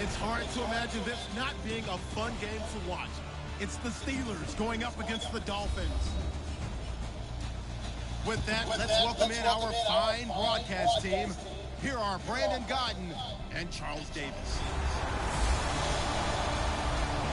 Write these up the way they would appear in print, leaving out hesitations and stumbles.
It's hard to imagine this not being a fun game to watch. It's the Steelers going up against the Dolphins. With that, let's welcome in our fine broadcast team. Here are Brandon Godden and Charles Davis.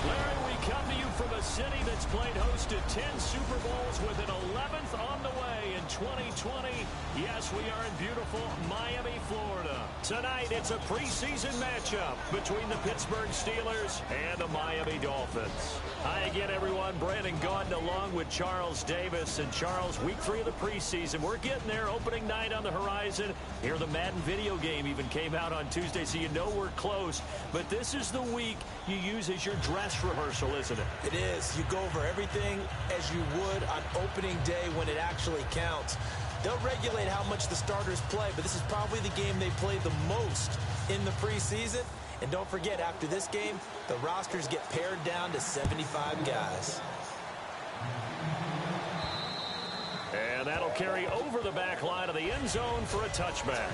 Larry, we come to you from a city that's played host to 10 Super Bowls with an 11th on the way in 2020. Yes, we are in beautiful Miami, Florida. Tonight, it's a preseason matchup between the Pittsburgh Steelers and the Miami Dolphins. Hi again, everyone. Brandon Gaudin along with Charles Davis. And Charles, week 3 of the preseason. We're getting there. Opening night on the horizon. Here, the Madden video game even came out on Tuesday, so you know we're close. But this is the week you use as your dress rehearsal, isn't it? It is. You go over everything as you would on opening day when it actually counts. They'll regulate how much the starters play, but this is probably the game they play the most in the preseason. And don't forget, after this game, the rosters get pared down to 75 guys. And that'll carry over the back line of the end zone for a touchback.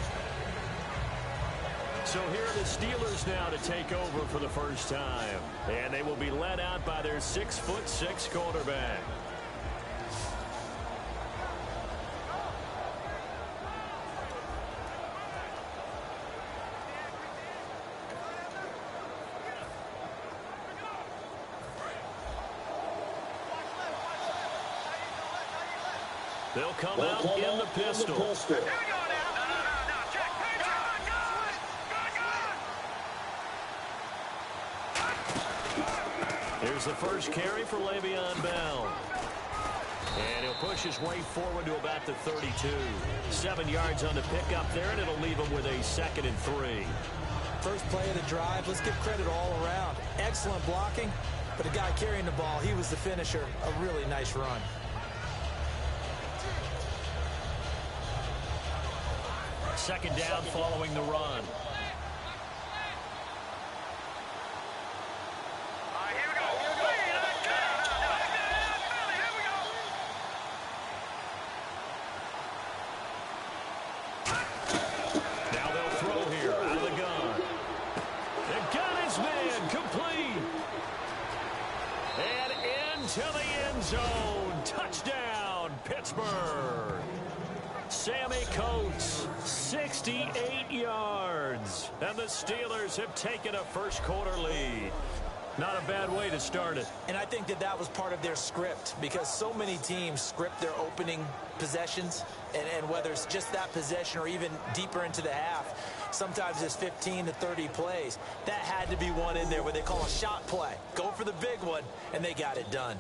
So here are the Steelers now to take over for the first time. And they will be led out by their 6'6" quarterback. They'll come out in the pistol. Here's the first carry for Le'Veon Bell. And he'll push his way forward to about the 32. 7 yards on the pickup there, and it'll leave him with a 2nd and 3. First play of the drive, let's give credit all around. Excellent blocking, but the guy carrying the ball, he was the finisher. A really nice run. Second down following the run. Now they'll throw here out of the gun. They've got his man complete. And into the end zone. Touchdown, Pittsburgh. Sammy Coates, 68 yards. And the Steelers have taken a first quarter lead. Not a bad way to start it. And I think that was part of their script, because so many teams script their opening possessions, and whether it's just that possession or even deeper into the half, sometimes it's 15 to 30 plays. That had to be one in there where they call a shot play. Go for the big one, and they got it done.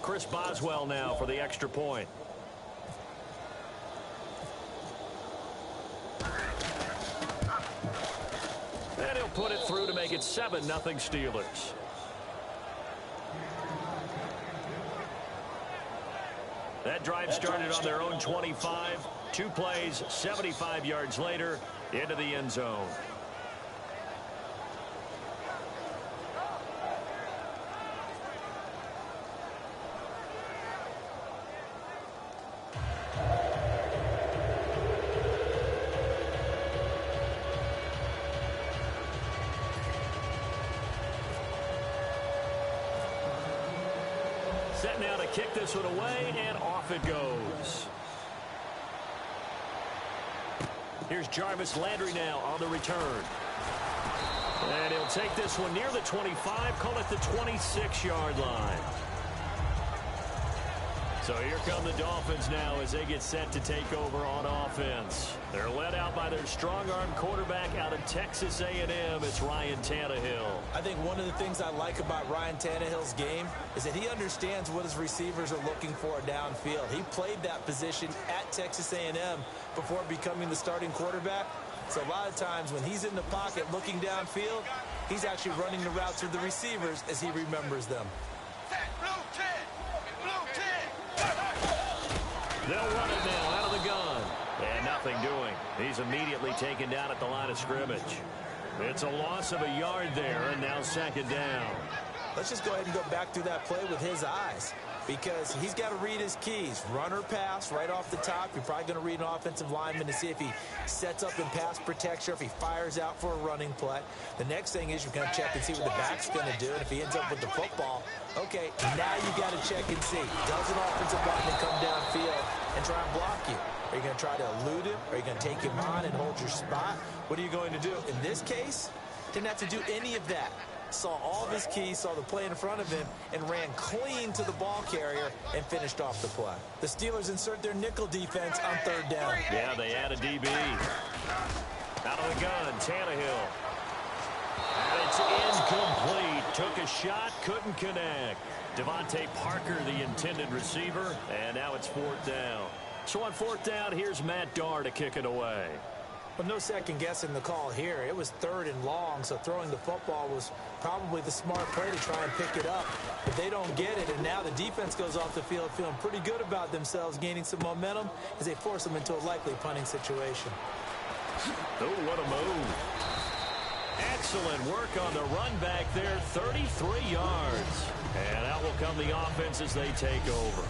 Chris Boswell now for the extra point. And he'll put it through to make it 7-0 Steelers. That drive started on their own 25. 2 plays, 75 yards later, into the end zone. Set now to kick this one away, and off it goes. Here's Jarvis Landry now on the return. And he'll take this one near the 25, call it the 26-yard line. So here come the Dolphins now as they get set to take over on offense. They're led out by their strong-arm quarterback out of Texas A&M. It's Ryan Tannehill. I think one of the things I like about Ryan Tannehill's game is that he understands what his receivers are looking for downfield. He played that position at Texas A&M before becoming the starting quarterback. So a lot of times when he's in the pocket looking downfield, he's actually running the routes with the receivers as he remembers them. They'll run it now out of the gun. And nothing doing. He's immediately taken down at the line of scrimmage. It's a loss of a yard there, and now 2nd down. Let's just go ahead and go back through that play with his eyes. because he's got to read his keys. Run or pass right off the top. You're probably going to read an offensive lineman to see if he sets up in pass protection or if he fires out for a running play. The next thing is you're going to check and see what the back's going to do. And if he ends up with the football, okay, now you got to check and see. Does an offensive lineman come downfield and try and block you? Are you going to try to elude him? Are you going to take him on and hold your spot? What are you going to do? In this case, didn't have to do any of that. Saw all of his keys, saw the play in front of him, and ran clean to the ball carrier and finished off the play. The Steelers insert their nickel defense on third down. Yeah, they add a DB. Out of the gun, Tannehill. And it's incomplete. Took a shot, couldn't connect. Devontae Parker, the intended receiver, and now it's fourth down. So on fourth down, here's Matt Darr to kick it away. Well, no second guessing the call here. It was third and long, so throwing the football was probably the smart play to try and pick it up. But they don't get it, and now the defense goes off the field feeling pretty good about themselves, gaining some momentum as they force them into a likely punting situation. Oh, what a move. Excellent work on the run back there, 33 yards. And out will come the offense as they take over.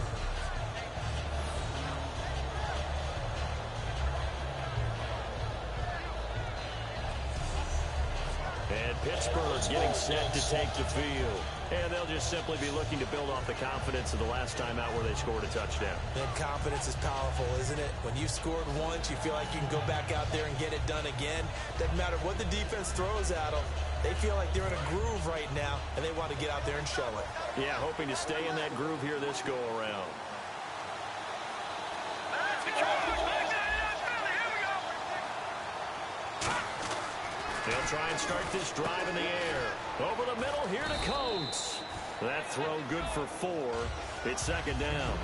And Pittsburgh getting set to take the field. And they'll just simply be looking to build off the confidence of the last time out where they scored a touchdown. And confidence is powerful, isn't it? When you've scored once, you feel like you can go back out there and get it done again. Doesn't matter what the defense throws at them. They feel like they're in a groove right now, and they want to get out there and show it. Yeah, hoping to stay in that groove here this go-around. They'll try and start this drive in the air. Over the middle, here to Coates. That throw good for 4. It's second down.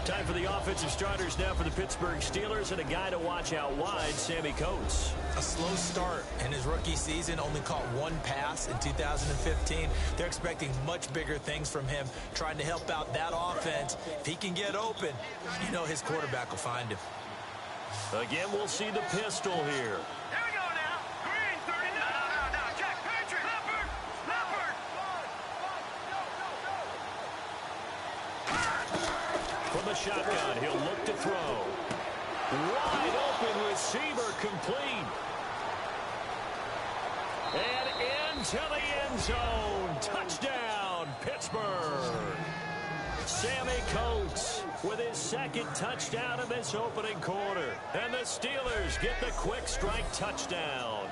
Time for the offensive starters now for the Pittsburgh Steelers, and a guy to watch out wide, Sammy Coates. A slow start in his rookie season, only caught one pass in 2015. They're expecting much bigger things from him, trying to help out that offense. If he can get open, you know his quarterback will find him. Again, we'll see the pistol here. Here we go now. Green, 30. No. Jack, Patrick. Leopard. From the shotgun, he'll look to throw. Wide open receiver, complete. And into the end zone. Touchdown, Pittsburgh. Sammy Coates with his second touchdown in this opening quarter. And the Steelers get the quick strike touchdown.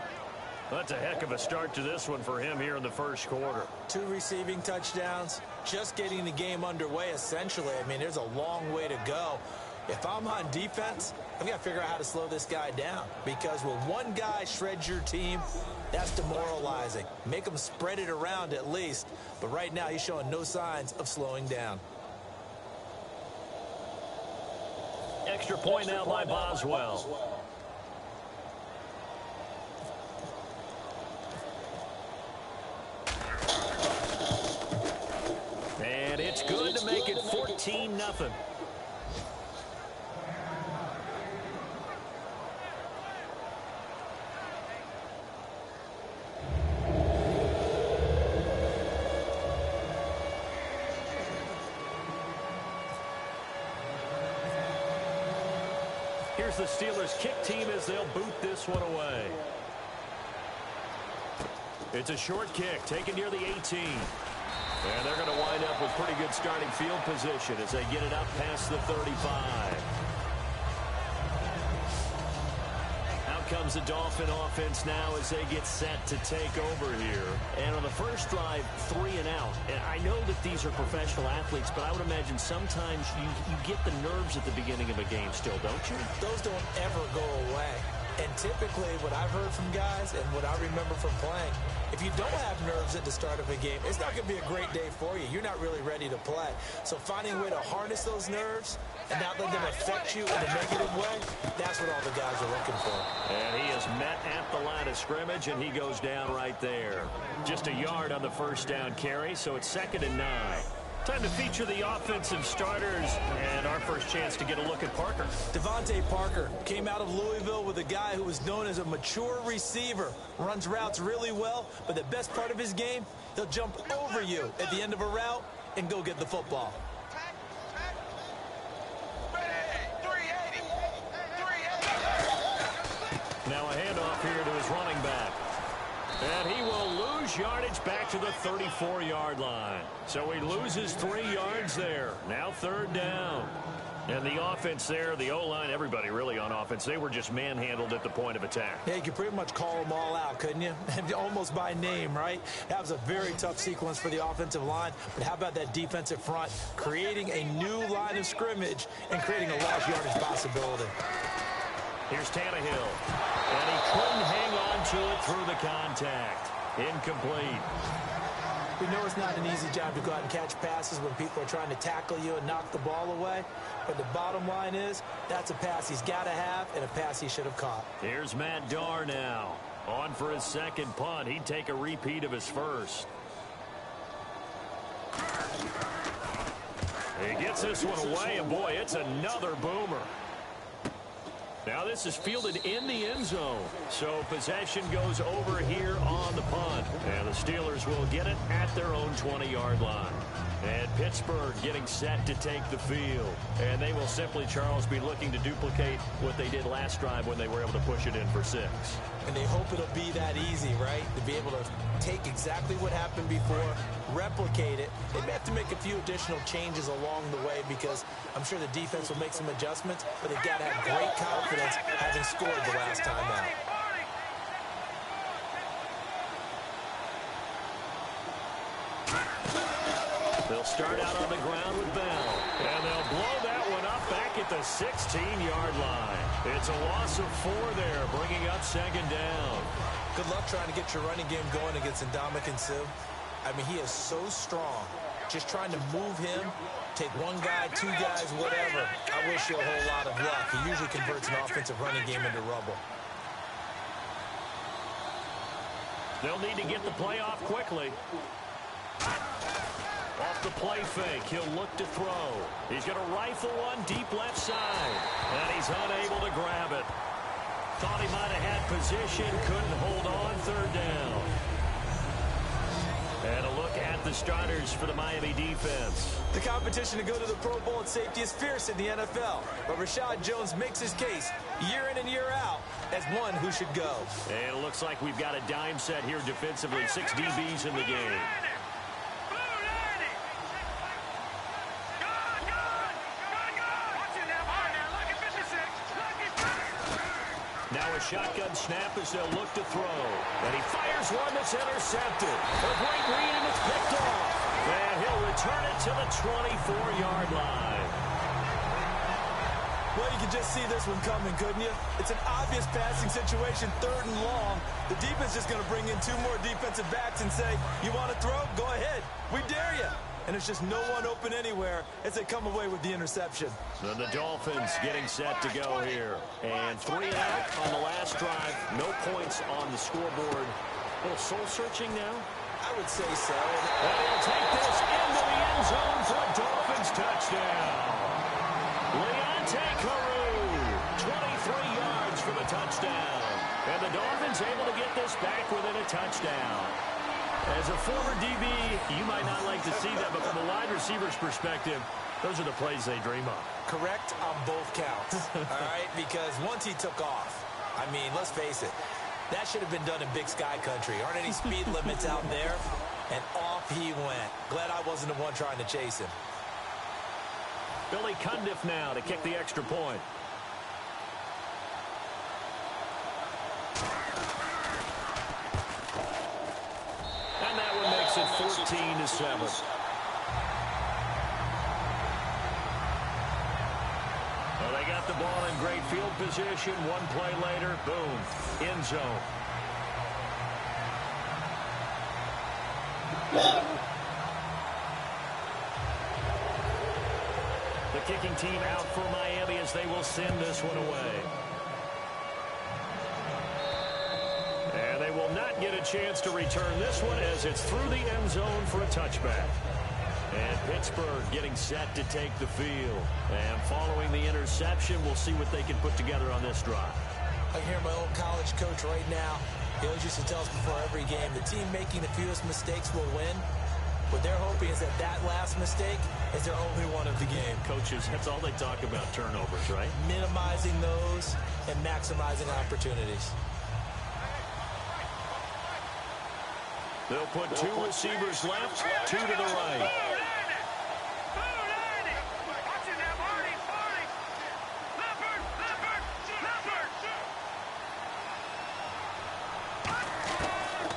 That's a heck of a start to this one for him here in the first quarter. 2 receiving touchdowns, just getting the game underway essentially. I mean, there's a long way to go. If I'm on defense, I've got to figure out how to slow this guy down, because when one guy shreds your team, that's demoralizing. Make him spread it around at least. But right now, he's showing no signs of slowing down. Extra point now by Boswell. And it's good to make it 14-0. Here's the Steelers kick team as they'll boot this one away. It's a short kick taken near the 18. And they're going to wind up with pretty good starting field position as they get it up past the 35. Out comes the Dolphin offense now as they get set to take over here. And on the first drive, 3 and out. And I know that these are professional athletes, but I would imagine sometimes you get the nerves at the beginning of a game still, don't you? Those don't ever go away. And typically what I've heard from guys and what I remember from playing, if you don't have nerves at the start of a game, it's not going to be a great day for you. You're not really ready to play. So finding a way to harness those nerves and not let them affect you in a negative way, that's what all the guys are looking for. And he is met at the line of scrimmage, and he goes down right there. Just a yard on the first down carry, so it's 2nd and 9. Time to feature the offensive starters and our first chance to get a look at Parker. Devontae Parker came out of Louisville with a guy who was known as a mature receiver. Runs routes really well, but the best part of his game, he'll jump over you at the end of a route and go get the football. Now a handoff here to his running back. And he will lose yardage back to the 34-yard line. So he loses 3 yards there. Now 3rd down. And the offense there, the O-line, everybody really on offense, they were just manhandled at the point of attack. Yeah, you could pretty much call them all out, couldn't you? Almost by name, right? That was a very tough sequence for the offensive line. But how about that defensive front creating a new line of scrimmage and creating a large yardage possibility? Here's Tannehill. And he couldn't hang on to it through the contact. Incomplete. We know it's not an easy job to go out and catch passes when people are trying to tackle you and knock the ball away. But the bottom line is, that's a pass he's got to have and a pass he should have caught. Here's Matt Darr now. On for his second punt. He'd take a repeat of his first. He gets this one away, and boy, it's another boomer. Now this is fielded in the end zone. So possession goes over here on the punt. And the Steelers will get it at their own 20-yard line. And Pittsburgh getting set to take the field. And they will simply, Charles, be looking to duplicate what they did last drive when they were able to push it in for 6. And they hope it'll be that easy, right? To be able to take exactly what happened before, replicate it. They may have to make a few additional changes along the way because I'm sure the defense will make some adjustments, but they've got to have great confidence having scored the last time out. They'll start out on the ground with Bell. And they'll blow that one up back at the 16-yard line. It's a loss of 4 there, bringing up 2nd down. Good luck trying to get your running game going against Ndamukong Suh. I mean, he is so strong. Just trying to move him, take 1 guy, 2 guys, whatever. I wish you a whole lot of luck. He usually converts an offensive running game into rubble. They'll need to get the play off quickly. Off the play fake, he'll look to throw. He's going to rifle one deep left side. And he's unable to grab it. Thought he might have had position, couldn't hold on, 3rd down. And a look at the starters for the Miami defense. The competition to go to the Pro Bowl at safety is fierce in the NFL. But Rashad Jones makes his case year in and year out as one who should go. And it looks like we've got a dime set here defensively. 6 DBs in the game. Now a shotgun snap as they'll look to throw. And he fires one that's intercepted. A great read and it's picked off. And he'll return it to the 24-yard line. Well, you can just see this one coming, couldn't you? It's an obvious passing situation, 3rd and long. The defense is going to bring in 2 more defensive backs and say, you want to throw? Go ahead. We dare you. And it's just no one open anywhere as they come away with the interception. So the Dolphins getting set to go here. And 3 out on the last drive. No points on the scoreboard. A little soul-searching now? I would say so. And he'll take this into the end zone for a Dolphins touchdown. Leonte Carew, 23 yards for the touchdown. And the Dolphins able to get this back within a touchdown. As a former DB, you might not like to see that, but from a wide receiver's perspective, those are the plays they dream of. Correct on both counts, all right? Because once he took off, I mean, let's face it, that should have been done in Big Sky Country. Aren't any speed limits out there? And off he went. Glad I wasn't the one trying to chase him. Billy Cundiff now to kick the extra point. And that one makes it 14-7. Well, they got the ball in great field position. 1 play later, boom, end zone. The kicking team out for Miami as they will send this one away. And they will not get a chance to return this one as it's through the end zone for a touchback. And Pittsburgh getting set to take the field. And following the interception, we'll see what they can put together on this drive. I hear my old college coach right now. He always used to tell us before every game, the team making the fewest mistakes will win. What they're hoping is that that last mistake is their only one of the game. Coaches, that's all they talk about, turnovers, right? Minimizing those and maximizing opportunities. They'll put two receivers left, two to the right.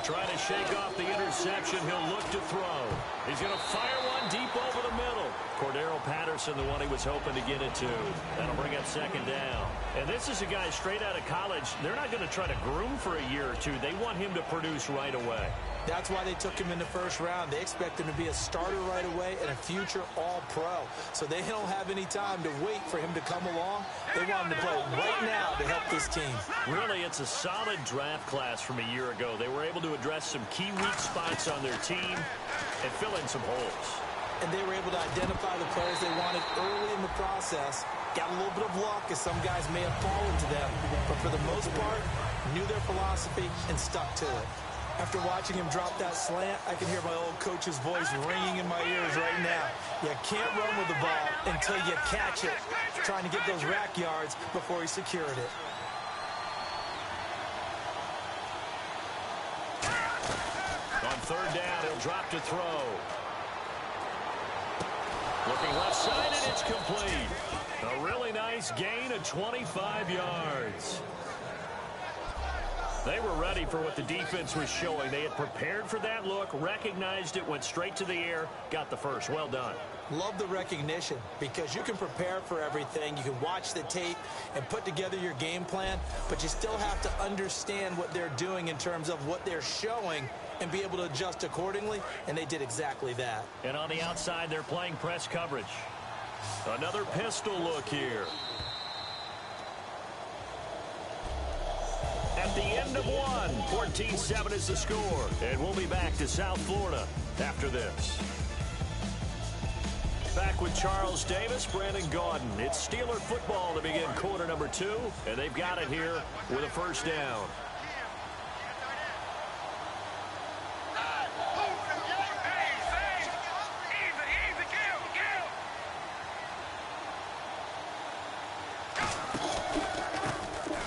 Trying to shake off the interception. He'll look to throw. He's going to fire one deep over the middle. Cordero Patterson, the one he was hoping to get it to. That'll bring up second down. And this is a guy straight out of college. They're not going to try to groom for a year or two. They want him to produce right away. That's why they took him in the first round. They expect him to be a starter right away and a future all-pro. So they don't have any time to wait for him to come along. They want him to play right now to help this team. Really, it's a solid draft class from a year ago. They were able to address some key weak spots on their team and fill in some holes. And they were able to identify the players they wanted early in the process. Got a little bit of luck as some guys may have fallen to them. But for the most part, knew their philosophy and stuck to it. After watching him drop that slant, I can hear my old coach's voice ringing in my ears right now. You can't run with the ball until you catch it. Trying to get those rack yards before he secured it. On third down, he'll drop to throw. Looking left side, and it's complete. A really nice gain of 25 yards. They were ready for what the defense was showing. They had prepared for that look, recognized it, went straight to the air, got the first. Well done. Love the recognition because you can prepare for everything. You can watch the tape and put together your game plan, but you still have to understand what they're doing in terms of what they're showing and be able to adjust accordingly, and they did exactly that. And on the outside, they're playing press coverage. Another pistol look here. At the end of one, 14-7 is the score. And we'll be back to South Florida after this. Back with Charles Davis, Brandon Gaudin. It's Steeler football to begin quarter number 2, and they've got it here with a first down.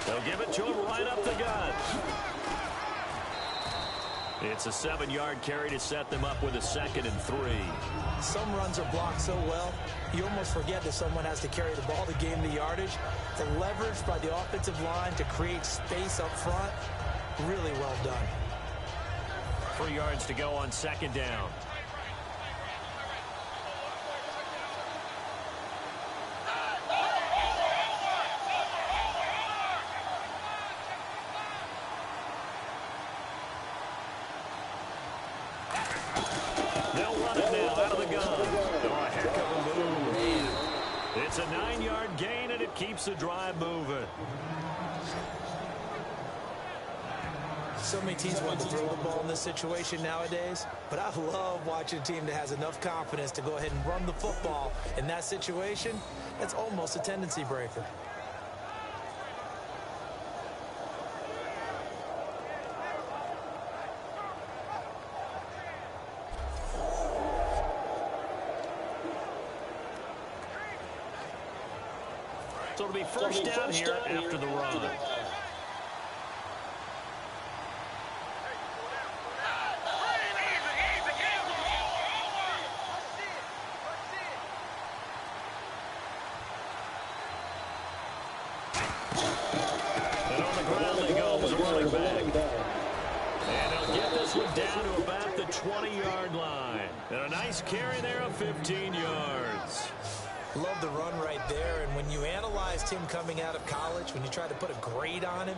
They'll give it to him right up the gut. It's a 7-yard carry to set them up with a 2nd and 3. Some runs are blocked so well, you almost forget that someone has to carry the ball to gain the yardage. The leverage by the offensive line to create space up front, really well done. 3 yards to go on 2nd down. They'll run it now out of the gun. Oh, a heck of a move. It's a 9-yard gain, and it keeps the drive moving. So many teams want to throw the ball in this situation nowadays, but I love watching a team that has enough confidence to go ahead and run the football. In that situation, that's almost a tendency breaker. So it'll be first down here after the run. And on the ground they go with a running back. And they'll get this one down to about the 20-yard line. And a nice carry there of 15 yards. Love the run right there, and when you analyzed him coming out of college, when you tried to put a grade on him,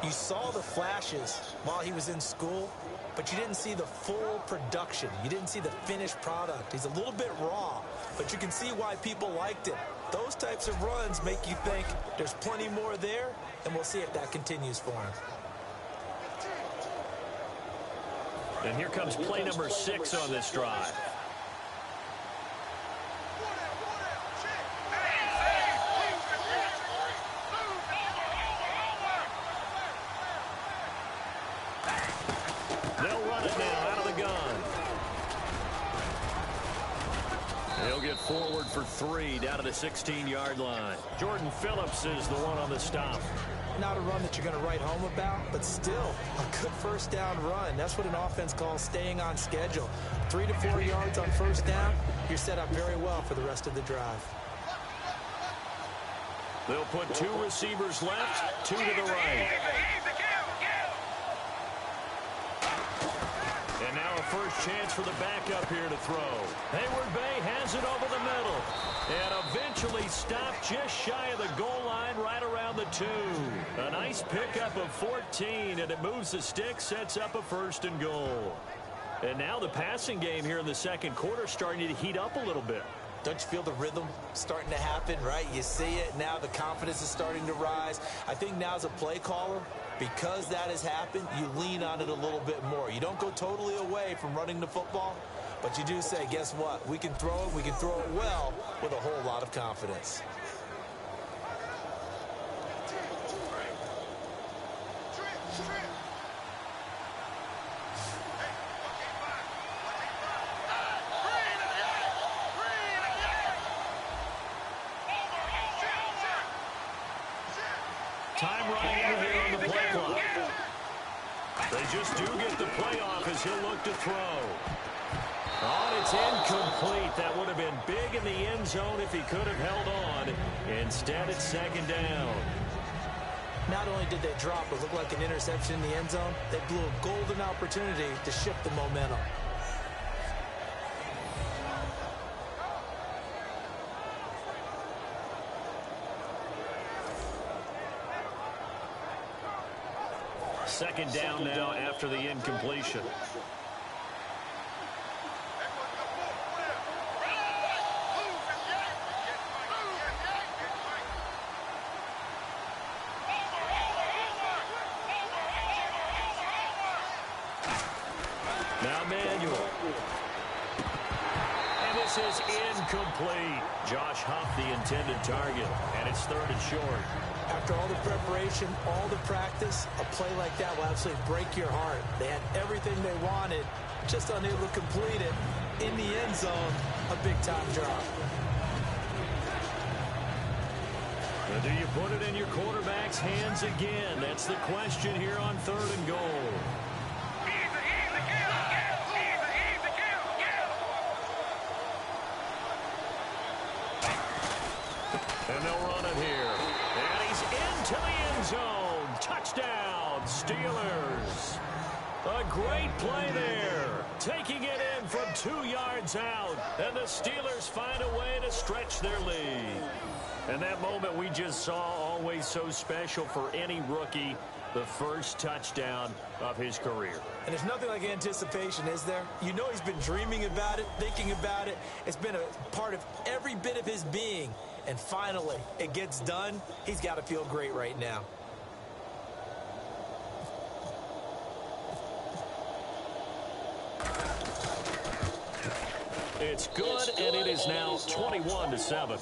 you saw the flashes while he was in school, but you didn't see the full production. You didn't see the finished product. He's a little bit raw, but you can see why people liked him. Those types of runs make you think there's plenty more there, and we'll see if that continues for him. And here comes play number 6 on this drive. forward for 3 down to the 16-yard line. Jordan Phillips is the one on the stop. Not a run that you're going to write home about, but still a good first down run. That's what an offense calls staying on schedule. 3 to 4 yards on first down, you're set up very well for the rest of the drive. They'll put 2 receivers left, 2 to the right. And now a first chance for the backup here to throw. Hayward Bay has it over the middle. And eventually stopped just shy of the goal line right around the 2. A nice pickup of 14, and it moves the stick, sets up a 1st and goal. And now the passing game here in the second quarter starting to heat up a little bit. Don't you feel the rhythm starting to happen, right? You see it. Now the confidence is starting to rise. I think now as a play caller, because that has happened, you lean on it a little bit more. You don't go totally away from running the football, but you do say, guess what? We can throw it. We can throw it well with a whole lot of confidence. Time running in here on the play clock. They just do get the play off as he'll look to throw. Oh, it's incomplete. That would have been big in the end zone if he could have held on. Instead, it's 2nd down. Not only did they drop what looked like an interception in the end zone, they blew a golden opportunity to shift the momentum. Second down now after the incompletion. Now Manuel. And this is incomplete. Josh Huff, the intended target. And it's 3rd and short. After all the preparation, all the practice, a play like that will absolutely break your heart. They had everything they wanted, just unable to complete it. In the end zone, a big-time drop. Now, do you put it in your quarterback's hands again? That's the question here on 3rd and goal. And they'll run it here. And he's into the end zone. Touchdown, Steelers. A great play there. Taking it in from 2 yards out. And the Steelers find a way to stretch their lead. And that moment we just saw, always so special for any rookie. The first touchdown of his career. And there's nothing like anticipation, is there? You know he's been dreaming about it, thinking about it. It's been a part of every bit of his being. And finally, it gets done. He's got to feel great right now. It's good, and it is now 21-7.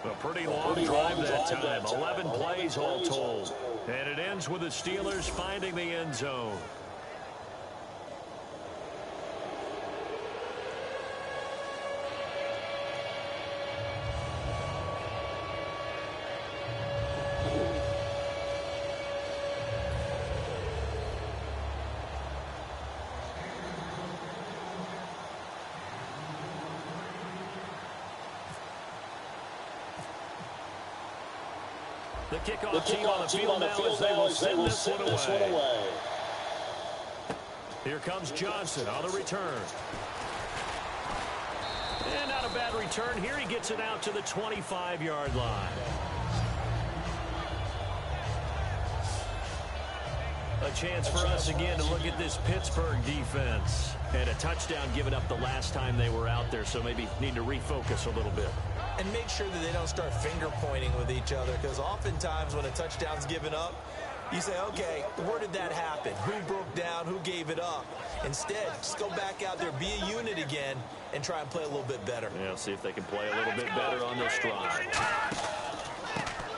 A pretty long drive that time. 11 plays all told. And it ends with the Steelers finding the end zone. The kickoff team on the field now as they will send this one away. Here comes Johnson on the return. And not a bad return here. He gets it out to the 25-yard line. A chance for us again to look at this Pittsburgh defense. And a touchdown given up the last time they were out there, so maybe need to refocus a little bit. And make sure that they don't start finger-pointing with each other, because oftentimes when a touchdown's given up, you say, okay, where did that happen? Who broke down? Who gave it up? Instead, just go back out there, be a unit again, and try and play a little bit better. Yeah, see if they can play a little bit better on this drive.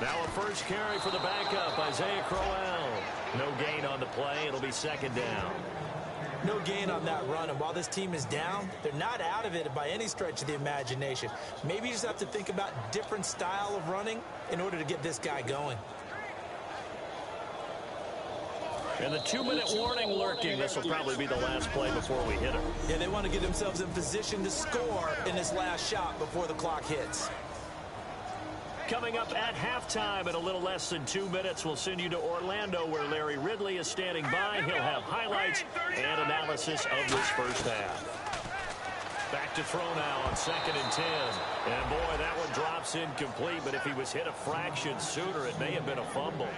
Now a first carry for the backup, Isaiah Crowell. No gain on the play. It'll be 2nd down. No gain on that run, and while this team is down, they're not out of it by any stretch of the imagination. Maybe you just have to think about different style of running in order to get this guy going. And the 2-minute warning lurking. This will probably be the last play before we hit him. Yeah, they want to get themselves in position to score in this last shot before the clock hits. Coming up at halftime in a little less than 2 minutes, we'll send you to Orlando where Larry Ridley is standing by. He'll have highlights and analysis of this first half. Back to throw now on 2nd and 10. And boy, that one drops incomplete, but if he was hit a fraction sooner, it may have been a fumble.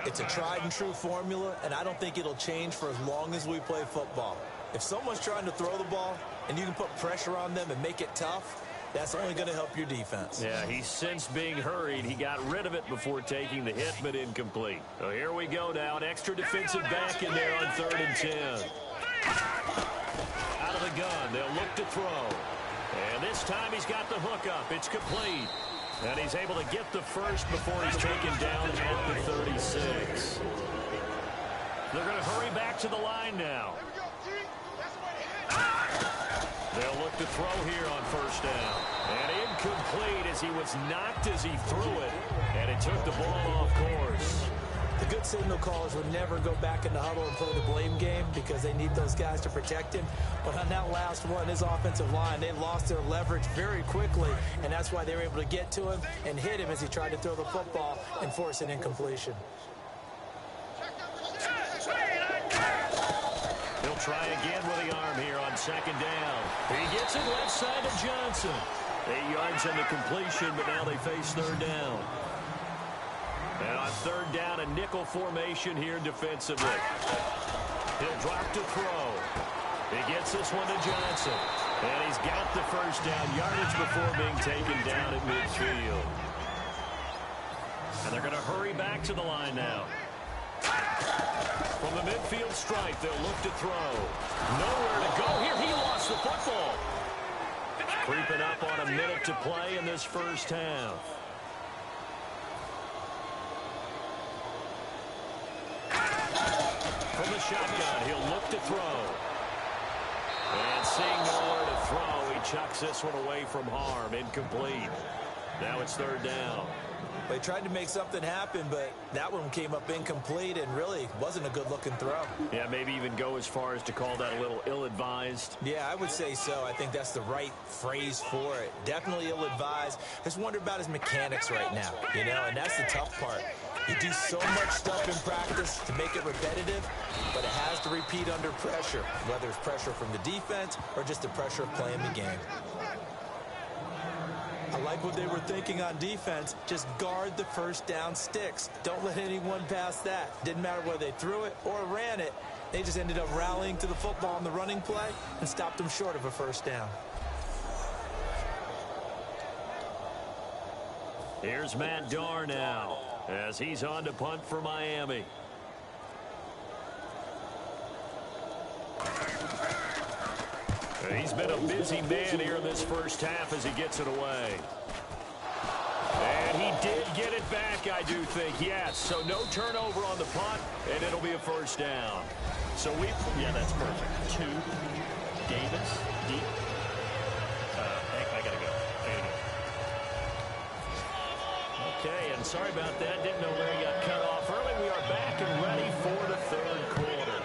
It's a tried and true formula, and I don't think it'll change for as long as we play football. If someone's trying to throw the ball and you can put pressure on them and make it tough, that's only going to help your defense. Yeah, he sensed being hurried. He got rid of it before taking the hit, but incomplete. So here we go now. An extra defensive back in there on 3rd and 10. Out of the gun. They'll look to throw. And this time he's got the hook up. It's complete. And he's able to get the first before he's taken down at the 36. They're going to hurry back to the line now. They'll look to throw here on 1st down. And incomplete as he was knocked as he threw it. And it took the ball off course. The good signal callers would never go back in the huddle and play the blame game because they need those guys to protect him. But on that last one, his offensive line, they lost their leverage very quickly, and that's why they were able to get to him and hit him as he tried to throw the football and force an incompletion. He'll try again with the arm here on 2nd down. He gets it left side of Johnson. 8 yards on the completion, but now they face 3rd down. And on 3rd down, a nickel formation here defensively. He'll drop to throw. He gets this one to Johnson. And he's got the 1st down yardage before being taken down at midfield. And they're going to hurry back to the line now. From the midfield stripe, they'll look to throw. Nowhere to go here. He lost the football. Creeping up on a minute to play in this first half. From the shotgun, he'll look to throw. And seeing nowhere to throw, he chucks this one away from harm. Incomplete. Now it's 3rd down. They tried to make something happen, but that one came up incomplete and really wasn't a good-looking throw. Yeah, maybe even go as far as to call that a little ill-advised. Yeah, I would say so. I think that's the right phrase for it. Definitely ill-advised. Just wonder about his mechanics right now, you know, and that's the tough part. You do so much stuff in practice to make it repetitive, but it has to repeat under pressure, whether it's pressure from the defense or just the pressure of playing the game. I like what they were thinking on defense. Just guard the 1st down sticks. Don't let anyone pass that. Didn't matter whether they threw it or ran it. They just ended up rallying to the football on the running play and stopped them short of a 1st down. Here's Matt Darr now as he's on to punt for Miami. He's been a busy man here in this first half as he gets it away. And he did get it back, I do think, yes. So no turnover on the punt, and it'll be a 1st down. So yeah, that's perfect. 2, Davis, deep. I gotta go. Okay, and sorry about that. Didn't know Larry got cut off early. We are back and ready for the 3rd quarter.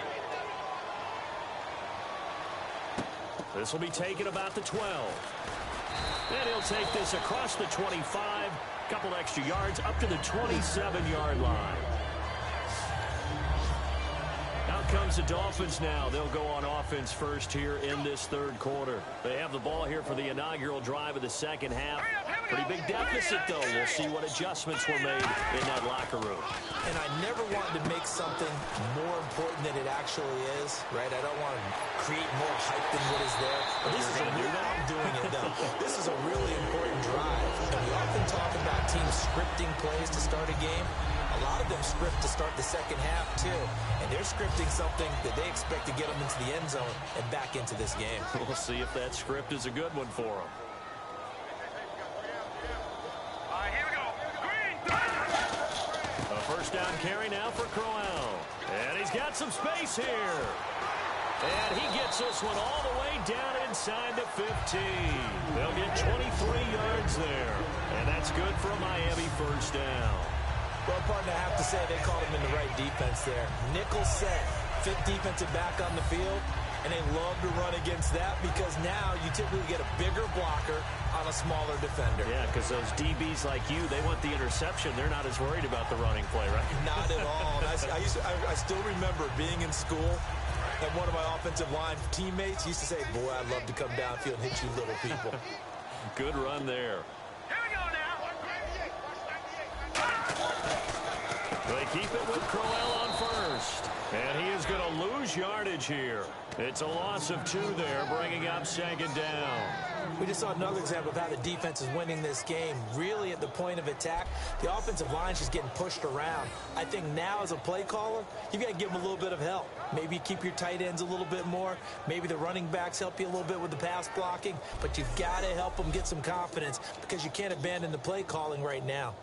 This will be taken about the 12. And he'll take this across the 25. Couple extra yards up to the 27-yard line. Out comes the Dolphins now. They'll go on offense first here in this 3rd quarter. They have the ball here for the inaugural drive of the 2nd half. Pretty big deficit, though. We'll see what adjustments were made in that locker room. And I never wanted to make something more important than it actually is, right? I don't want to create more hype than what is there. But this is I'm doing it, though. This is a really important drive. And we often talk about teams scripting plays to start a game. A lot of them script to start the 2nd half, too. And they're scripting something that they expect to get them into the end zone and back into this game. We'll see if that script is a good one for them. A 1st down carry now for Crowell. And he's got some space here. And he gets this one all the way down inside the 15. They'll get 23 yards there. And that's good for a Miami first down. Well, partner, I have to say they called him in the right defense there. Nickel set, fifth defensive back on the field, and they love to run against that because now you typically get a bigger blocker on a smaller defender. Yeah, because those DBs like you, they want the interception. They're not as worried about the running play, right? Not at all. I still remember being in school, and one of my offensive line teammates used to say, boy, I'd love to come downfield and hit you little people. Good run there. Here we go now. They keep it with Crowell on first. And he is going to lose yardage here. It's a loss of 2 there, bringing up second down. We just saw another example of how the defense is winning this game. Really at the point of attack, the offensive line is just getting pushed around. I think now as a play caller, you've got to give them a little bit of help. Maybe keep your tight ends a little bit more. Maybe the running backs help you a little bit with the pass blocking. But you've got to help them get some confidence because you can't abandon the play calling right now.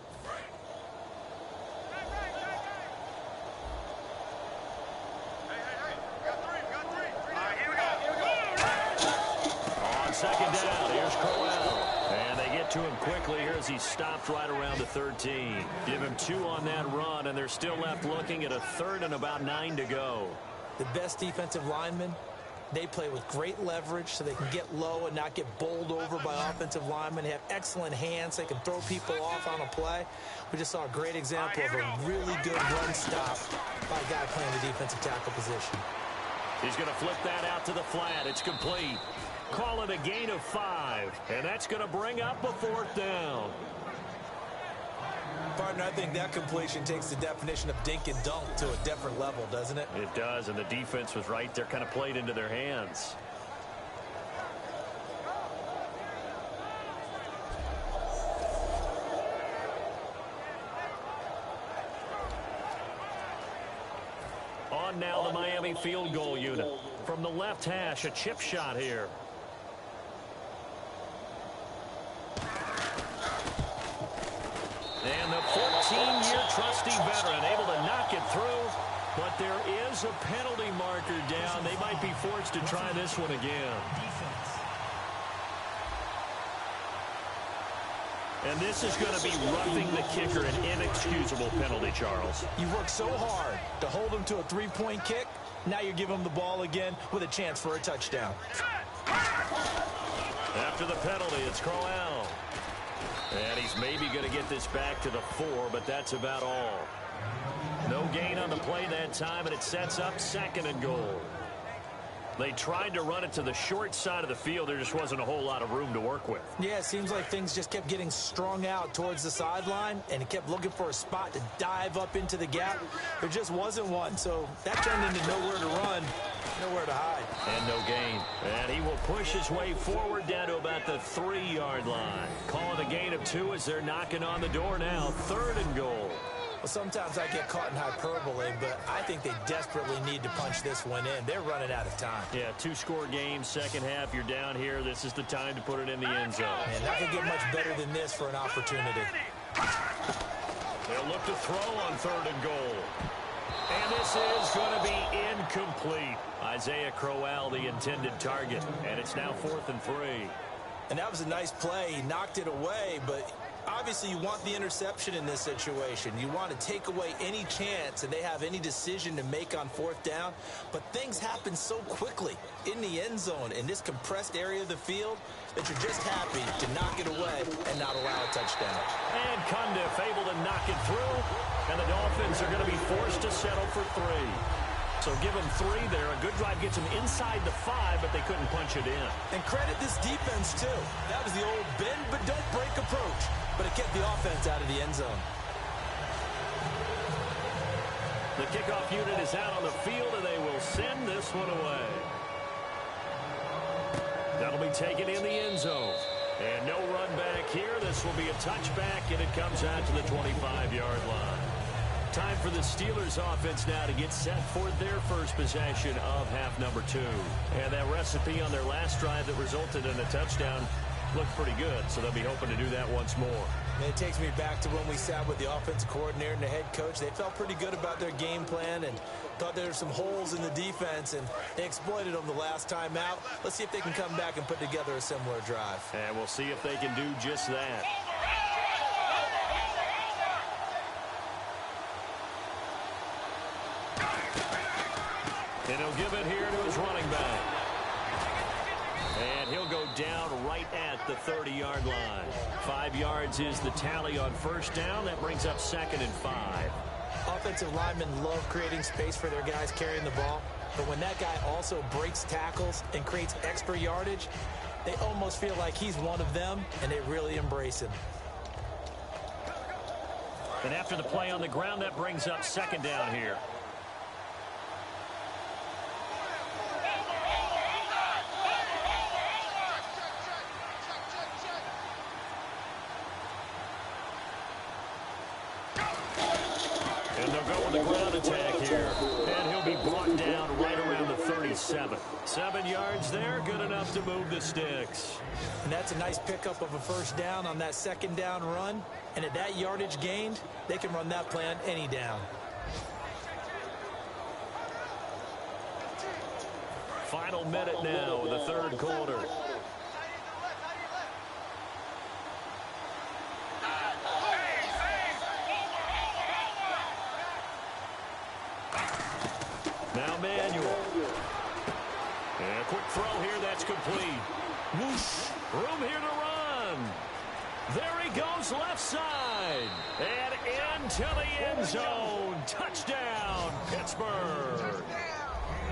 Second down, here's Crowell. And they get to him quickly here as he stopped right around the 13. Give him 2 on that run, and they're still left looking at a 3rd and about 9 to go. The best defensive linemen, they play with great leverage so they can get low and not get bowled over by offensive linemen. They have excellent hands. They can throw people off on a play. We just saw a great example of a really good run stop by a guy playing the defensive tackle position. He's going to flip that out to the flat. It's complete. Call it a gain of 5, and that's going to bring up a 4th down. Partner, I think that completion takes the definition of dink and dunk to a different level, doesn't it? It does, and the defense was right there, kind of played into their hands. On now the Miami field goal unit. From the left hash, a chip shot here. And the 14-year trusty veteran able to knock it through. But there is a penalty marker down. They might be forced to try this one again. And this is going to be roughing the kicker, an inexcusable penalty, Charles. You worked so hard to hold him to a 3-point kick. Now you give him the ball again with a chance for a touchdown. After the penalty, it's Crowell. And he's maybe going to get this back to the 4, but that's about all. No gain on the play that time, and it sets up 2nd and goal. They tried to run it to the short side of the field. There just wasn't a whole lot of room to work with. Yeah, it seems like things just kept getting strung out towards the sideline, and he kept looking for a spot to dive up into the gap. There just wasn't one, so that turned into nowhere to run, nowhere to hide. And no gain. And he will push his way forward down to about the 3-yard line. Calling a gain of 2 as they're knocking on the door now. 3rd and goal. Well, sometimes I get caught in hyperbole, but I think they desperately need to punch this one in. They're running out of time. Yeah, 2-score game, second half. You're down here. This is the time to put it in the end zone. And not going to get much better than this for an opportunity. They'll look to throw on 3rd and goal. And this is going to be incomplete. Isaiah Crowell, the intended target. And it's now 4th and 3. And that was a nice play. He knocked it away, but obviously you want the interception in this situation. You want to take away any chance that they have any decision to make on 4th down. But things happen so quickly in the end zone in this compressed area of the field that you're just happy to knock it away and not allow a touchdown. And Cundiff able to knock it through. And the Dolphins are going to be forced to settle for 3. So give them 3 there. A good drive gets them inside the 5, but they couldn't punch it in. And credit this defense, too. That was the old bend but don't break approach. But it kept the offense out of the end zone. The kickoff unit is out on the field, and they will send this one away. That'll be taken in the end zone. And no run back here. This will be a touchback, and it comes out to the 25-yard line. Time for the Steelers offense now to get set for their first possession of half number 2. And that recipe on their last drive that resulted in a touchdown looked pretty good, so they'll be hoping to do that once more. And it takes me back to when we sat with the offensive coordinator and the head coach. They felt pretty good about their game plan and thought there were some holes in the defense, and they exploited them the last time out. Let's see if they can come back and put together a similar drive. And we'll see if they can do just that. And he'll give it here to his running back. And he'll go down right at the 30-yard line. 5 yards is the tally on first down. That brings up 2nd and 5. Offensive linemen love creating space for their guys carrying the ball. But when that guy also breaks tackles and creates extra yardage, they almost feel like he's one of them, and they really embrace him. And after the play on the ground, that brings up 2nd down here. And they'll go with the ground attack here. And he'll be brought down right around the 37. 7 yards there, good enough to move the sticks. And that's a nice pickup of a first down on that 2nd down run. And at that yardage gained, they can run that play on any down. Final minute now of the 3rd quarter. Now Manuel. And a quick throw here, that's complete. Whoosh. Room here to run. There he goes left side. And into the end zone. Touchdown, Pittsburgh.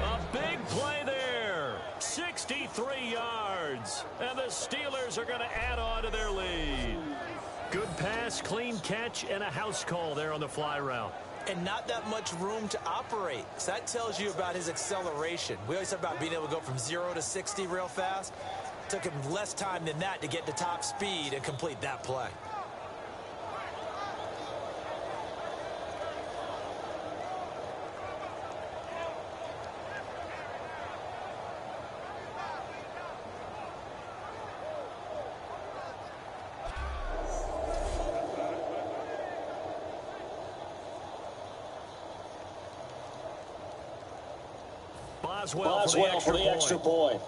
A big play there. 63 yards. And the Steelers are going to add on to their lead. Good pass, clean catch, and a house call there on the fly route. And not that much room to operate. So that tells you about his acceleration. We always talk about being able to go from 0 to 60 real fast. Took him less time than that to get to top speed and complete that play. Boswell for the extra point.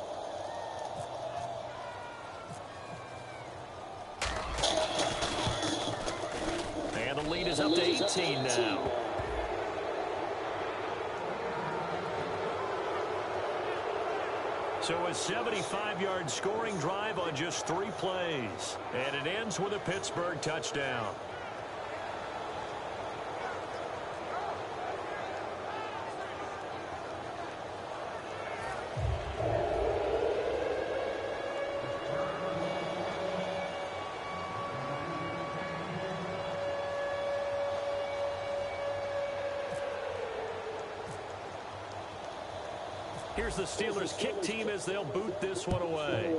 And the lead is up to 18 now. So a 75-yard scoring drive on just 3 plays. And it ends with a Pittsburgh touchdown. Here's the Steelers kick team as they'll boot this one away.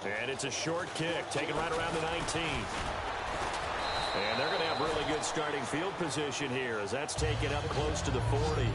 And it's a short kick, taken right around the 19. And they're going to have really good starting field position here as that's taken up close to the 40.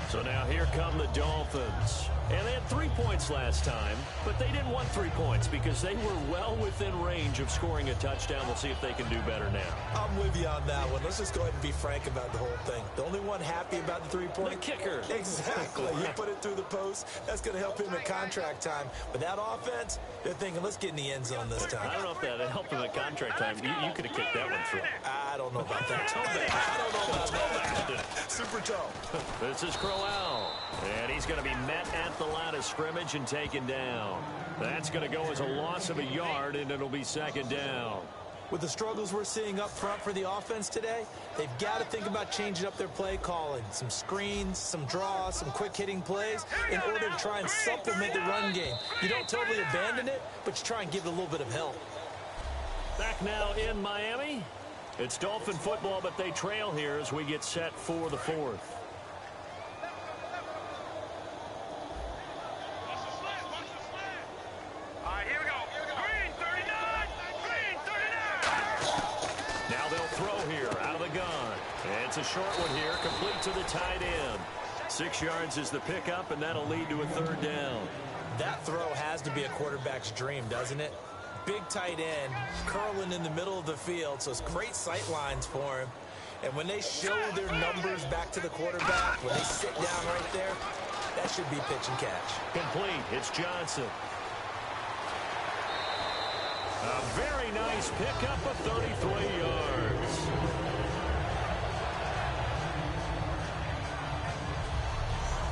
So now here come the Dolphins. And they had 3 points last time, but they didn't want 3 points because they were well within range of scoring a touchdown. We'll see if they can do better now. I'm with you on that one. Let's just go ahead and be frank about the whole thing. The only one happy about the 3-point. The kicker. Exactly. You put it through the post. That's going to help him at contract time. But that offense, they're thinking, let's get in the end zone this time. I don't know if that helped him at contract time. You could have kicked that one through. I don't know about that. I don't know about that. Super tough. This is Crowell. And he's going to be met at the line of scrimmage and taken down. That's going to go as a loss of a yard, and it'll be 2nd down. With the struggles we're seeing up front for the offense today, they've got to think about changing up their play calling. Some screens, some draws, some quick-hitting plays in order to try and supplement the run game. You don't totally abandon it, but you try and give it a little bit of help. Back now in Miami. It's Dolphin football, but they trail here as we get set for the 4th. Now they'll throw here out of the gun. And it's a short one here, complete to the tight end. 6 yards is the pickup, and that'll lead to a third down. That throw has to be a quarterback's dream, doesn't it? Big tight end, curling in the middle of the field, so it's great sight lines for him. And when they show their numbers back to the quarterback, when they sit down right there, that should be pitch and catch. Complete. It's Johnson. A very nice pickup of 33 yards.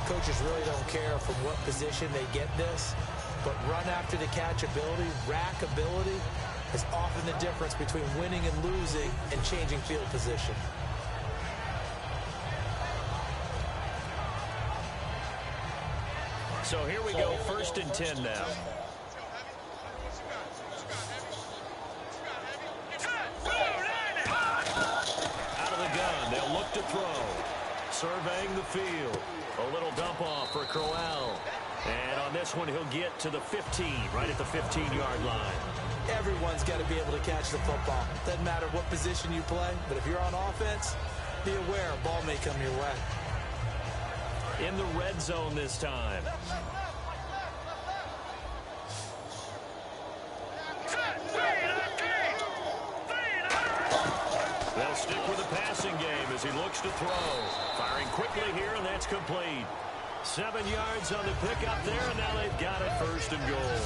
Coaches really don't care from what position they get this, but run after the catch ability, rack ability, is often the difference between winning and losing and changing field position. So here we go, 1st and 10 now. Out of the gun, they'll look to throw. Surveying the field. A little dump off for Crowell. And on this one, he'll get to the 15, right at the 15-yard line. Everyone's got to be able to catch the football. Doesn't matter what position you play, but if you're on offense, be aware a ball may come your way. In the red zone this time. They'll stick with the passing game as he looks to throw. Firing quickly here, and that's complete. 7 yards on the pickup there, and now they've got it 1st and goal.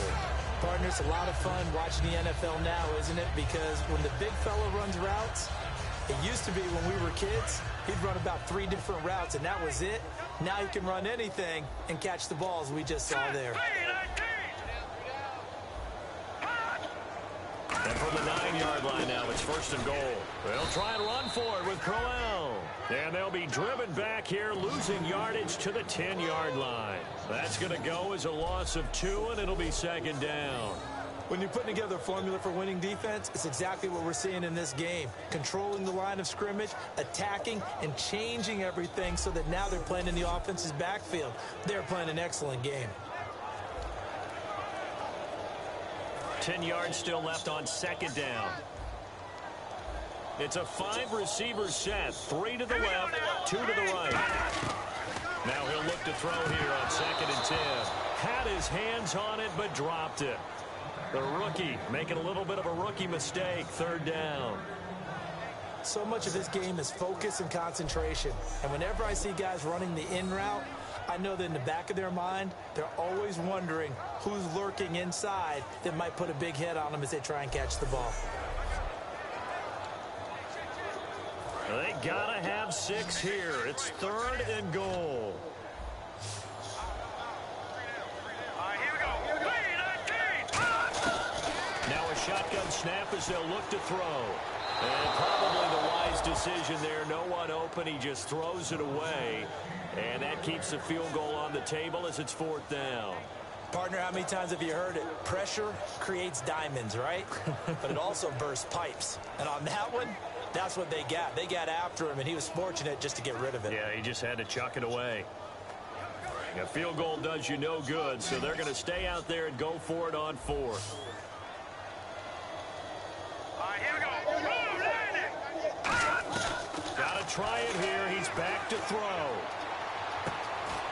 Partner, it's a lot of fun watching the NFL now, isn't it? Because when the big fella runs routes, it used to be when we were kids, he'd run about 3 different routes, and that was it. Now he can run anything and catch the balls we just saw there. And from the 9-yard line now, it's 1st and goal. They'll try and run for it with Crowell. And they'll be driven back here, losing yardage to the 10-yard line. That's going to go as a loss of 2, and it'll be 2nd down. When you're putting together a formula for winning defense, it's exactly what we're seeing in this game. Controlling the line of scrimmage, attacking, and changing everything so that now they're playing in the offense's backfield. They're playing an excellent game. 10 yards still left on 2nd down. It's a 5-receiver set. 3 to the left, 2 to the right. Now he'll look to throw here on 2nd and 10. Had his hands on it, but dropped it. The rookie making a little bit of a rookie mistake. 3rd down. So much of this game is focus and concentration. And whenever I see guys running the in route, I know that in the back of their mind, they're always wondering who's lurking inside that might put a big hit on them as they try and catch the ball. They gotta have 6 here. It's 3rd and goal. Now a shotgun snap as they'll look to throw. And probably the wise decision there. No one open. He just throws it away. And that keeps the field goal on the table as it's 4th down. Partner, how many times have you heard it? Pressure creates diamonds, right? But it also bursts pipes. And on that one, that's what they got. They got after him, and he was fortunate just to get rid of it. Yeah, he just had to chuck it away. A field goal does you no good, so they're going to stay out there and go for it on 4th. Here we go. Got to try it here. He's back to throw.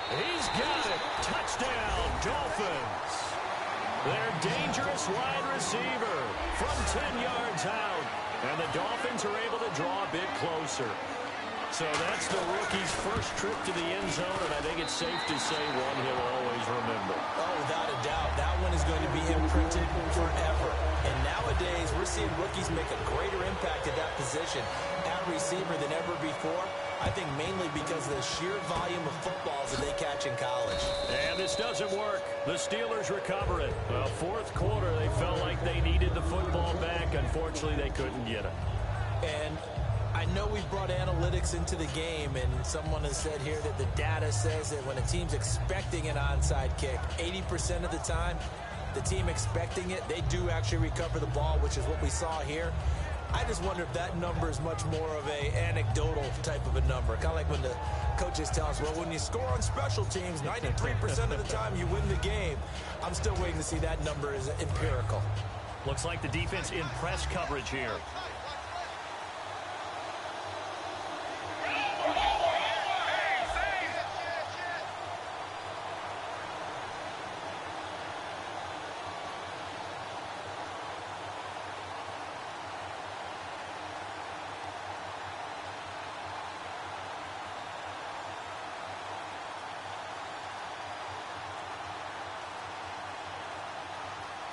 He's got it. Touchdown, Dolphins. Their dangerous wide receiver from 10 yards out. And the Dolphins are able to draw a bit closer. So that's the rookie's first trip to the end zone, and I think it's safe to say one he'll always remember. Oh, without a doubt. That one is going to be imprinted forever. And nowadays, we're seeing rookies make a greater impact at that position at receiver than ever before. I think mainly because of the sheer volume of footballs that they catch in college. And this doesn't work. The Steelers recover it. Well, 4th quarter, they felt like they needed the football back. Unfortunately, they couldn't get it. And I know we've brought analytics into the game, and someone has said here that the data says that when a team's expecting an onside kick, 80% of the time, the team expecting it, they do actually recover the ball, which is what we saw here. I just wonder if that number is much more of a anecdotal type of a number. Kind of like when the coaches tell us, well, when you score on special teams, 93% of the time you win the game. I'm still waiting to see that number is empirical. Looks like the defense in press coverage here.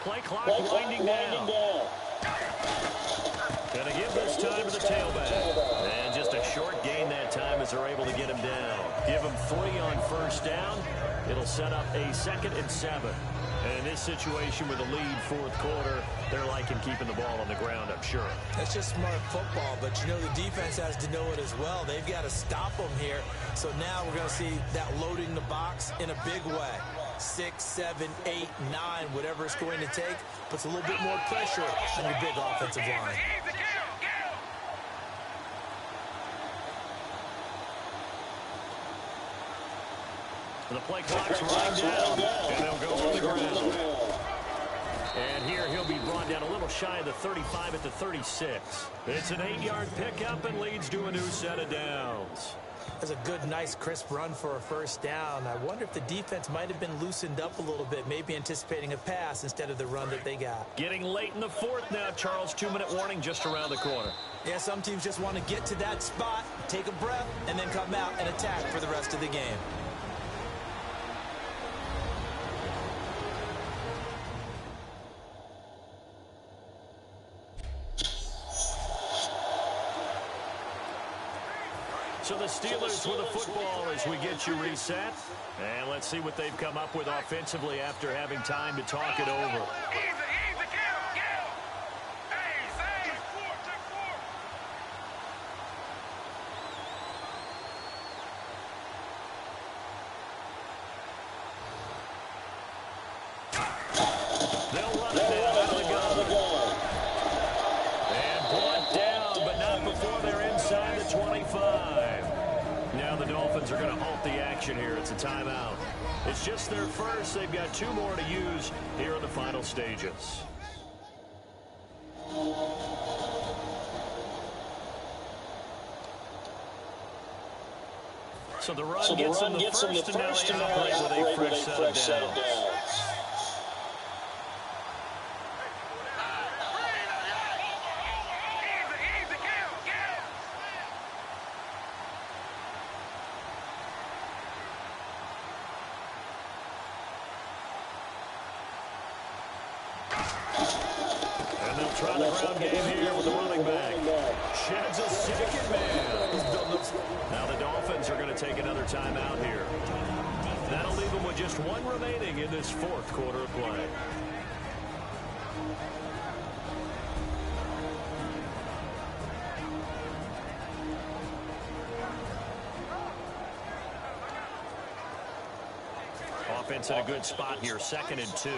Play clock winding down. Going to give this time to the tailback. And just a short gain that time as they're able to get him down. Give him 3 on first down. It'll set up a 2nd and 7. And in this situation with a lead fourth quarter, they're liking keeping the ball on the ground, I'm sure. That's just smart football, but you know the defense has to know it as well. They've got to stop them here. So now we're going to see that loading the box in a big way. 6, 7, 8, 9, whatever it's going to take, puts a little bit more pressure on your big offensive line. The play clock's running down, and they'll go on the ground. And here he'll be brought down a little shy of the 35 at the 36. It's an 8-yard pickup and leads to a new set of downs. That's a good, nice, crisp run for a first down. I wonder if the defense might have been loosened up a little bit, maybe anticipating a pass instead of the run that they got. Getting late in the fourth now, Charles. 2-minute warning just around the corner. Yeah, some teams just want to get to that spot, take a breath, and then come out and attack for the rest of the game. So the Steelers with the football as we get you reset. And let's see what they've come up with offensively after having time to talk it over. They'll run it down out of the gun. And brought down, but not before they're inside the 25. Now the Dolphins are going to halt the action here. It's a timeout. It's just their first. They've got 2 more to use here in the final stages. So the run gets them the first, and now they operate with a fresh set of downs. And they'll try the ground game here with the running back. Sheds a second man. Now the Dolphins are going to take another timeout here. That'll leave them with just 1 remaining in this fourth quarter of play. Offense in a good spot here, 2nd and 2.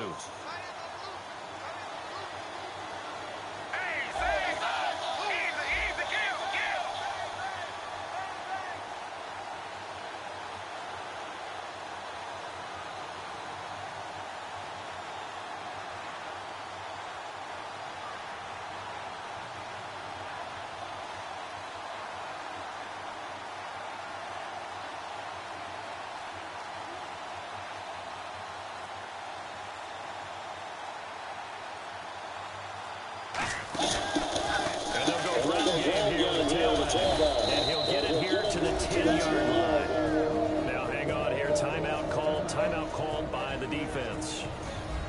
And they'll go ground game here on the tailback. And he'll get it here to the 10-yard line. Now hang on here. Timeout called by the defense.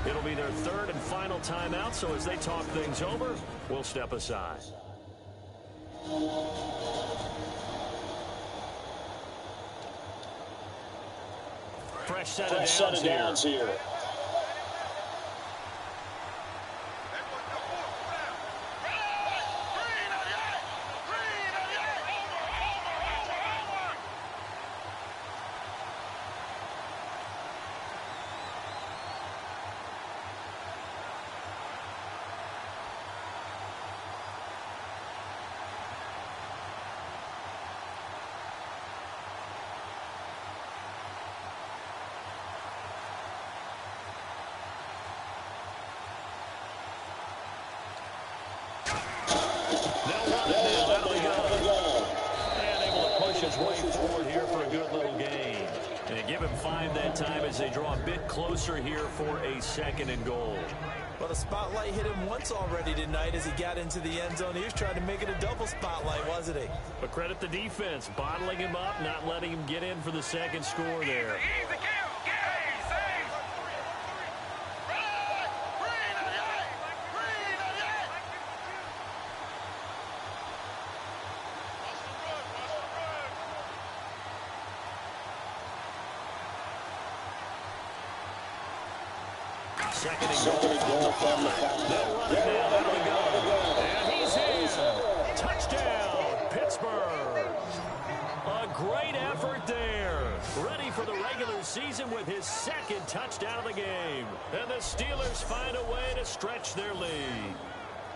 It'll be their 3rd and final timeout, so as they talk things over, we'll step aside. Fresh set of downs here. Way forward here for a good little gain. And they give him 5 that time as they draw a bit closer here for a 2nd and goal. Well, the spotlight hit him once already tonight as he got into the end zone. He was trying to make it a double spotlight, wasn't he? But credit the defense, bottling him up, not letting him get in for the 2nd score there. Second and goal from the 5. They'll run it now out of the gun. And he's in. Touchdown, Pittsburgh. A great effort there. Ready for the regular season with his second touchdown of the game. And the Steelers find a way to stretch their lead.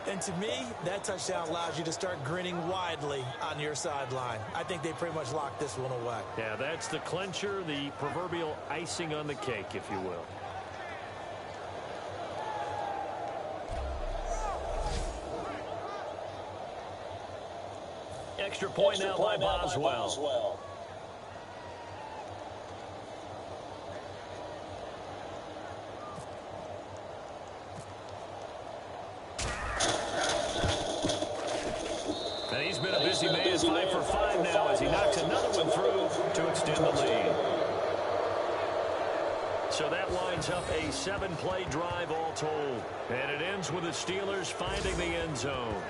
And to me, that touchdown allows you to start grinning widely on your sideline. I think they pretty much locked this one away. Yeah, that's the clincher, the proverbial icing on the cake, if you will. Extra point now by Boswell. And he's been a busy man, 5 for 5 now as he knocks another one through to extend the lead. So that lines up a 7-play drive all told. And it ends with the Steelers finding the end zone.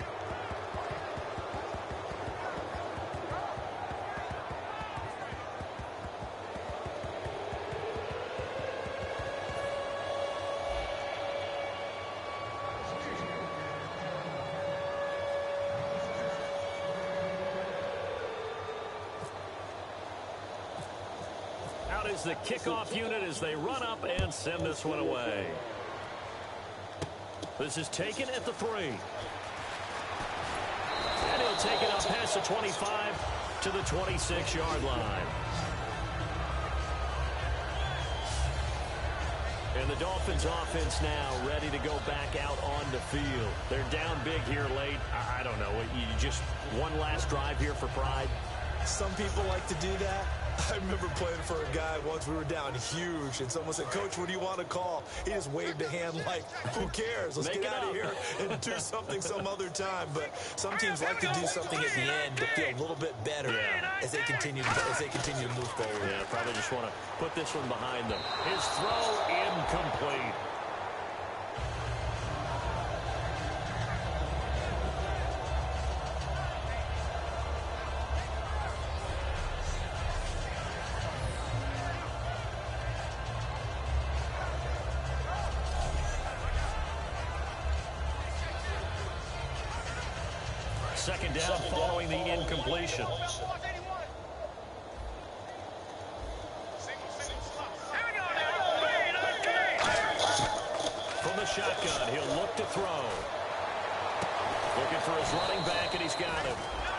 Out is the kickoff unit as they run up and send this one away. This is taken at the 3. And he'll take it up past the 25 to the 26-yard line. And the Dolphins offense now ready to go back out on the field. They're down big here late. I don't know. You just one last drive here for pride. Some people like to do that. I remember playing for a guy once. We were down huge, and someone said, "Coach, what do you want to call?" He just waved a hand like, "Who cares? Let's get out of here and do something some other time." But some teams like to do something at the end to feel a little bit better as they continue to move forward. Yeah, probably just want to put this one behind them. His throw incomplete. Second down following the incompletion. From the shotgun, he'll look to throw. Looking for his running back, and he's got him.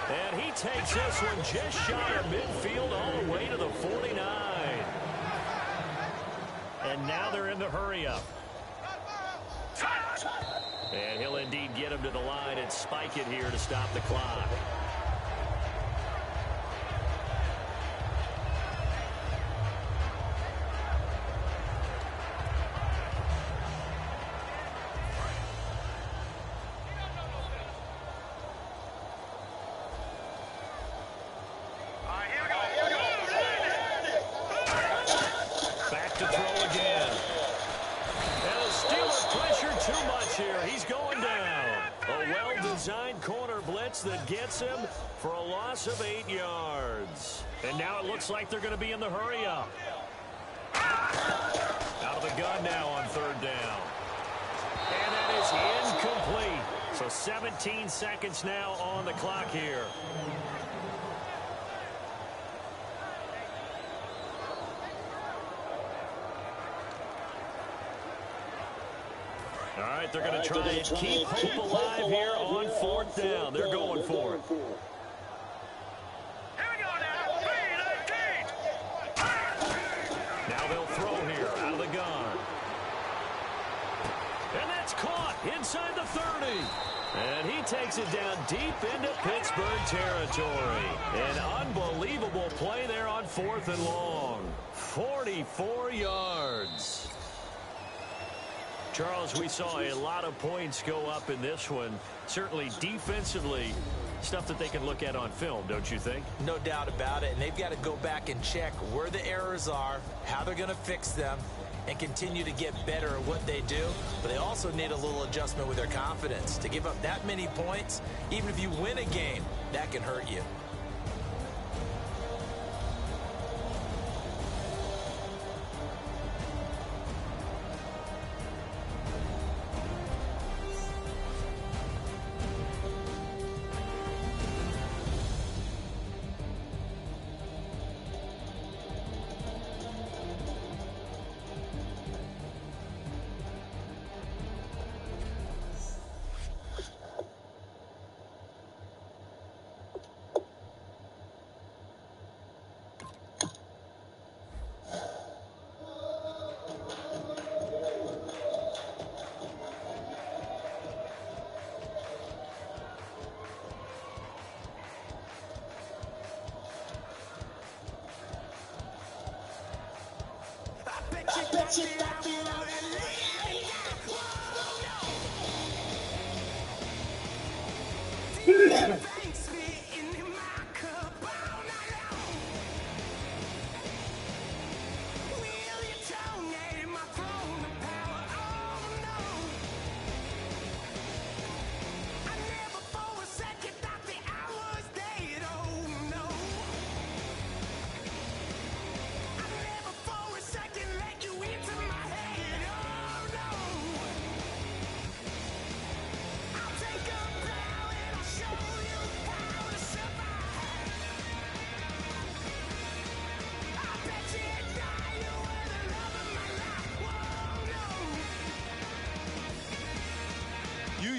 And he takes this one just shy of midfield all the way to the 49. And now they're in the hurry-up. And he'll indeed get him to the line and spike it here to stop the clock. Back to throw again. And the Steelers pressure too much here. He's going down. A well-designed corner blitz that gets him for a loss of 8 yards. And now it looks like they're going to be in the hurry-up. Out of the gun now on third down. And that is incomplete. So 17 seconds now on the clock here. All right, they're going to try and keep hope alive here on fourth down. They're going for it. Now they'll throw here out of the gun. And that's caught inside the 30. And he takes it down deep into Pittsburgh territory. An unbelievable play there on 4th and long. 44 yards. Charles, we saw a lot of points go up in this one. Certainly defensively, stuff that they can look at on film, don't you think? No doubt about it. And they've got to go back and check where the errors are, how they're going to fix them, and continue to get better at what they do. But they also need a little adjustment with their confidence. To give up that many points, even if you win a game, that can hurt you.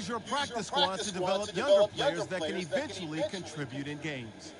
Use your practice squad to develop younger players that can eventually contribute in games.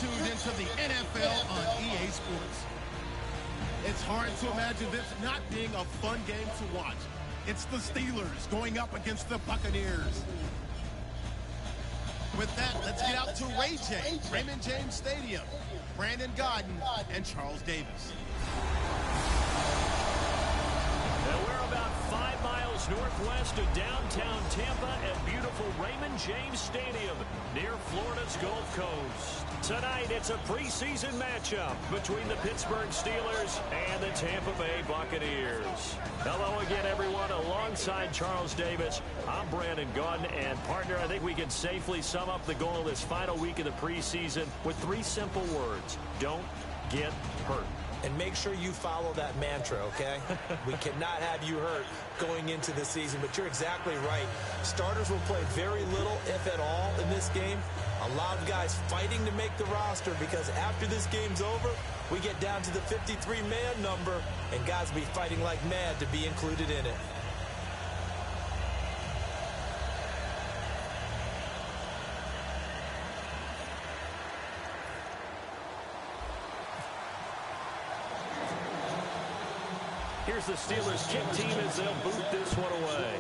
tuned into the NFL on EA Sports. It's hard to imagine this not being a fun game to watch. It's the Steelers going up against the Buccaneers. With that, let's get out to Raymond James Stadium. Brandon Gaudin and Charles Davis. And we're about 5 miles northwest of downtown Tampa at beautiful Raymond James Stadium near Florida's Gulf Coast. Tonight, it's a preseason matchup between the Pittsburgh Steelers and the Tampa Bay Buccaneers. Hello again, everyone. Alongside Charles Davis, I'm Brandon Gaudin, and partner, I think we can safely sum up the goal of this final week of the preseason with 3 simple words. Don't get hurt. And make sure you follow that mantra, okay? We cannot have you hurt going into the season, but you're exactly right. Starters will play very little, if at all, in this game. A lot of guys fighting to make the roster because after this game's over, we get down to the 53-man number, and guys will be fighting like mad to be included in it. Here's the Steelers kick team as they'll boot this one away.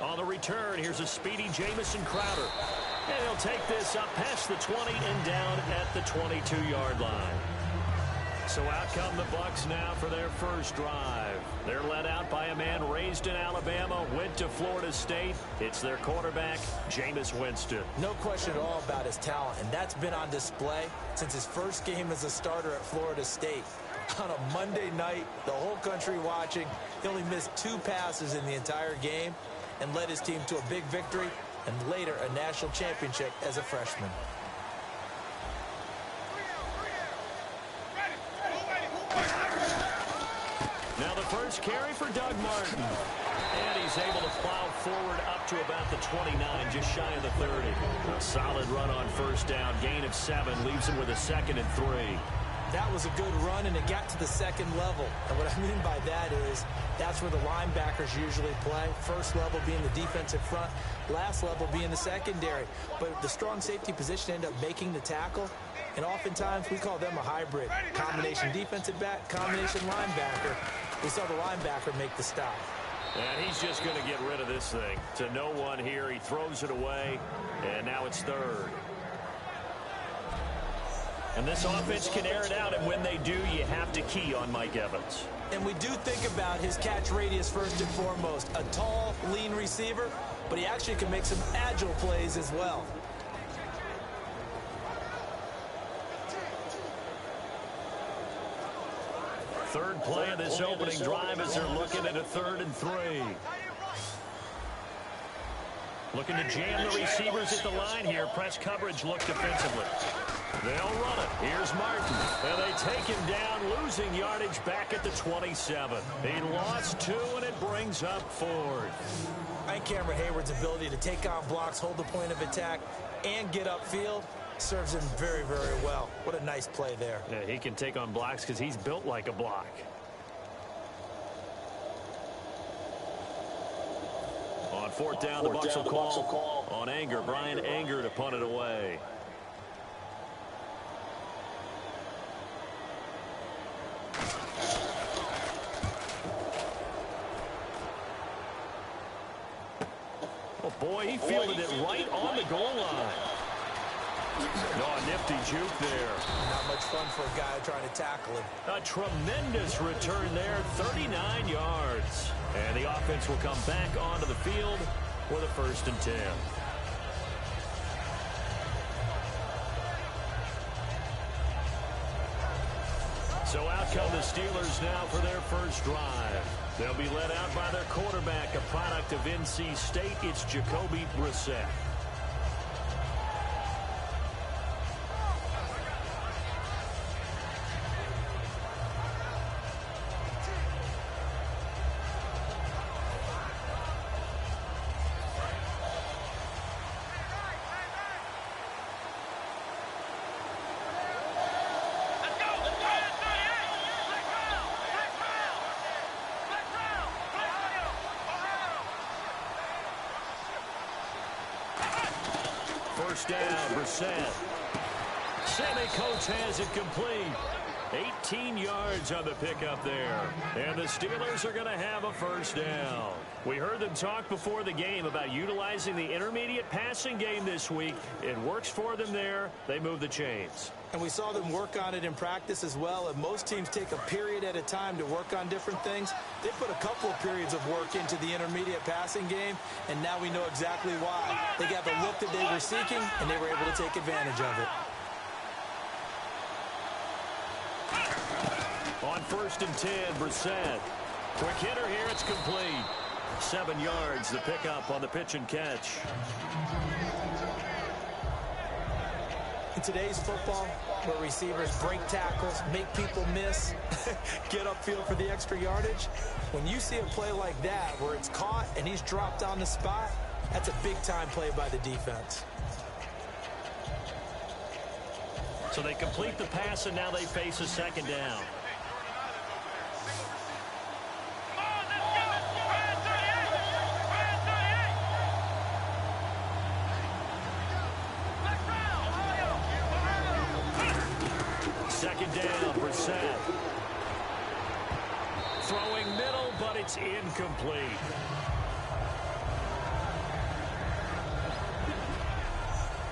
On the return, here's a speedy Jamison Crowder. And he'll take this up past the 20 and down at the 22-yard line. So out come the Bucs now for their first drive. They're led out by a man raised in Alabama, went to Florida State. It's their quarterback, Jameis Winston. No question at all about his talent, and that's been on display since his first game as a starter at Florida State. On a Monday night, the whole country watching, he only missed 2 passes in the entire game and led his team to a big victory and later a national championship as a freshman. Now the first carry for Doug Martin. And he's able to plow forward up to about the 29, just shy of the 30. A solid run on first down. Gain of 7 leaves him with a 2nd and 3. That was a good run, and it got to the second level. And what I mean by that is that's where the linebackers usually play. First level being the defensive front, last level being the secondary. But the strong safety position ended up making the tackle. And oftentimes we call them a hybrid. Combination defensive back, combination linebacker. We saw the linebacker make the stop. And he's just going to get rid of this thing. To no one here. He throws it away. And now it's 3rd. And this offense can air it out. And when they do, you have to key on Mike Evans. And we do think about his catch radius first and foremost. A tall, lean receiver. But he actually can make some agile plays as well. Third play of this opening drive as they're looking at a 3rd and 3. Looking to jam the receivers at the line here. Press coverage look defensively. They'll run it. Here's Martin. And they take him down, losing yardage back at the 27. He lost 2, and it brings up 4th. I think Cameron Hayward's ability to take on blocks, hold the point of attack, and get upfield serves him very, very well. What a nice play there. Yeah, he can take on blocks because he's built like a block. On 4th down, the Bucs will call on Anger. Brian Anger to punt it away. Oh, boy, he fielded it right on the goal line. Oh, nifty juke there. Not much fun for a guy trying to tackle him. A tremendous return there, 39 yards. And the offense will come back onto the field with a 1st and 10. So out come the Steelers now for their first drive. They'll be led out by their quarterback, a product of NC State. It's Jacoby Brissett. first down. Brissett. Semi-coach has it complete. 18 yards on the pickup there. And the Steelers are going to have a first down. We heard them talk before the game about utilizing the intermediate passing game this week. It works for them there. They move the chains. And we saw them work on it in practice as well. And most teams take a period at a time to work on different things. They put a couple of periods of work into the intermediate passing game, and now we know exactly why. They got the look that they were seeking, and they were able to take advantage of it. On 1st and 10, Brissett. Quick hitter here, it's complete. 7 yards, the pickup on the pitch and catch. In today's football, where receivers break tackles, make people miss, get upfield for the extra yardage, when you see a play like that where it's caught and he's dropped on the spot, that's a big-time play by the defense. So they complete the pass, and now they face a second down. Second down, Brissett. Throwing middle, but it's incomplete.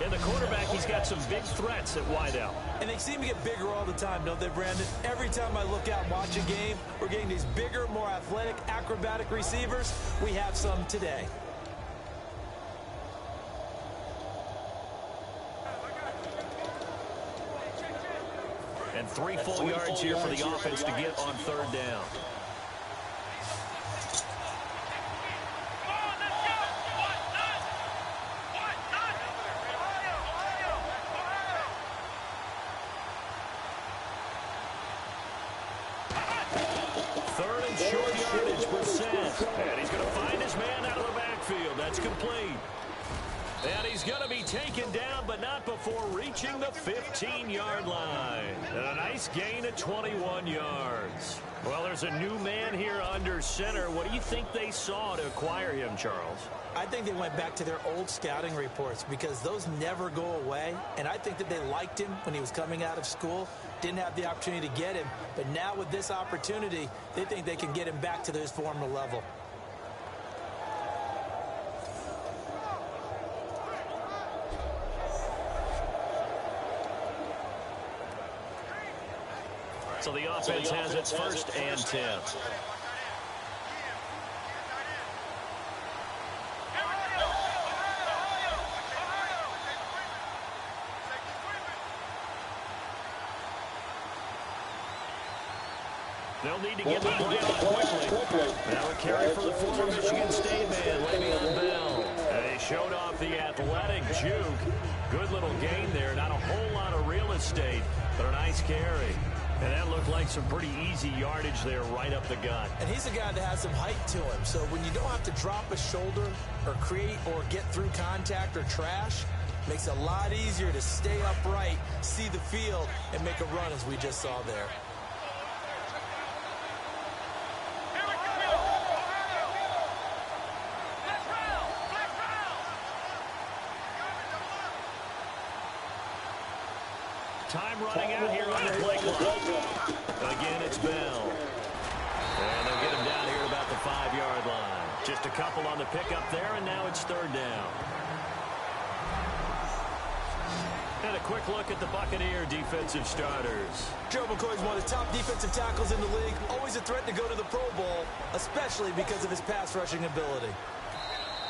And the quarterback, he's got some big threats at wideout. And they seem to get bigger all the time, don't they, Brandon? Every time I look out and watch a game, we're getting these bigger, more athletic, acrobatic receivers. We have some today. And 3 full yards here for the offense to get on 3rd down. Third and short yardage, Brissett. And he's going to find his man out of the backfield. That's complete. And he's going to be taken down, but not before reaching the 15-yard line. And a nice gain of 21 yards. Well, there's a new man here under center. What do you think they saw to acquire him, Charles? I think they went back to their old scouting reports because those never go away. And I think that they liked him when he was coming out of school. Didn't have the opportunity to get him. But now with this opportunity, they think they can get him back to his former level. So the offense has its 1st and 10. They'll need to get the play off quickly. Now a carry for the former Michigan State man, Le'Veon Bell. They showed off the athletic juke. Good little gain there. Not a whole lot of real estate, but a nice carry. And that looked like some pretty easy yardage there right up the gut. And he's a guy that has some height to him. So when you don't have to drop a shoulder or create or get through contact or trash, makes it a lot easier to stay upright, see the field, and make a run as we just saw there. Time running out here on the play clock. Again, it's Bell. And they'll get him down here at about the 5-yard line. Just a couple on the pickup there, and now it's 3rd down. And a quick look at the Buccaneer defensive starters. Joe McCoy's one of the top defensive tackles in the league. Always a threat to go to the Pro Bowl, especially because of his pass rushing ability.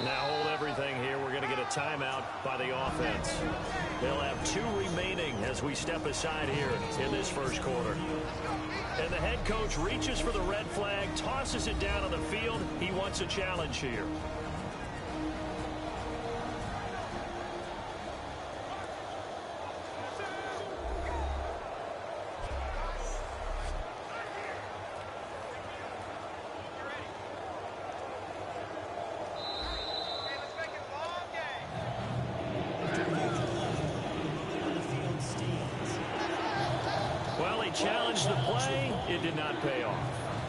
Now hold everything here. We're going to get a timeout by the offense. They'll have 2 remaining as we step aside here in this first quarter. And the head coach reaches for the red flag, tosses it down on the field. He wants a challenge here. Challenged the play, it did not pay off.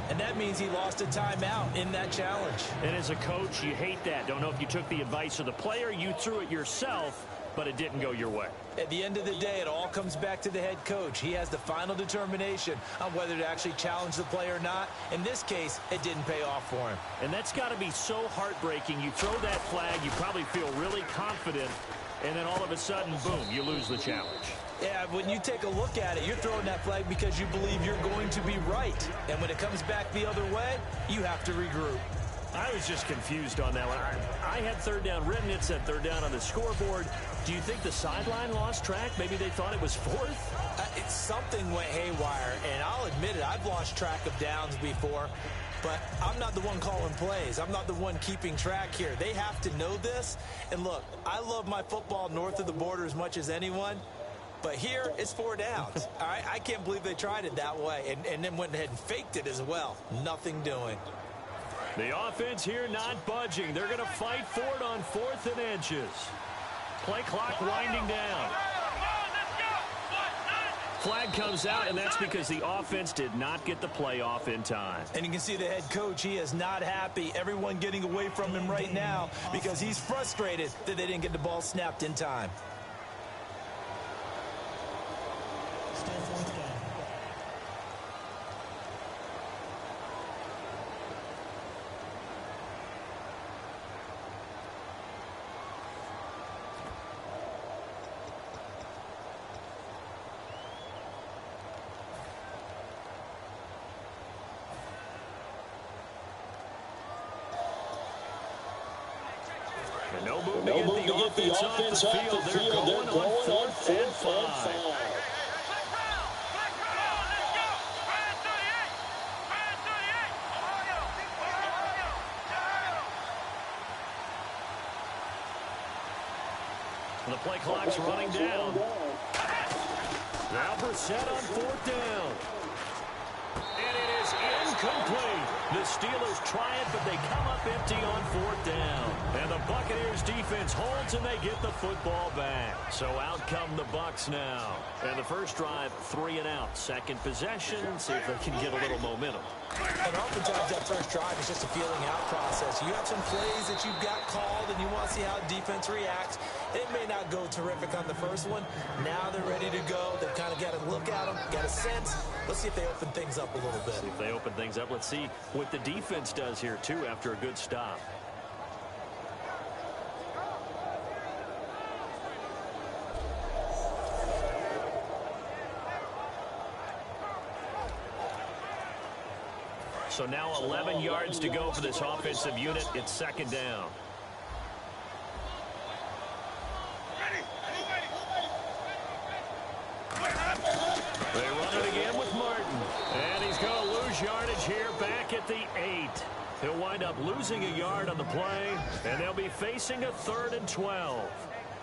And that means he lost a timeout in that challenge. And as a coach, you hate that. Don't know if you took the advice of the player, you threw it yourself, but it didn't go your way. At the end of the day, it all comes back to the head coach. He has the final determination on whether to actually challenge the play or not. In this case, it didn't pay off for him. And that's got to be so heartbreaking. You throw that flag, you probably feel really confident, and then all of a sudden, boom, you lose the challenge. Yeah, when you take a look at it, you're throwing that flag because you believe you're going to be right. And when it comes back the other way, you have to regroup. I was just confused on that one. I had third down written. It said third down on the scoreboard. Do you think the sideline lost track? Maybe they thought it was fourth? Something went haywire, and I'll admit it, I've lost track of downs before, but I'm not the one calling plays. I'm not the one keeping track here. They have to know this. And look, I love my football north of the border as much as anyone, but here it's 4 downs. All right, I can't believe they tried it that way and then went ahead and faked it as well. Nothing doing. The offense here not budging. They're going to fight for it on 4th and inches. Play clock winding down. Flag comes out, and that's because the offense did not get the play off in time. And you can see the head coach, he is not happy. Everyone getting away from him right now because he's frustrated that they didn't get the ball snapped in time. No movement to get the offense off the field. They're going on 4th and 5. The play clock's running down. Now Brissett on 4th down. And it is incomplete. The Steelers try it, but they come up empty on 4th down. And the Buccaneers defense holds, and they get the football back. So out come the Bucs now. And the first drive, 3 and out. Second possession, see if they can get a little momentum. And oftentimes that first drive is just a feeling out process. You have some plays that you've got called, and you want to see how defense reacts. It may not go terrific on the first one. Now they're ready to go. They've kind of got to look at them, got a sense. Let's see if they open things up a little bit. See if they open things up. Let's see what the defense does here, too, after a good stop. So now 11 yards to go for this offensive unit. It's 2nd down. They run it again with Martin. And he's going to lose yardage here back at the 8. He'll wind up losing a yard on the play, and they'll be facing a 3rd and 12.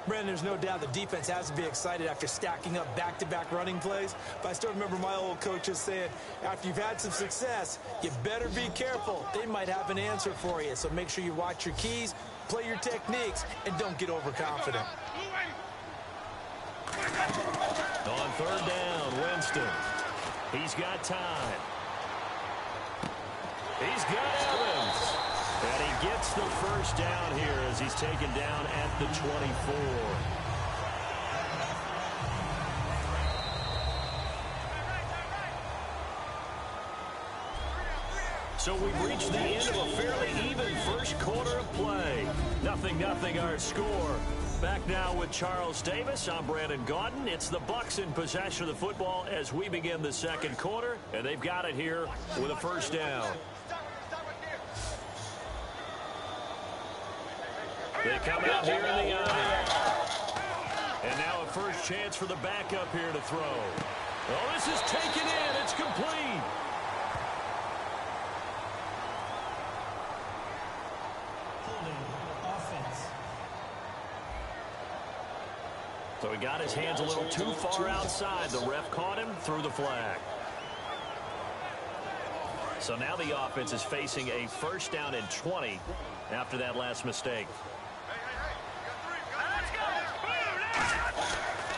Brandon, there's no doubt the defense has to be excited after stacking up back-to-back running plays. But I still remember my old coaches saying, after you've had some success, you better be careful. They might have an answer for you. So make sure you watch your keys, play your techniques, and don't get overconfident. On 3rd down, Winston. He's got time. He's got Evans. And he gets the first down here as he's taken down at the 24. So we've reached the end of a fairly even first quarter of play. 0-0 our score. Back now with Charles Davis. I'm Brandon Gaudin. It's the Bucs in possession of the football as we begin the second quarter. And they've got it here with a first down. They come out here in the eye. And now a first chance for the backup here to throw. Oh, this is taken in. It's complete. So he got his hands a little too far outside. The ref caught him, threw the flag. So now the offense is facing a first down and 20 after that last mistake.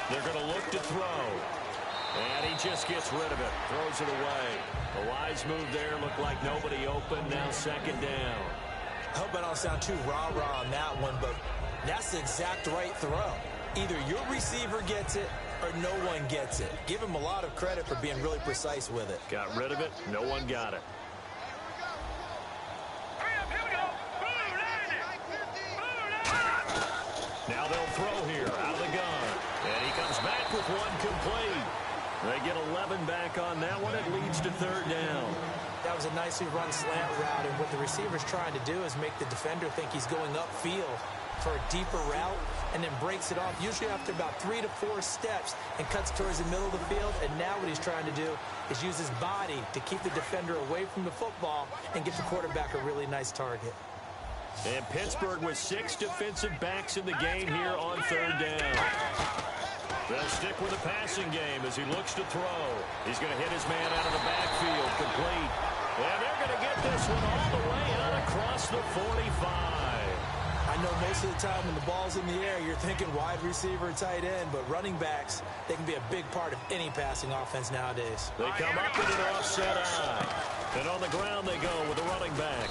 They're going to look to throw. And he just gets rid of it. Throws it away. A wise move there. Looked like nobody open. Now 2nd down. I hope I don't sound too rah-rah on that one, but that's the exact right throw. Either your receiver gets it or no one gets it. Give him a lot of credit for being really precise with it. Got rid of it. No one got it. Now they'll throw here out of the gun. And he comes back with one complete. They get 11 back on that one. It leads to third down. That was a nicely run slant route, and what the receiver's trying to do is make the defender think he's going upfield for a deeper route, and then breaks it off, usually after about 3 to 4 steps, and cuts towards the middle of the field. And now what he's trying to do is use his body to keep the defender away from the football and get the quarterback a really nice target. And Pittsburgh with 6 defensive backs in the game here on third down. They'll stick with the passing game as he looks to throw. He's going to hit his man out of the backfield, complete. And they're going to get this one all the way out across the 45. I know most of the time when the ball's in the air, you're thinking wide receiver, tight end, but running backs, they can be a big part of any passing offense nowadays. They come up with an offset eye. And on the ground they go with the running back.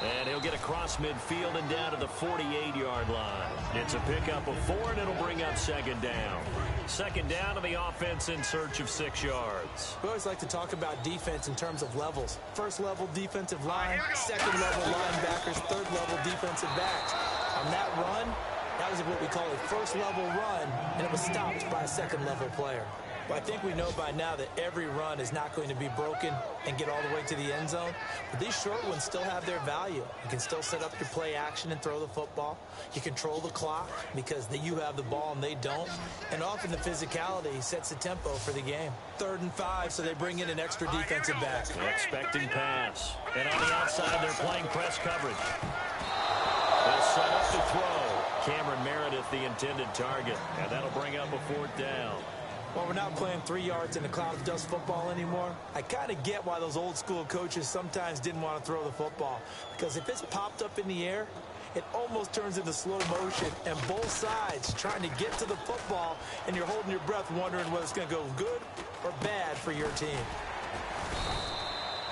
And he'll get across midfield and down to the 48-yard line. It's a pickup of 4, and it'll bring up second down. Second down to the offense in search of 6 yards. We always like to talk about defense in terms of levels. First level defensive line, second level linebackers, third level defensive backs. On that run, that was what we call a first level run, and it was stopped by a second level player. Well, I think we know by now that every run is not going to be broken and get all the way to the end zone. But these short ones still have their value. You can still set up your play action and throw the football. You control the clock because you have the ball and they don't. And often the physicality sets the tempo for the game. 3rd and 5, so they bring in an extra defensive back. Expecting pass. And on the outside, they're playing press coverage. They'll set up to throw. Cameron Meredith, the intended target. And that'll bring up a 4th down. Well, we're not playing 3 yards in a cloud of dust football anymore. I kind of get why those old school coaches sometimes didn't want to throw the football. Because if it's popped up in the air, it almost turns into slow motion. And both sides trying to get to the football, and you're holding your breath wondering whether it's going to go good or bad for your team.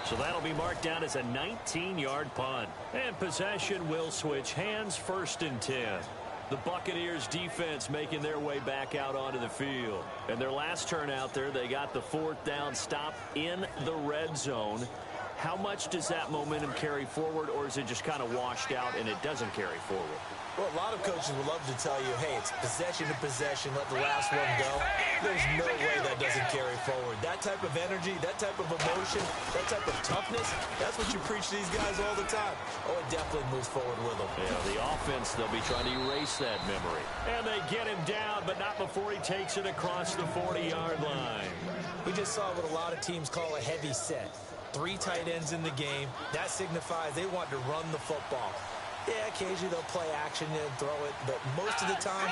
So that'll be marked down as a 19-yard punt. And possession will switch hands, 1st and 10. The Buccaneers defense making their way back out onto the field. And their last turn out there, they got the 4th down stop in the red zone. How much does that momentum carry forward, or is it just kind of washed out and it doesn't carry forward? Well, a lot of coaches would love to tell you, hey, it's possession to possession, let the last one go. There's no way that doesn't carry forward. That type of energy, that type of emotion, that type of toughness, that's what you preach to these guys all the time. Oh, it definitely moves forward with them. Yeah, the offense, they'll be trying to erase that memory. And they get him down, but not before he takes it across the 40-yard line. We just saw what a lot of teams call a heavy set. 3 tight ends in the game. That signifies they want to run the football. Yeah, occasionally they'll play action and throw it, but most of the time,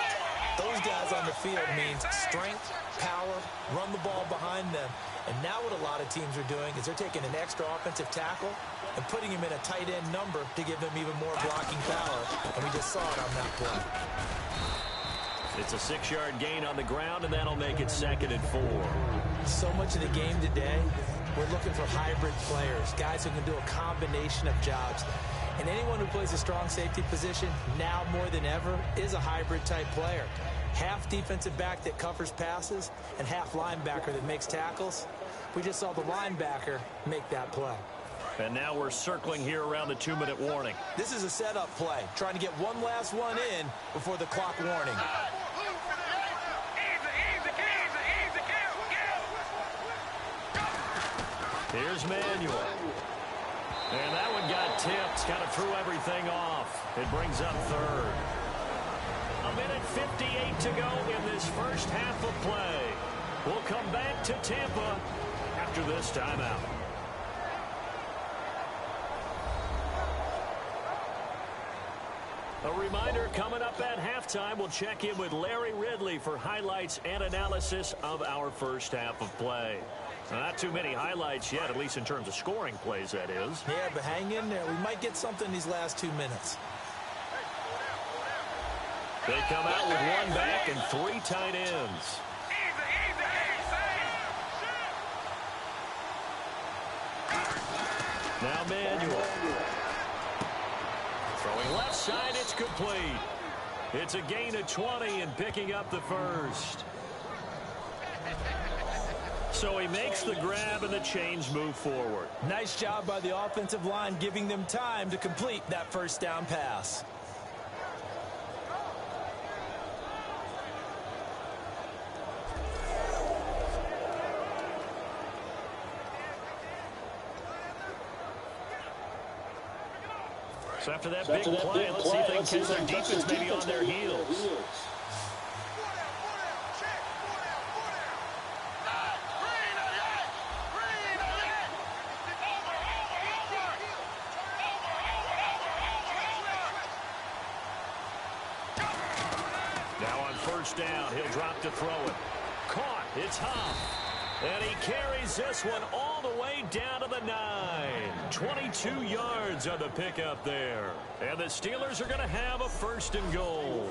those guys on the field means strength, power, run the ball behind them. And now what a lot of teams are doing is they're taking an extra offensive tackle and putting him in a tight end number to give them even more blocking power. And we just saw it on that play. It's a 6-yard gain on the ground, and that'll make it 2nd and 4. So much of the game today, we're looking for hybrid players, guys who can do a combination of jobs. And anyone who plays a strong safety position, now more than ever, is a hybrid-type player. Half defensive back that covers passes and half linebacker that makes tackles. We just saw the linebacker make that play. And now we're circling here around the 2-minute warning. This is a setup play, trying to get one last one in before the clock warning. Here's Manuel. And that one got tipped, kind of threw everything off. It brings up 3rd. 1:58 to go in this first half of play. We'll come back to Tampa after this timeout. A reminder, coming up at halftime, we'll check in with Larry Ridley for highlights and analysis of our first half of play. Now, not too many highlights yet, at least in terms of scoring plays, that is. Yeah, but hang in there. We might get something these last 2 minutes. They come out with 1 back and 3 tight ends. Now Manuel. Throwing left side, it's complete. It's a gain of 20 and picking up the first. So he makes the grab and the chains move forward. Nice job by the offensive line, giving them time to complete that first down pass. So after that big play, let's see if they can catch their defense maybe on their heels. Now on first down, he'll drop to throw it. Caught. It's Huff. And he carries this one all the way down to the 9. 22 yards on the pickup there. And the Steelers are going to have a first and goal.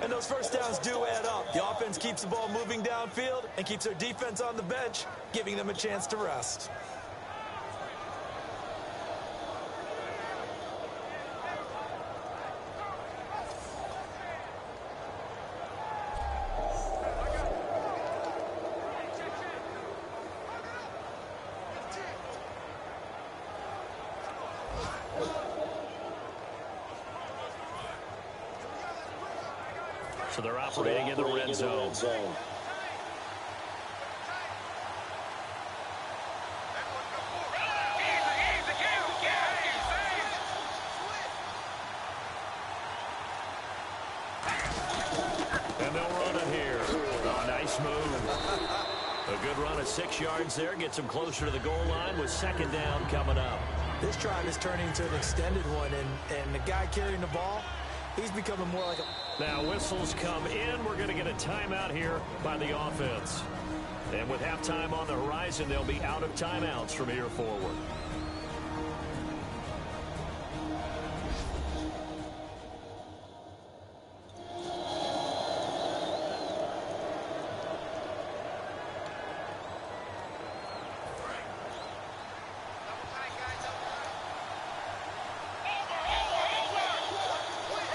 And those first downs do add up. The offense keeps the ball moving downfield and keeps their defense on the bench, giving them a chance to rest. So they're operating in the red zone. And they'll run it here. Oh, nice move. A good run of 6 yards there. Gets them closer to the goal line with second down coming up. This drive is turning into an extended one, and the guy carrying the ball, he's becoming more like a... Now whistles come in. We're going to get a timeout here by the offense. And with halftime on the horizon, they'll be out of timeouts from here forward.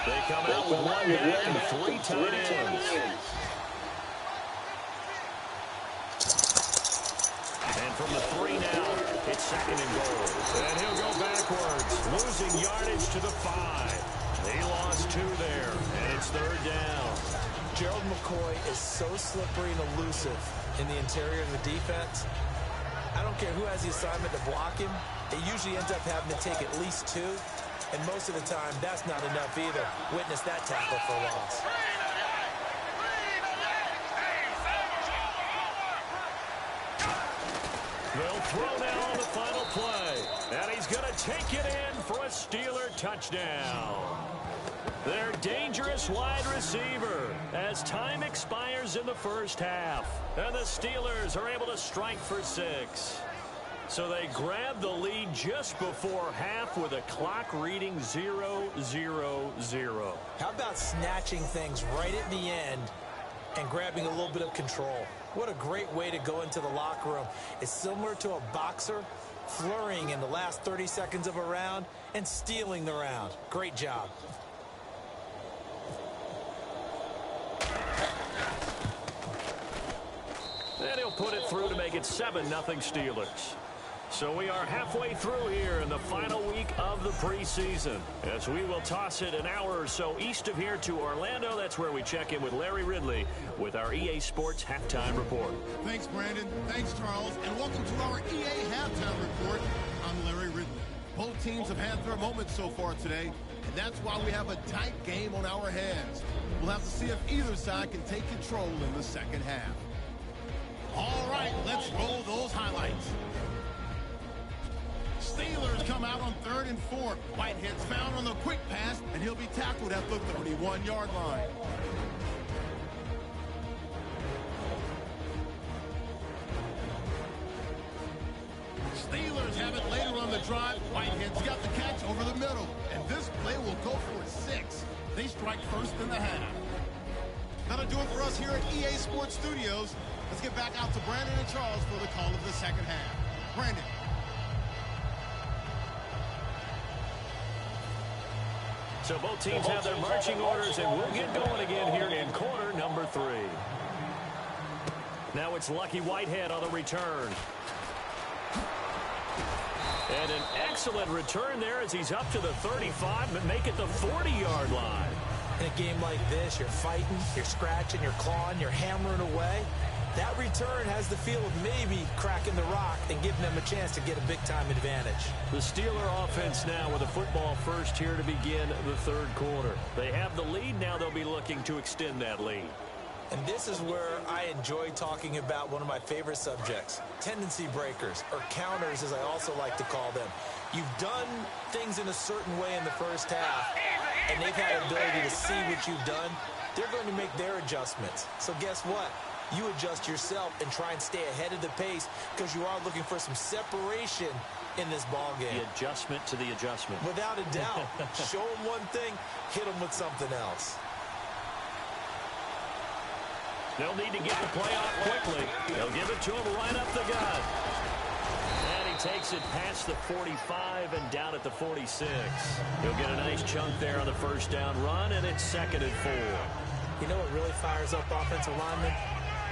They come out with one back and 3 tight ends. And from the 3 now, it's second and goal. And he'll go backwards, losing yardage to the 5. He lost 2 there, and it's third down. Gerald McCoy is so slippery and elusive in the interior of the defense. I don't care who has the assignment to block him. It usually ends up having to take at least 2. And most of the time, that's not enough either. Witness that tackle for loss. They'll throw now on the final play. And he's going to take it in for a Steeler touchdown. Their dangerous wide receiver as time expires in the first half. And the Steelers are able to strike for 6. So they grab the lead just before half with a clock reading 0-0-0. How about snatching things right at the end and grabbing a little bit of control? What a great way to go into the locker room. It's similar to a boxer flurrying in the last 30 seconds of a round and stealing the round. Great job. And he'll put it through to make it 7-0 Steelers. So we are halfway through here in the final week of the preseason, as we will toss it an hour or so east of here to Orlando. That's where we check in with Larry Ridley with our EA Sports Halftime Report. Thanks, Brandon. Thanks, Charles. And welcome to our EA Halftime Report. I'm Larry Ridley. Both teams have had their moments so far today, and that's why we have a tight game on our hands. We'll have to see if either side can take control in the second half. All right, let's roll those highlights. Steelers come out on 3rd and 4. Whitehead's found on the quick pass, and he'll be tackled at the 31-yard line. Steelers have it later on the drive. Whitehead's got the catch over the middle, and this play will go for 6. They strike first in the half. That'll do it for us here at EA Sports Studios. Let's get back out to Brandon and Charles for the call of the second half. Brandon. So both teams have their marching orders, and we'll get going again here in quarter number 3. Now it's Lucky Whitehead on the return. And an excellent return there as he's up to the 35, but make it the 40-yard line. In a game like this, you're fighting, you're scratching, you're clawing, you're hammering away. That return has the feel of maybe cracking the rock and giving them a chance to get a big-time advantage. The Steeler offense now with a football first here to begin the third quarter. They have the lead. Now they'll be looking to extend that lead. And this is where I enjoy talking about one of my favorite subjects, tendency breakers, or counters as I also like to call them. You've done things in a certain way in the first half, and they've had the ability to see what you've done. They're going to make their adjustments. So guess what? You adjust yourself and try and stay ahead of the pace because you are looking for some separation in this ball game. The adjustment to the adjustment. Without a doubt. Show them one thing, hit them with something else. They'll need to get the play off quickly. They'll give it to him right up the gut. And he takes it past the 45 and down at the 46. He'll get a nice chunk there on the first down run, and it's 2nd and 4. You know what really fires up offensive linemen?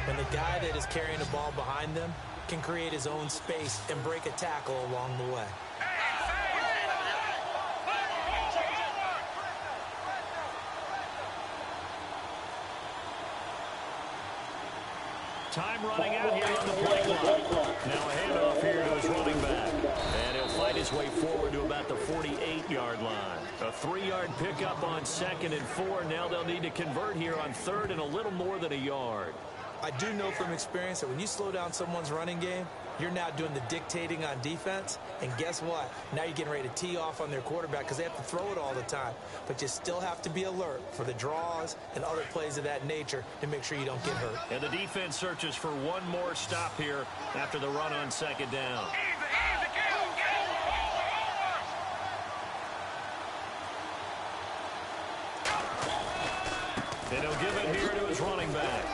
When the guy that is carrying the ball behind them can create his own space and break a tackle along the way. Time running out here on the play clock. Now a handoff here to his running back. And he'll fight his way forward to about the 48-yard line. A 3-yard pickup on 2nd and 4. Now they'll need to convert here on 3rd and a little more than a yard. I do know from experience that when you slow down someone's running game, you're now doing the dictating on defense. And guess what? Now you're getting ready to tee off on their quarterback because they have to throw it all the time. But you still have to be alert for the draws and other plays of that nature to make sure you don't get hurt. And the defense searches for one more stop here after the run on 2nd down. And he'll give it here to his running back.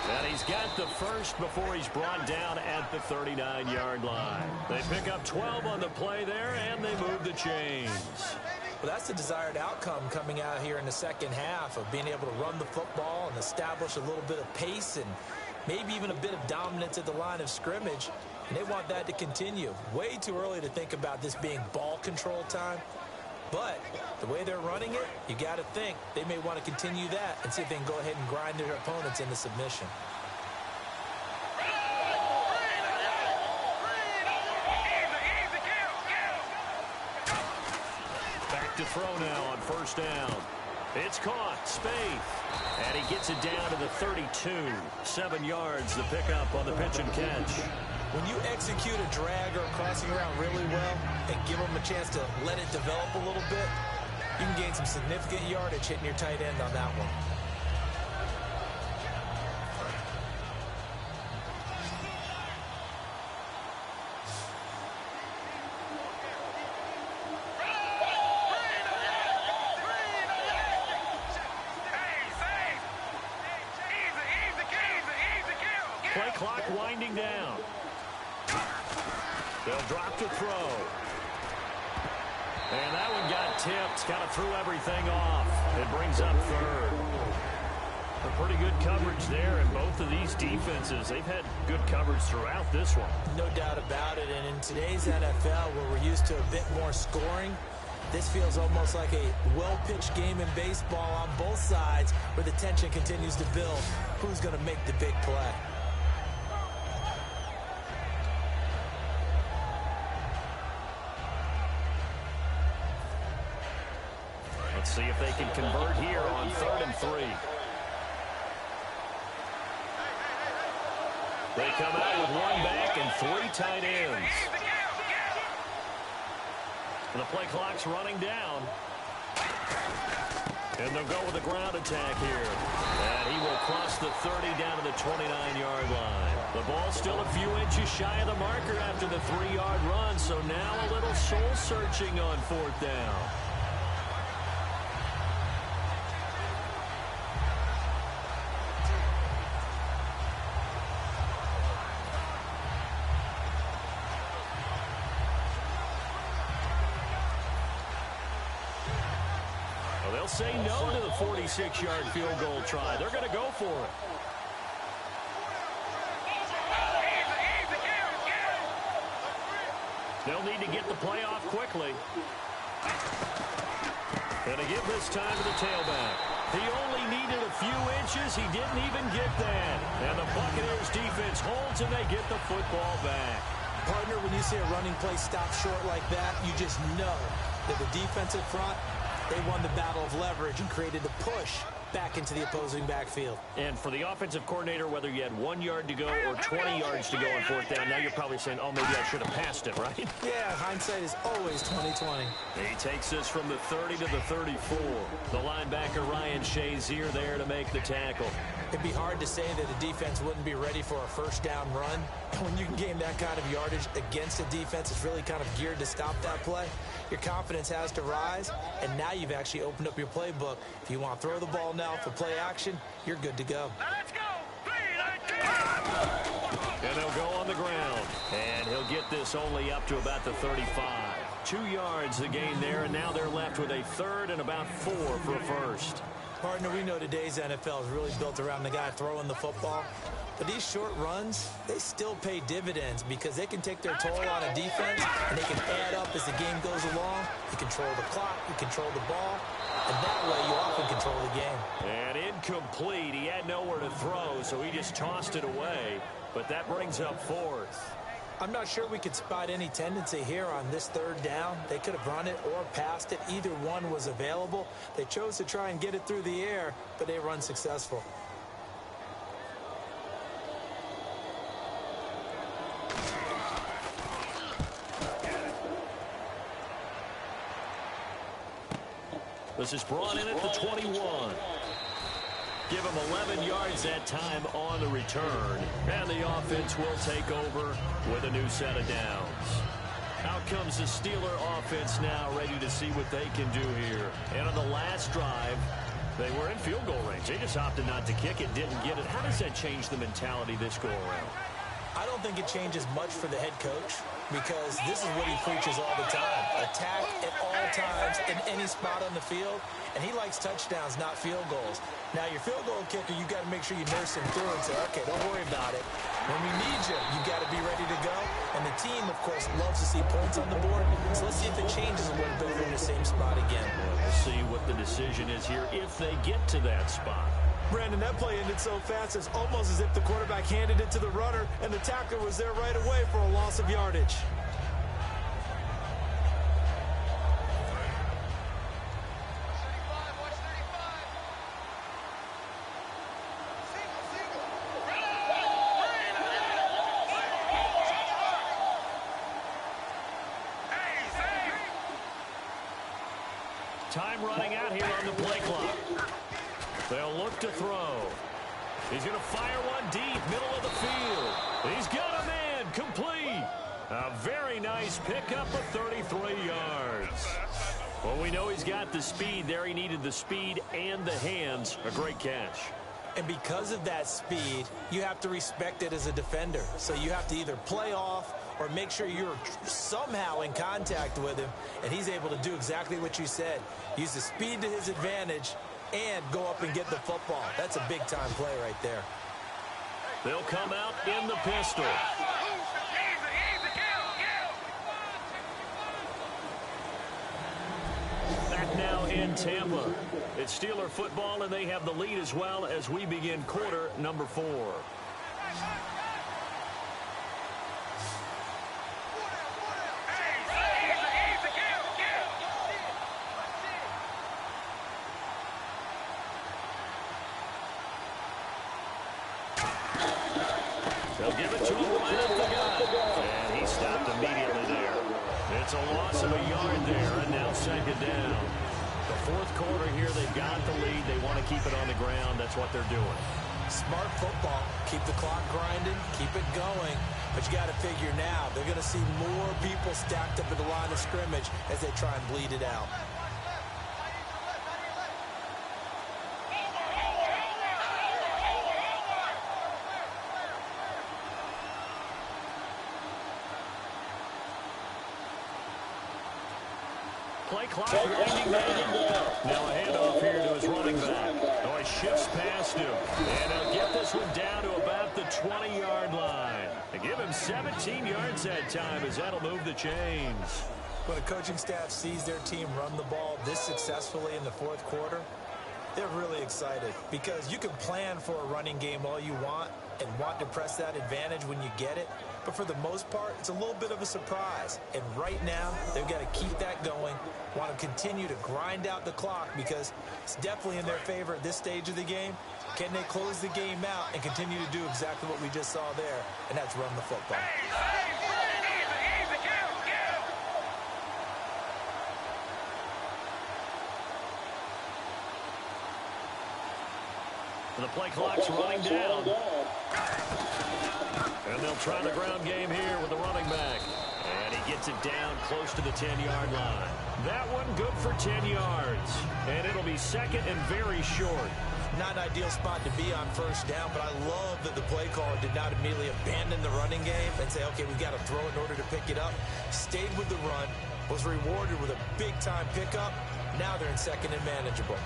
And he's got the first before he's brought down at the 39-yard line. They pick up 12 on the play there, and they move the chains. Well, that's the desired outcome coming out here in the second half of being able to run the football and establish a little bit of pace and maybe even a bit of dominance at the line of scrimmage. And they want that to continue. Way too early to think about this being ball control time. But the way they're running it, you got to think they may want to continue that and see if they can go ahead and grind their opponents into submission. Back to throw now on 1st down. It's caught. Spaeth. And he gets it down to the 32. 7 yards, the pickup on the pitch and catch. When you execute a drag or a crossing route really well and give them a chance to let it develop a little bit, you can gain some significant yardage hitting your tight end on that one. Play clock winding down. They'll drop to throw. And that one got tipped. Kind of threw everything off. It brings up 3rd. A pretty good coverage there, and both of these defenses, they've had good coverage throughout this one. No doubt about it. And in today's NFL, where we're used to a bit more scoring, this feels almost like a well-pitched game in baseball on both sides where the tension continues to build. Who's going to make the big play? Let's see if they can convert here on 3rd and 3. They come out with 1 back and 3 tight ends. And the play clock's running down. And they'll go with a ground attack here. And he will cross the 30 down to the 29-yard line. The ball's still a few inches shy of the marker after the 3-yard run. So now a little soul-searching on 4th down. They'll say no to the 46-yard field goal try. They're going to go for it. They'll need to get the play off quickly. Going to give this time to the tailback. He only needed a few inches. He didn't even get that. And the Buccaneers defense holds and they get the football back. Partner, when you see a running play stop short like that, you just know that the defensive front, they won the battle of leverage and created a push back into the opposing backfield. And for the offensive coordinator, whether you had 1 yard to go or 20 yards to go on fourth down, now you're probably saying, oh, maybe I should have passed it, right? Yeah, hindsight is always 20/20. He takes us from the 30 to the 34. The linebacker, Ryan Shazier, there to make the tackle. It'd be hard to say that the defense wouldn't be ready for a first down run. When you can gain that kind of yardage against a defense that's really kind of geared to stop that play, your confidence has to rise, and now you've actually opened up your playbook. If you want to throw the ball now for play action, you're good to go. Let's go. 3, And they'll go on the ground. And he'll get this only up to about the 35. 2 yards the gain there, and now they're left with a third and about 4 for a first. Partner, we know today's NFL is really built around the guy throwing the football. But these short runs, they still pay dividends because they can take their toll on a defense and they can add up as the game goes along. You control the clock, you control the ball, and that way you often control the game. And incomplete. He had nowhere to throw, so he just tossed it away. But that brings up fourth. I'm not sure we could spot any tendency here on this third down. They could have run it or passed it. Either one was available. They chose to try and get it through the air, but they were unsuccessful. This is brought in at the 21. Give him 11 yards that time on the return. And the offense will take over with a new set of downs. Out comes the Steeler offense now, ready to see what they can do here. And on the last drive, they were in field goal range. They just opted not to kick it, didn't get it. How does that change the mentality this go around? I don't think it changes much for the head coach because this is what he preaches all the time. Attack at all times in any spot on the field, and he likes touchdowns, not field goals. Now, your field goal kicker, you got to make sure you nurse him through and say, okay, don't worry about it. When we need you, you got to be ready to go. And the team, of course, loves to see points on the board. So let's see if it changes a little bit from the same spot again. We'll see what the decision is here if they get to that spot. Brandon, that play ended so fast, it's almost as if the quarterback handed it to the runner and the tackler was there right away for a loss of yardage. Time running out here on the play clock. They'll look to throw. He's going to fire one deep, middle of the field. He's got a man, complete. A very nice pickup of 33 yards. Well, we know he's got the speed there. He needed the speed and the hands. A great catch. And because of that speed, you have to respect it as a defender. So you have to either play off or make sure you're somehow in contact with him. And he's able to do exactly what you said. Use the speed to his advantage and go up and get the football. That's a big-time play right there. They'll come out in the pistol. Back now in Tampa. It's Steeler football, and they have the lead as well as we begin quarter number 4. They'll give it to him right up the gut. And he stopped immediately there. It's a loss of a yard there, and now second down. The fourth quarter here, they've got the lead. They want to keep it on the ground. That's what they're doing. Smart football. Keep the clock grinding. Keep it going. But you got to figure now, they're going to see more people stacked up at the line of scrimmage as they try and bleed it out. play clock winding down. Now a handoff here to his running back. Oh, he shifts past him. And he'll get this one down to about the 20-yard line. They give him 17 yards that time as that'll move the chains. When a coaching staff sees their team run the ball this successfully in the fourth quarter, they're really excited because you can plan for a running game all you want and want to press that advantage when you get it. But for the most part, it's a little bit of a surprise. And right now, they've got to keep that going, want to continue to grind out the clock because it's definitely in their favor at this stage of the game. Can they close the game out and continue to do exactly what we just saw there, and that's run the football. The play clock's running down. And they'll try the ground game here with the running back. And he gets it down close to the 10-yard line. That one good for 10 yards. And it'll be second and very short. Not an ideal spot to be on first down, but I love that the play caller did not immediately abandon the running game and say, okay, we've got to throw it in order to pick it up. Stayed with the run, was rewarded with a big-time pickup. Now they're in second and manageable.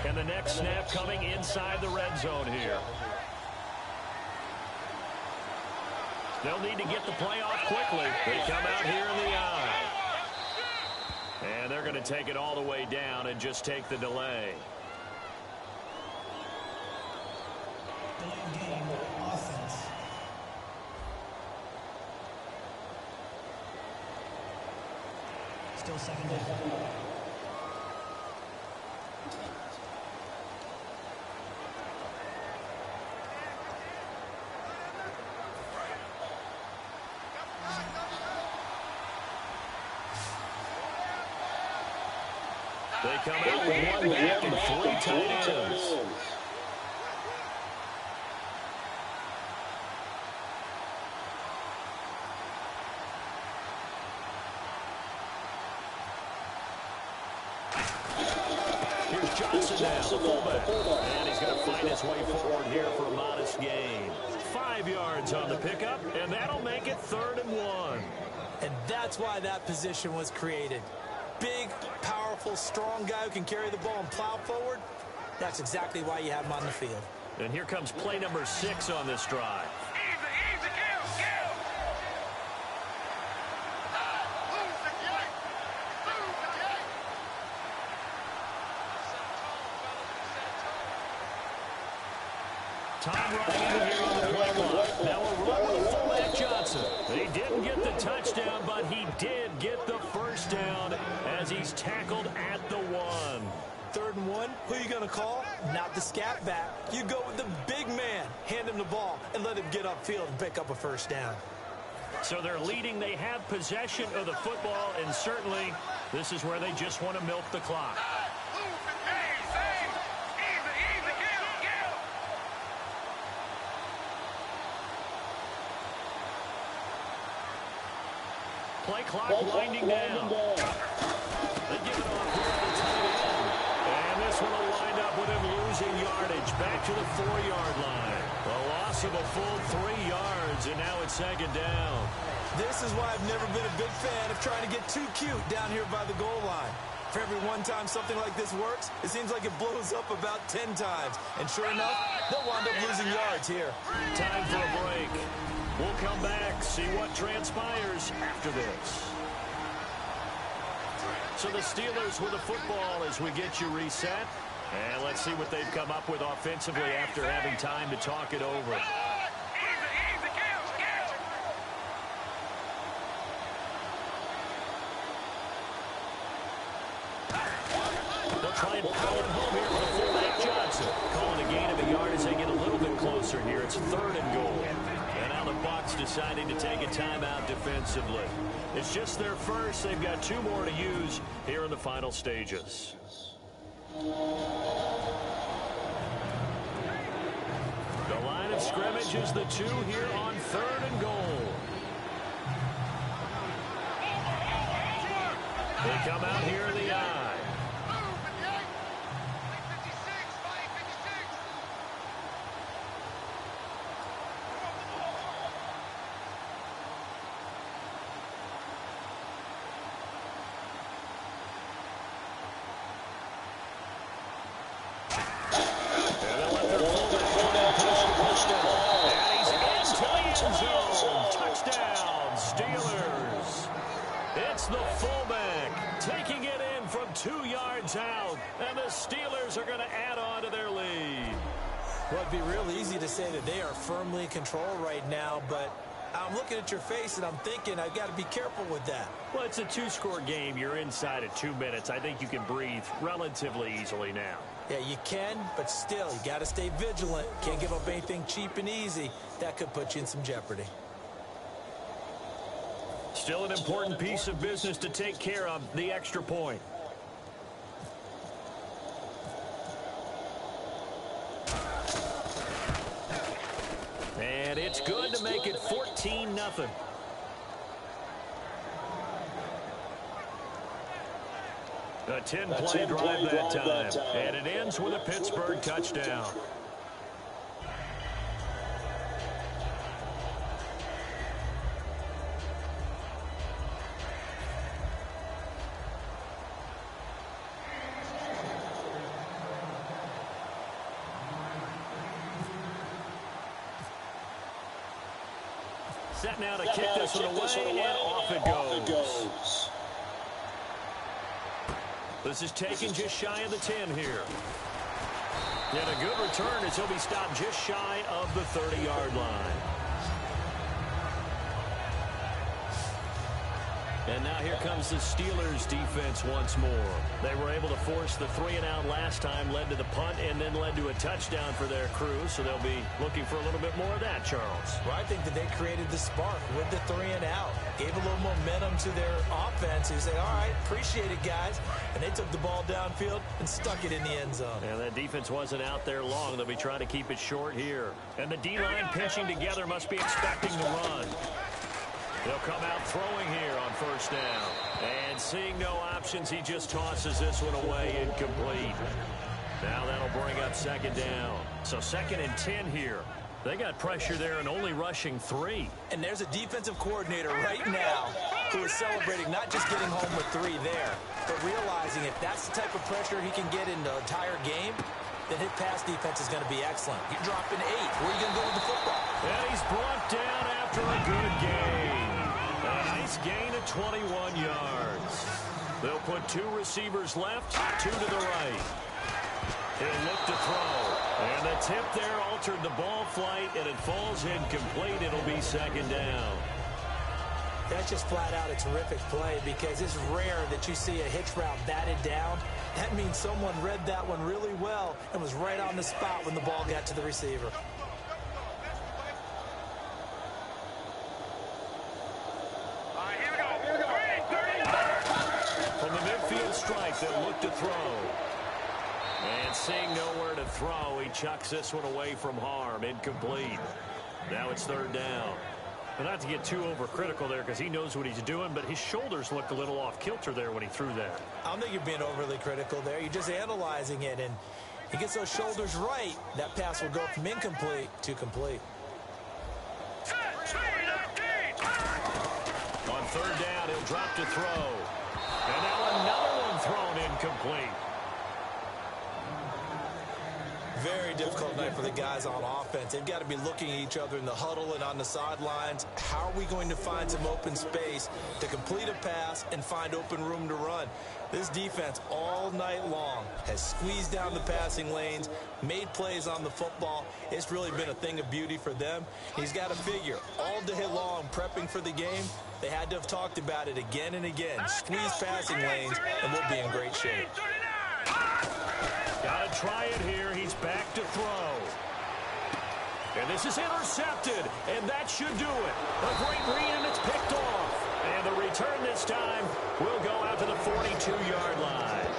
And the next snap coming inside the red zone here. They'll need to get the play off quickly. They come out here in the eye. And they're going to take it all the way down and just take the delay. Game offense. Still second down. They come out with one back and three tight ends. Here's Johnson now, the fullback. And he's going to find his way forward here for a modest gain. 5 yards on the pickup, and that'll make it 3rd and 1. And that's why that position was created. Big, powerful, strong guy who can carry the ball and plow forward. That's exactly why you have him on the field. And here comes play number 6 on this drive. Time running in here on the play clock. Now a run with a fullback Johnson. He didn't get the touchdown, but he did get the first down as he's tackled at the 1. 3rd and 1, who are you going to call? Not the scat back. You go with the big man. Hand him the ball and let him get upfield and pick up a first down. So they're leading. They have possession of the football, and certainly this is where they just want to milk the clock. Play clock winding down. They give it off here to the tight end. And this one will wind up with him losing yardage back to the 4-yard line. A loss of a full 3 yards, and now it's 2nd down. This is why I've never been a big fan of trying to get too cute down here by the goal line. For every one time something like this works, it seems like it blows up about 10 times. And sure enough, they'll wind up losing yards here. Time for a break. We'll come back, see what transpires after this. So the Steelers with the football as we get you reset. And let's see what they've come up with offensively after having time to talk it over. They'll try and power it home here with a fullback Johnson. Calling a gain of a yard as they get a little bit closer here. It's 3rd and goal. And now the Bucs deciding to take a timeout defensively. It's just their first. They've got 2 more to use here in the final stages. The line of scrimmage is the 2 here on 3rd and goal. They come out here in the eye. time's out, and the Steelers are going to add on to their lead. Well, it'd be real easy to say that they are firmly in control right now, but I'm looking at your face and I'm thinking I've got to be careful with that. Well, it's a two-score game. You're inside at 2 minutes. I think you can breathe relatively easily now. Yeah, you can, but still, you got to stay vigilant. Can't give up anything cheap and easy. That could put you in some jeopardy. Still an important piece of business to take care of, the extra point. And it's good to make it 14-0. A 10-play drive that time. And it ends with a Pittsburgh touchdown. Set now to kick this one away, and off it goes. This is taken just shy of the 10 here. And a good return as he'll be stopped just shy of the 30-yard line. And now here comes the Steelers defense once more. They were able to force the 3-and-out last time, led to the punt, and then led to a touchdown for their crew. So they'll be looking for a little bit more of that, Charles. Well, I think that they created the spark with the 3-and-out. Gave a little momentum to their offense. Who say, all right, appreciate it, guys. And they took the ball downfield and stuck it in the end zone. And that defense wasn't out there long. They'll be trying to keep it short here. And the D-line pinching together must be expecting the run. They'll come out throwing here on first down. And seeing no options, he just tosses this one away, incomplete. Now that'll bring up second down. So 2nd and 10 here. They got pressure there and only rushing 3. And there's a defensive coordinator right now who is celebrating not just getting home with 3 there, but realizing if that's the type of pressure he can get in the entire game, then his pass defense is going to be excellent. You're dropping 8. Where are you going to go with the football? And he's brought down after a good gain. A nice gain of 21 yards. They'll put 2 receivers left, 2 to the right. He'll look to throw. And the tip there altered the ball flight, and it falls incomplete. It'll be second down. That's just flat out a terrific play because it's rare that you see a hitch route batted down. That means someone read that one really well and was right on the spot when the ball got to the receiver. From the midfield stripe, they'll look to throw. And seeing nowhere to throw, he chucks this one away from harm. Incomplete. Now it's third down. But not to get too overcritical there because he knows what he's doing, but his shoulders looked a little off kilter there when he threw that. I don't think you're being overly critical there. You're just analyzing it, and he gets those shoulders right. That pass will go from incomplete to complete. On third down, he'll drop to throw. And now another one thrown incomplete. Very difficult night for the guys on offense. They've got to be looking at each other in the huddle and on the sidelines. How are we going to find some open space to complete a pass and find open room to run? This defense all night long has squeezed down the passing lanes, made plays on the football. It's really been a thing of beauty for them. He's got to figure all day long prepping for the game. They had to have talked about it again and again. Squeeze passing lanes, and we'll be in great shape. Got to try it here. He's back to throw. And this is intercepted, and that should do it. A great read, and it's picked off. And the return this time will go out to the 42-yard line.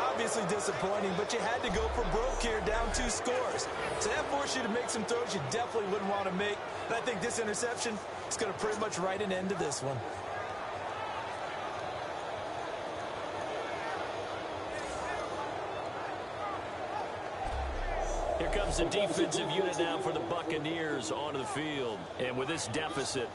Obviously disappointing, but you had to go for broke here, down 2 scores. So that forced you to make some throws you definitely wouldn't want to make. And I think this interception is going to pretty much write an end to this one. Here comes the defensive unit now for the Buccaneers onto the field. And with this deficit,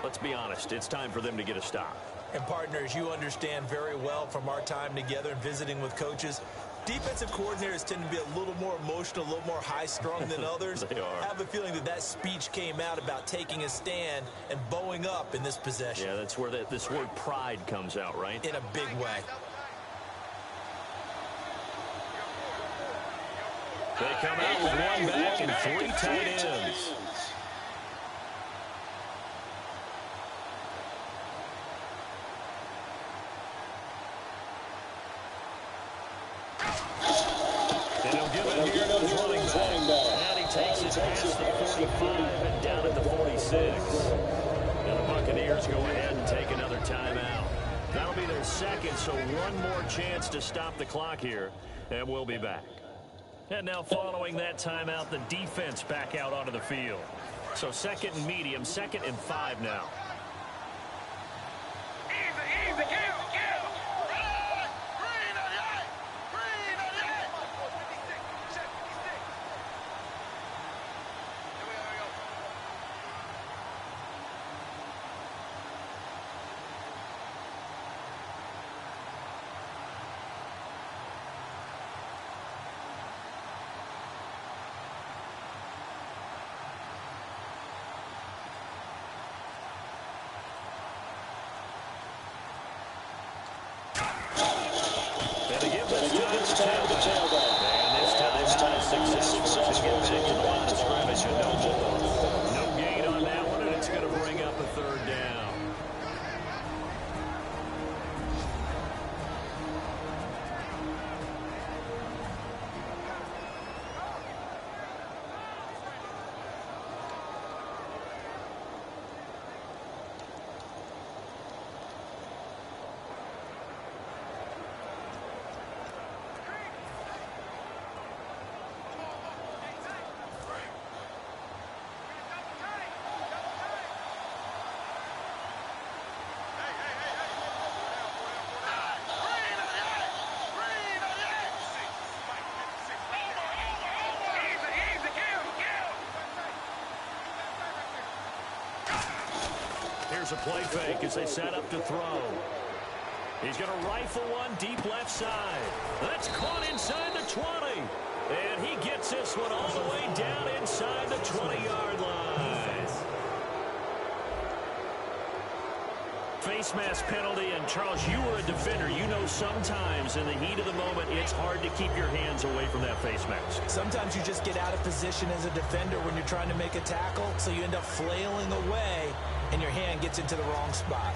let's be honest, it's time for them to get a stop. And partners, you understand very well from our time together and visiting with coaches, defensive coordinators tend to be a little more emotional, a little more high-strung than others. They are. I have a feeling that that speech came out about taking a stand and bowing up in this possession. Yeah, that's where this word pride comes out, right? In a big way. They come out with one back and 3 tight ends. And he'll give it here to his running back. And he takes it past the 45 and down at the 46. And the Buccaneers go ahead and take another timeout. That'll be their second, so one more chance to stop the clock here, and we'll be back. And now following that timeout, the defense back out onto the field. So 2nd and medium, 2nd and 5 now. Here's a play fake as they set up to throw. He's going to rifle one deep left side. That's caught inside the 20. And he gets this one all the way down inside the 20-yard line. Face mask penalty, and Charles, you were a defender. You know sometimes in the heat of the moment, it's hard to keep your hands away from that face mask. Sometimes you just get out of position as a defender when you're trying to make a tackle, so you end up flailing away, and your hand gets into the wrong spot.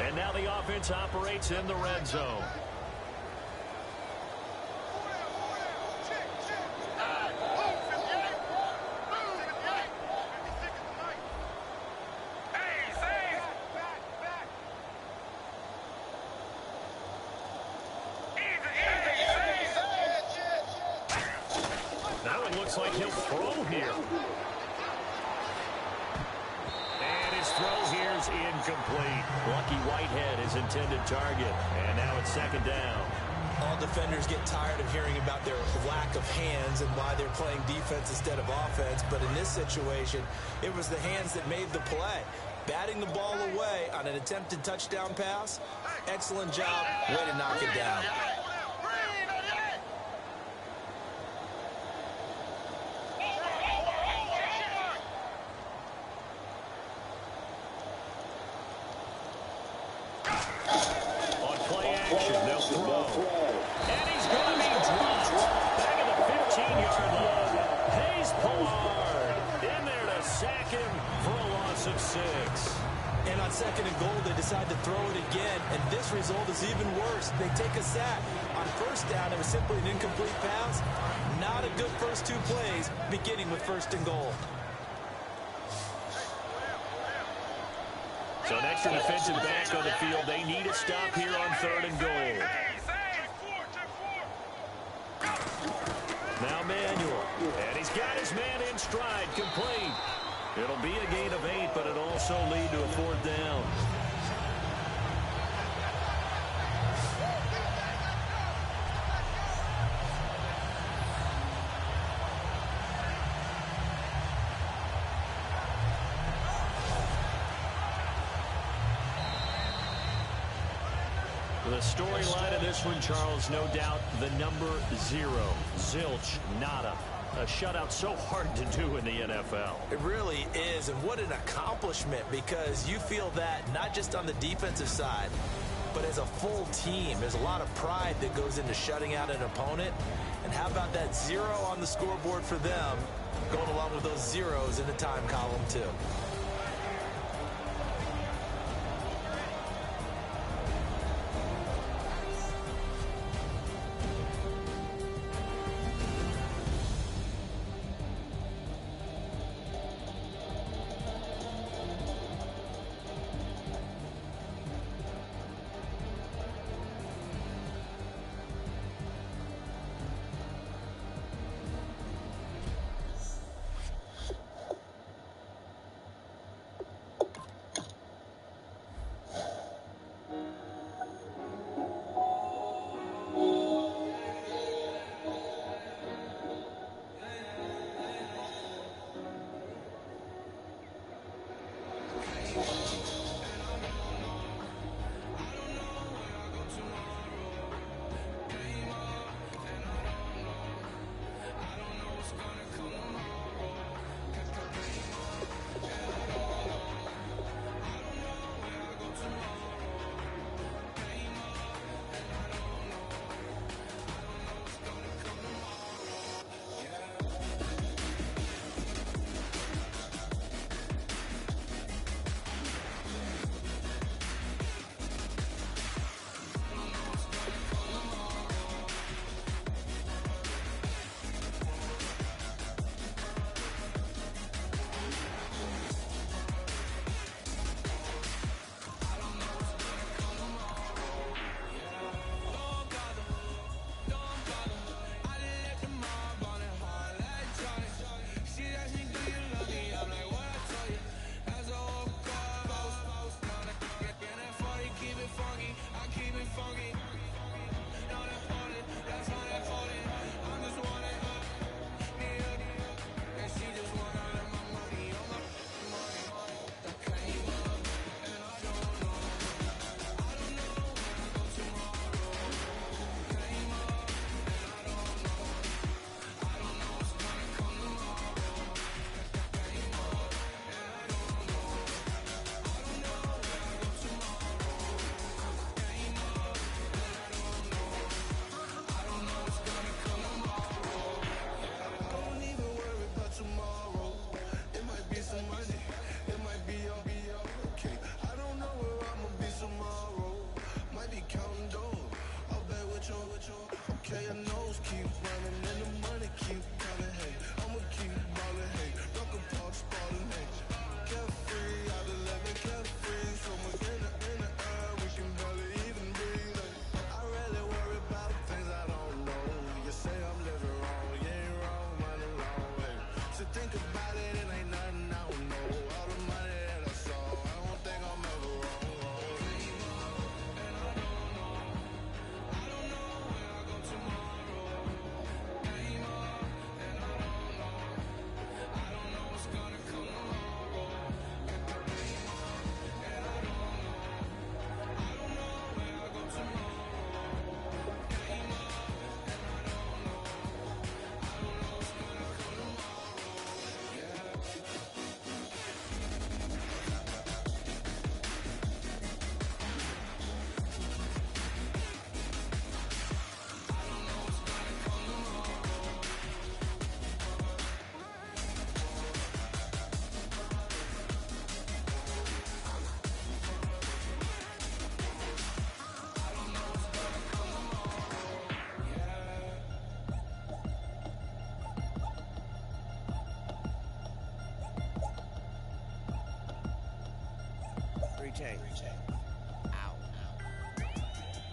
And now the offense operates in the red zone. Now it looks like he'll throw here. And his throw here's incomplete. Lucky Whitehead, his intended target. And now it's second down. All defenders get tired of hearing about their lack of hands and why they're playing defense instead of offense. But in this situation, it was the hands that made the play. Batting the ball away on an attempted touchdown pass. Excellent job. Way to knock it down. And on second and goal, they decide to throw it again, and this result is even worse. They take a sack. On first down, it was simply an incomplete pass. Not a good first two plays, beginning with first and goal. So an extra defensive back on the field. They need a stop here on third and goal. Now Manuel, and he's got his man in stride, complete. It'll be a gain of 8, but it'll also lead to a fourth down. The storyline of this one, Charles, no doubt the number 0, zilch, nada. A shutout so hard to do in the NFL. It really is, and what an accomplishment, because you feel that not just on the defensive side, but as a full team, there's a lot of pride that goes into shutting out an opponent. And how about that 0 on the scoreboard for them, going along with those zeros in the time column, too.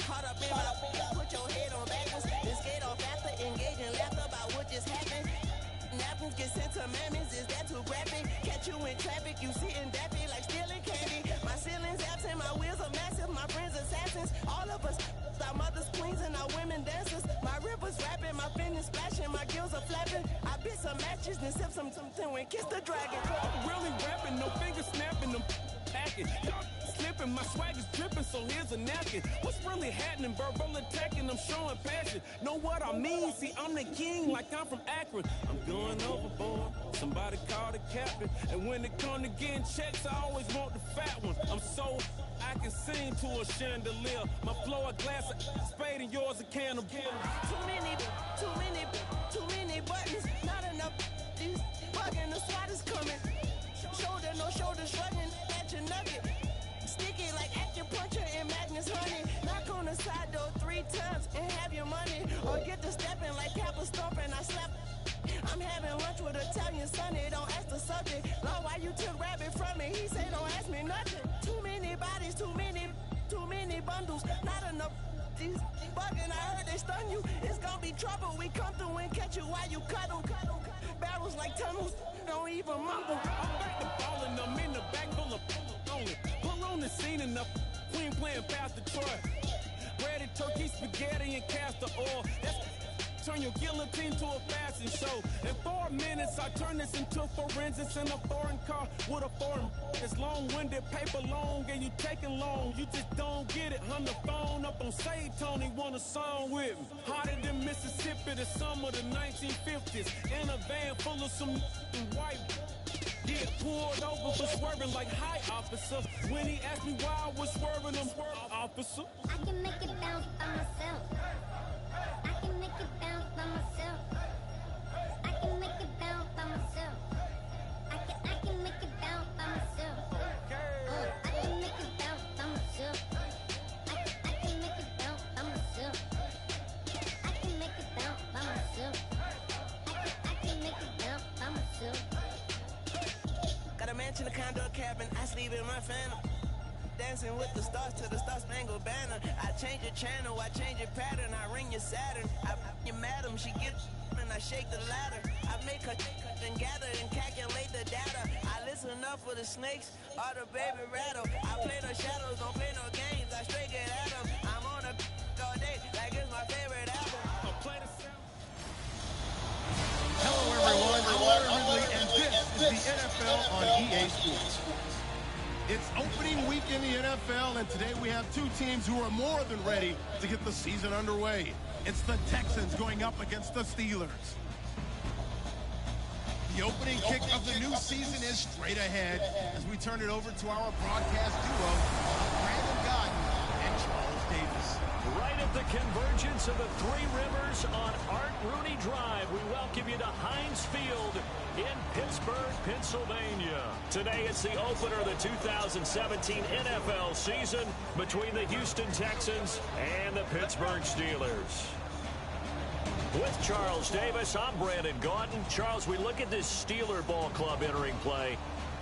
Caught up in my put your head on backwards. Then skate off after engaging, laugh about what just happened. Napkins get sent to mammies, is that too graphic? Catch you in traffic, you sitting dappy like stealing candy. My ceiling's absent, my wheels are massive, my friends assassins. All of us, our mothers queens and our women dancers. My rivers rapping, my finish splashing, my gills are flapping. I bit some matches, then sip something when kiss the dragon. I'm really rapping, no finger snapping, them packing. Y'all slipping. tripping, my swag is dripping, so here's a napkin. What's really happening? Verbal attacking, I'm showing passion. Know what I mean? See, I'm the king, like I'm from Akron. I'm going overboard. Somebody call the captain. And when it comes to getting checks, I always want the fat one. I'm so I can sing to a chandelier. My flow a glass of spade and yours a can of beer. Too many buttons, not enough. These bugging, the SWAT is coming. Shoulder, no shoulder, shrugging at your nugget. Sticky like acupuncture and Magnus honey. Knock on the side door 3 times and have your money. Or get to stepping like Kappa stomping. I slap. I'm having lunch with Italian Sonny. Don't ask the subject. Lord, why you took rabbit from me? He said, don't ask me nothing. Too many bodies, too many bundles. Not enough. These bugging, I heard they stun you. It's gonna be trouble. We come through and catch you while you cuddle. Barrels like tunnels. Don't even mumble. I'm back to ballin', I'm in the back full of only. Put on the scene enough. Queen playing Pastor Troy. Breaded turkey, spaghetti, and castor oil. Turn your guillotine to a fashion show. In 4 minutes, I turn this into forensics in a foreign car with a foreign. It's long-winded, paper long, and you taking long. You just don't get it. Hung the phone up on Say Tony, want a song with me. Hotter than Mississippi, the summer of the 1950s. In a van full of some white. Get pulled over for swerving like hi, officer. When he asked me why I was swerving, I'm officer. I can make it bounce by myself. I can make it bounce by myself. I can make it bounce by myself. I can make it bounce by myself. I can make it bounce by myself. I can make it bounce by myself. I can make it bounce by myself. I can make it bounce by myself. Got a mansion, a condo, a cabin. I sleep in my phantom. Dancing with the stars to the Star-Spangled Banner. I change your channel, I change your pattern. I ring your Saturn. I your madam, she gets and I shake the ladder. I make her and gather and calculate the data. I listen up for the snakes or the baby rattle. I play no shadows, don't play no games. I straight get at them. I'm on a all day like it's my favorite album. I'll play the sound. Hello, everyone. I'm Larry Ridley, and this is the NFL on EA Sports. It's opening week in the NFL, and today we have 2 teams who are more than ready to get the season underway. It's the Texans going up against the Steelers. The opening kick of the new season is straight ahead as we turn it over to our broadcast duo, Brandon Godden and Charles Davis. Right at the convergence of the 3 rivers on Art Rooney Drive, we welcome you to Heinz Field in Pittsburgh, Pennsylvania. Today it's the opener of the 2017 NFL season between the Houston Texans and the Pittsburgh Steelers. With Charles Davis, I'm Brandon Gaudin. Charles, we look at this Steeler ball club entering play.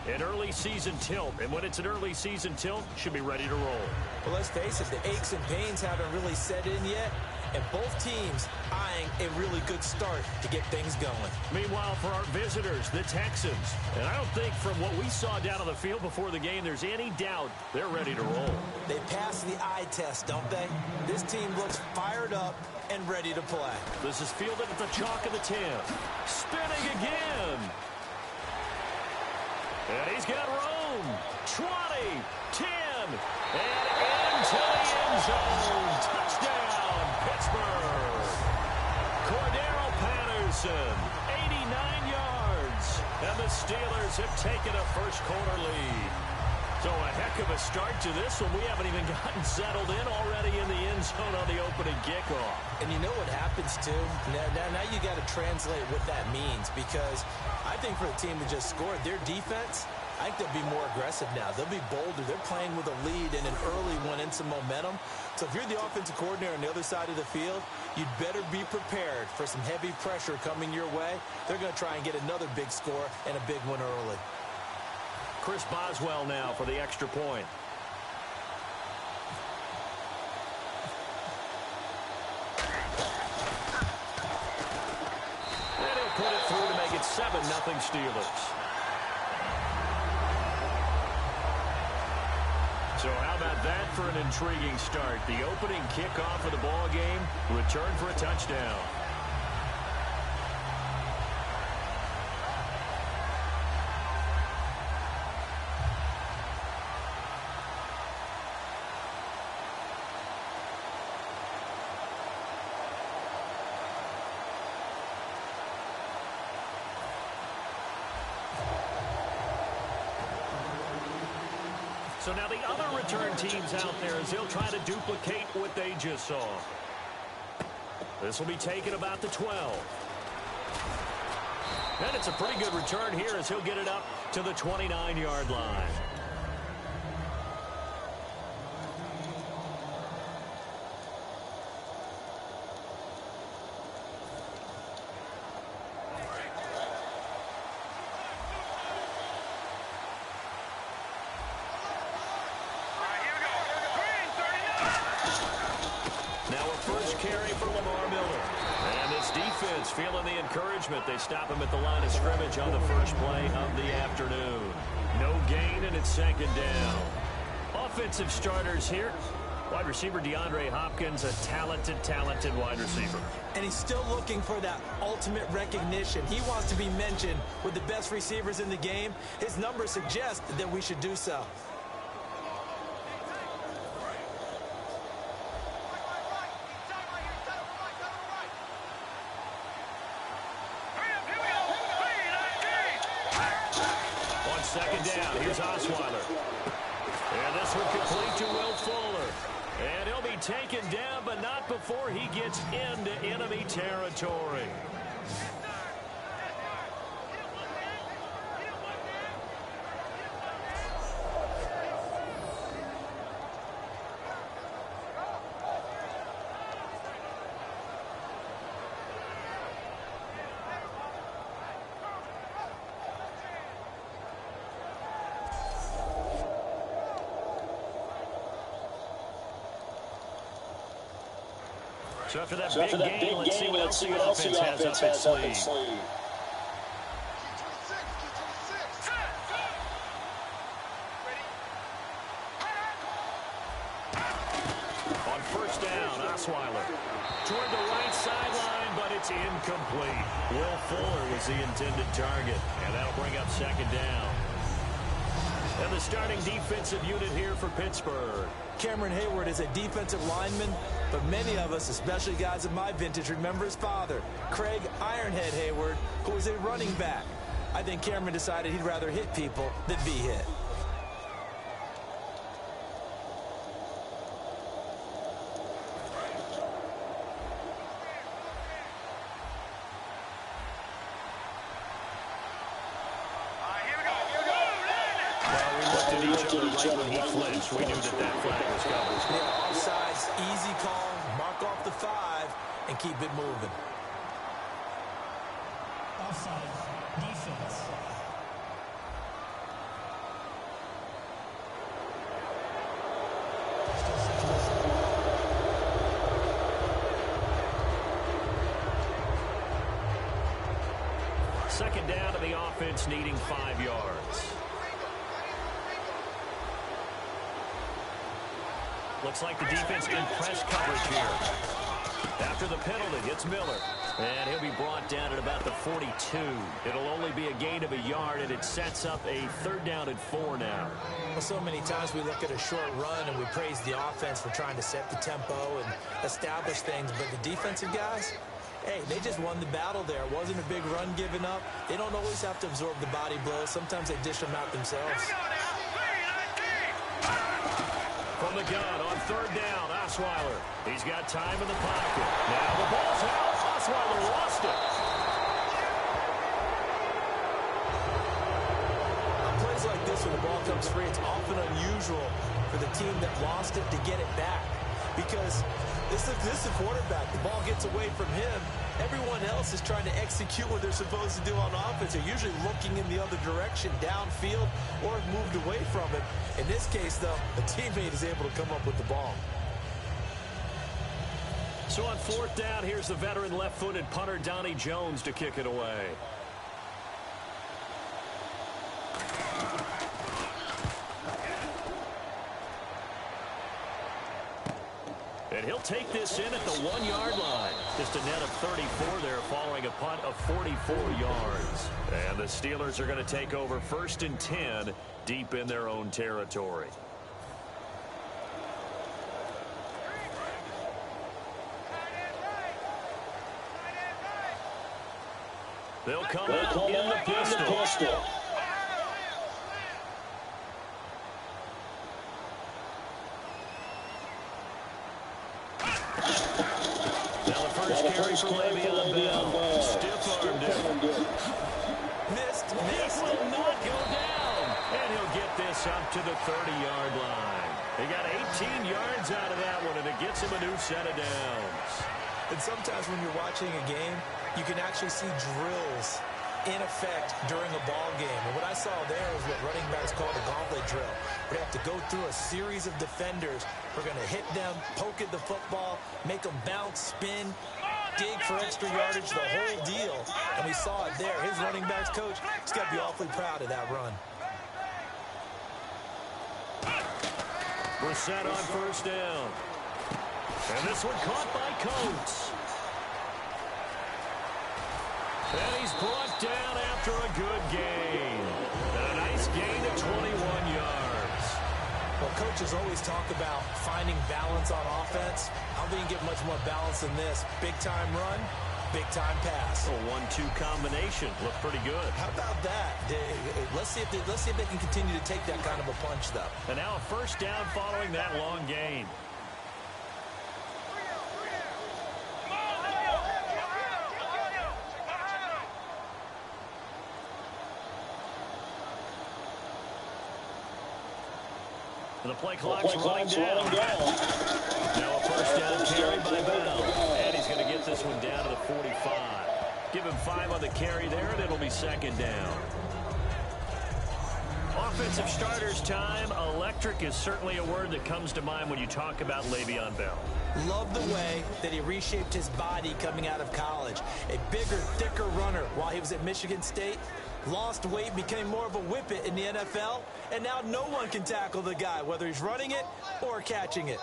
An early season tilt, and when it's an early season tilt, should be ready to roll. Well, let's face it, the aches and pains haven't really set in yet, and both teams eyeing a really good start to get things going. Meanwhile, for our visitors, the Texans, and I don't think from what we saw down on the field before the game, there's any doubt they're ready to roll. They pass the eye test, don't they? This team looks fired up and ready to play. This is fielded at the chalk of the 10. Spinning again. And he's got room. 20, 10, and into the end zone. Touchdown, Pittsburgh. Cordero Patterson, 89 yards. And the Steelers have taken a first-quarter lead. So a heck of a start to this one. We haven't even gotten settled in already in the end zone on the opening kickoff. And you know what happens, too? Now you got to translate what that means, because I think for the team that just scored, their defense, I think they'll be more aggressive now. They'll be bolder. They're playing with a lead and an early one and some momentum. So if you're the offensive coordinator on the other side of the field, you'd better be prepared for some heavy pressure coming your way. They're going to try and get another big score and a big one early. Chris Boswell now for the extra point. And he'll put it through to make it 7-0 Steelers. So how about that for an intriguing start? The opening kickoff of the ball game, return for a touchdown. So now the other return teams out there as they'll try to duplicate what they just saw. This will be taken about the 12. And it's a pretty good return here as he'll get it up to the 29-yard line. Feeling the encouragement. They stop him at the line of scrimmage on the first play of the afternoon. No gain, and it's second down. Offensive starters here. Wide receiver DeAndre Hopkins, a talented wide receiver. And he's still looking for that ultimate recognition. He wants to be mentioned with the best receivers in the game. His numbers suggest that we should do so. Second down, here's Osweiler. And this one complete to Will Fuller. And he'll be taken down, but not before he gets into enemy territory. So after that big game, let's see what else the offense has up its sleeve. On first down, Osweiler toward the right sideline, but it's incomplete. Will Fuller was the intended target, and that'll bring up second down. And the starting defensive unit here for Pittsburgh. Cameron Hayward is a defensive lineman, but many of us, especially guys of my vintage, remember his father, Craig Ironhead Hayward, who was a running back. I think Cameron decided he'd rather hit people than be hit. He flinched. We knew that flag was coming. Yeah, offsides, easy call, mark off the 5, and keep it moving. Offside, defense. Second down to the offense, needing 5 yards. Looks like the defense in press coverage here. After the penalty, it's Miller. And he'll be brought down at about the 42. It'll only be a gain of a yard, and it sets up a third down and 4 now. Well, so many times we look at a short run and we praise the offense for trying to set the tempo and establish things. But the defensive guys, hey, they just won the battle there. It wasn't a big run given up. They don't always have to absorb the body blows. Sometimes they dish them out themselves. From the gun on third down, Osweiler. He's got time in the pocket. Now the ball's out. Osweiler lost it. On plays like this, when the ball comes free, it's often unusual for the team that lost it to get it back. Because this is the quarterback. The ball gets away from him. Everyone else is trying to execute what they're supposed to do on offense. They're usually looking in the other direction, downfield, or moved away from it. In this case, though, a teammate is able to come up with the ball. So on fourth down, here's the veteran left-footed punter Donnie Jones to kick it away. And he'll take this in at the 1-yard line. Just a net of 34 there following a punt of 44 yards. And the Steelers are going to take over 1st and 10 deep in their own territory. They'll come out in the pistol. Now the first carry for Le'Veon Bell. Stiff-armed him. Missed. This will not go down. And he'll get this up to the 30-yard line. He got 18 yards out of that one, and it gets him a new set of downs. And sometimes when you're watching a game, you can actually see drills in effect during a ball game. And what I saw there was what running backs call a gauntlet drill. We have to go through a series of defenders. We're going to hit them, poke at the football, make them bounce, spin, dig for extra yardage, the whole deal. And we saw it there. His running backs coach, he's got to be awfully proud of that run. We're set on first down. And this one caught by Coates. And he's brought down after a good gain. And a nice gain of 21 yards. Well, coaches always talk about finding balance on offense. I don't think you get much more balance than this. Big-time run, big-time pass. A 1-2 combination. Looked pretty good. How about that? Let's see if they can continue to take that kind of a punch, though. And now a first down following that long gain. The play clock's running down. Now a first down carry by Bell. And he's going to get this one down to the 45. Give him 5 on the carry there, and it'll be second down. Offensive starters time. Electric is certainly a word that comes to mind when you talk about Le'Veon Bell. Love the way that he reshaped his body coming out of college. A bigger, thicker runner while he was at Michigan State. Lost weight, became more of a whippet in the NFL, and now no one can tackle the guy, whether he's running it or catching it.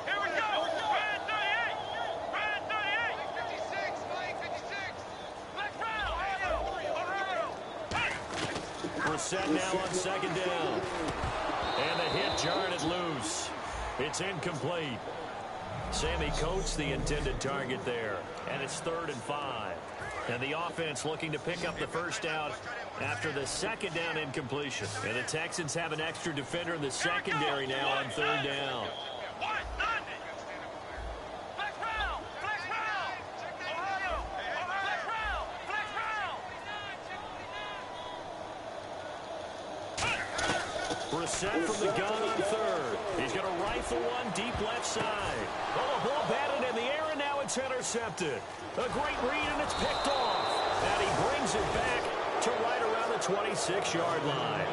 Here we go. Red 38. Red 38. 56. Flying 56. Black round. We're set now on second down. And the hit jarred it loose. It's incomplete. Sammy Coates, the intended target there. And it's 3rd and 5. And the offense looking to pick up the first down after the second down incompletion. And the Texans have an extra defender in the secondary now on 3rd down. Set from the gun on 3rd. He's going to rifle one deep left side. Oh, the ball batted in the air, and now it's intercepted. A great read, and it's picked off. And he brings it back to right around the 26-yard line.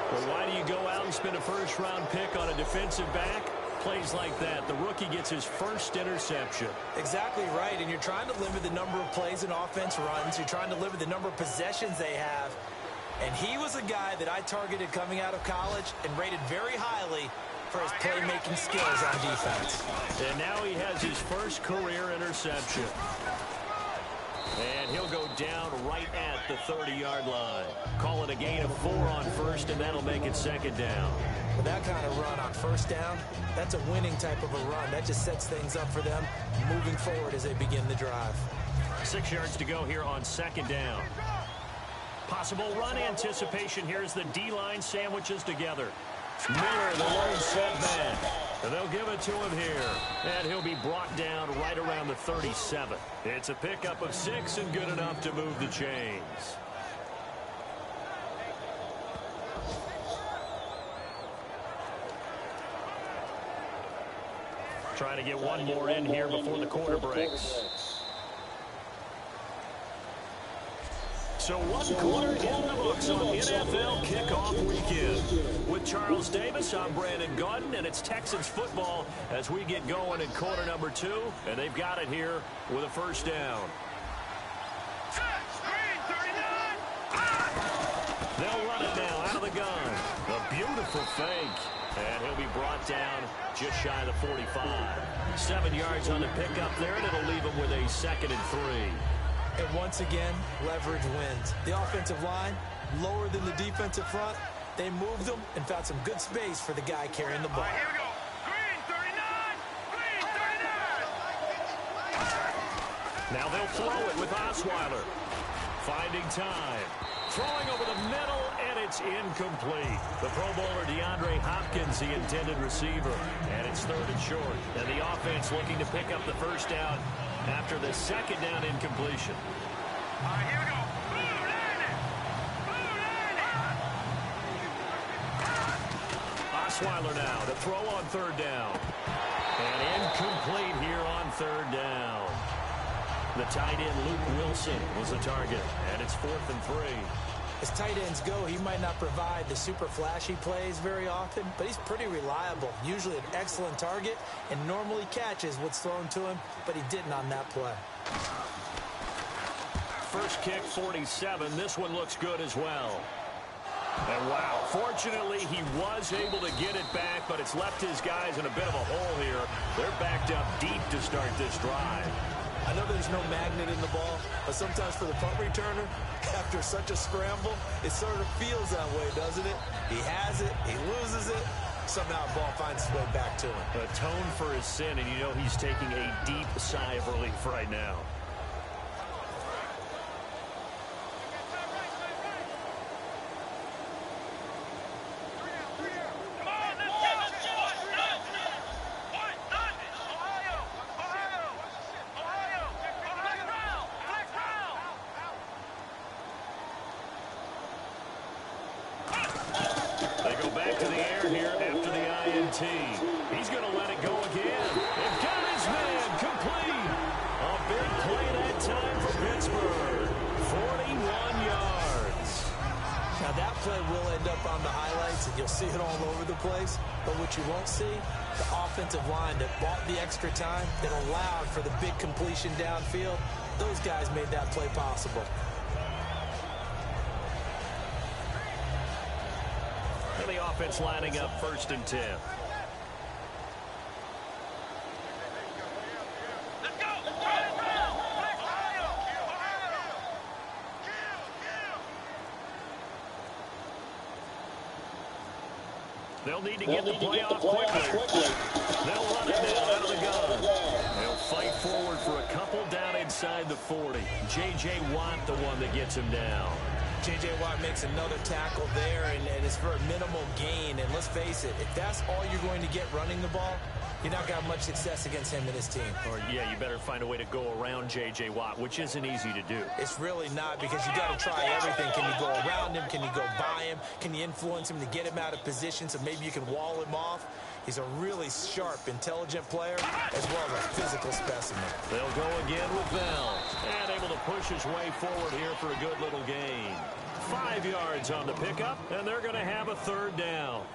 Well, why do you go out and spend a first-round pick on a defensive back? Plays like that. The rookie gets his first interception. Exactly right, and you're trying to limit the number of plays an offense runs. You're trying to limit the number of possessions they have. And he was a guy that I targeted coming out of college and rated very highly for his playmaking skills on defense. And now he has his first career interception. And he'll go down right at the 30-yard line. Call it a gain of 4 on first, and that'll make it second down. With that kind of run on first down, that's a winning type of a run. That just sets things up for them moving forward as they begin the drive. 6 yards to go here on second down. Possible run anticipation. Here's the D-line sandwiches together. Miller, the lone setback. And they'll give it to him here. And he'll be brought down right around the 37. It's a pickup of 6 and good enough to move the chains. Trying to get one more in here before the quarter breaks. So 1 quarter in the books on NFL kickoff weekend. With Charles Davis, I'm Brandon Gaudin, and it's Texans football as we get going in quarter number 2, and they've got it here with a first down. They'll run it now out of the gun. A beautiful fake, and he'll be brought down just shy of the 45. 7 yards on the pickup there, and it'll leave him with a 2nd and 3. And once again, leverage wins. The offensive line, lower than the defensive front. They moved them and found some good space for the guy carrying the ball. Here we go. Green 39. Green 39. Now they'll throw it with Osweiler. Finding time. Throwing over the middle, and it's incomplete. The Pro Bowler DeAndre Hopkins, the intended receiver. And it's 3rd and short. And the offense looking to pick up the first down after the 2nd down incompletion. All right, here we go. Osweiler now to throw on 3rd down. And incomplete here on 3rd down. The tight end, Luke Wilson, was the target. And it's 4th and 3. As tight ends go, he might not provide the super flashy plays very often, but he's pretty reliable. Usually an excellent target and normally catches what's thrown to him, but he didn't on that play. First kick, 47. This one looks good as well. And wow, fortunately he was able to get it back, but it's left his guys in a bit of a hole here. They're backed up deep to start this drive. I know there's no magnet in the ball, but sometimes for the punt returner, after such a scramble, it sort of feels that way, doesn't it? He has it, he loses it, somehow the ball finds its way back to him. Atone for his sin, and you know he's taking a deep sigh of relief right now. He's going to let it go again. And got his man complete. A big play that time for Pittsburgh. 41 yards. Now that play will end up on the highlights, and you'll see it all over the place. But what you won't see, the offensive line that bought the extra time, that allowed for the big completion downfield, those guys made that play possible. And the offense lining up 1st and 10. They'll need to get the play off quickly. They'll run it now out of the gun. They'll fight forward for a couple down inside the 40. J.J. Watt, the one that gets him down. J.J. Watt makes another tackle there, and it's for a minimal gain. And let's face it, if that's all you're going to get running the ball, you're not going to have much success against him and his team. Or, yeah, you better find a way to go around J.J. Watt, which isn't easy to do. It's really not, because you got to try everything. Can you go around him? Can you go by him? Can you influence him to get him out of position so maybe you can wall him off? He's a really sharp, intelligent player, as well as a physical specimen. They'll go again with Bell. And able to push his way forward here for a good little gain. 5 yards on the pickup, and they're going to have a 3rd down.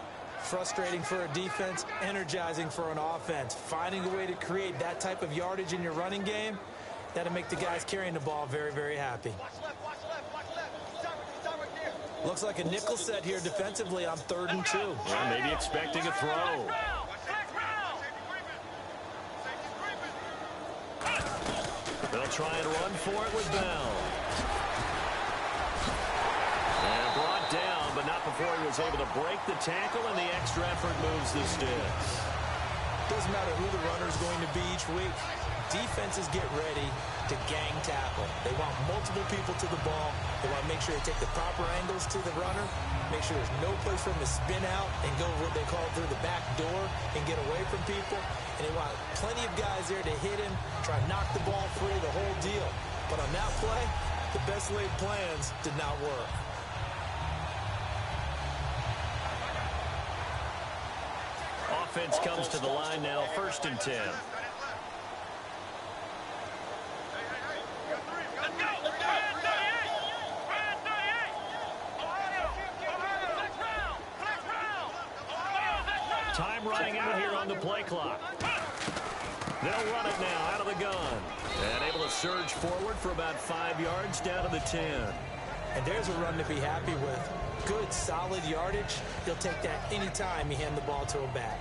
Frustrating for a defense, energizing for an offense. Finding a way to create that type of yardage in your running game, that'll make the guys carrying the ball very, very happy. Looks like a nickel set here defensively on 3rd and 2. Yeah, maybe expecting a throw. They'll try and run for it with Bell. And brought down, but not before he was able to break the tackle, and the extra effort moves the sticks. Doesn't matter who the runner is going to be each week. Defenses get ready to gang tackle. They want multiple people to the ball. They want to make sure they take the proper angles to the runner, make sure there's no place for him to spin out and go what they call through the back door and get away from people. And they want plenty of guys there to hit him, try to knock the ball free, the whole deal. But on that play, the best laid plans did not work. Offense comes to the line now, 1st and 10. Time running out here on the play clock. They'll run it now out of the gun. And able to surge forward for about 5 yards down to the 10. And there's a run to be happy with. Good, solid yardage. He'll take that any time you hand the ball to him back.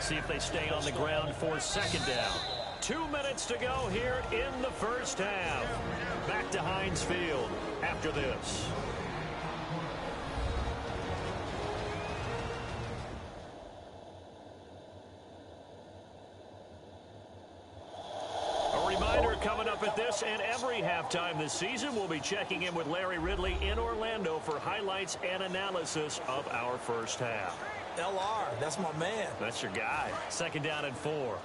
See if they stay on the ground for 2nd down. 2 minutes to go here in the first half. Back to Heinz Field after this. coming up at this and every halftime this season. We'll be checking in with Larry Ridley in Orlando for highlights and analysis of our first half. LR, that's my man. That's your guy. 2nd down and 4.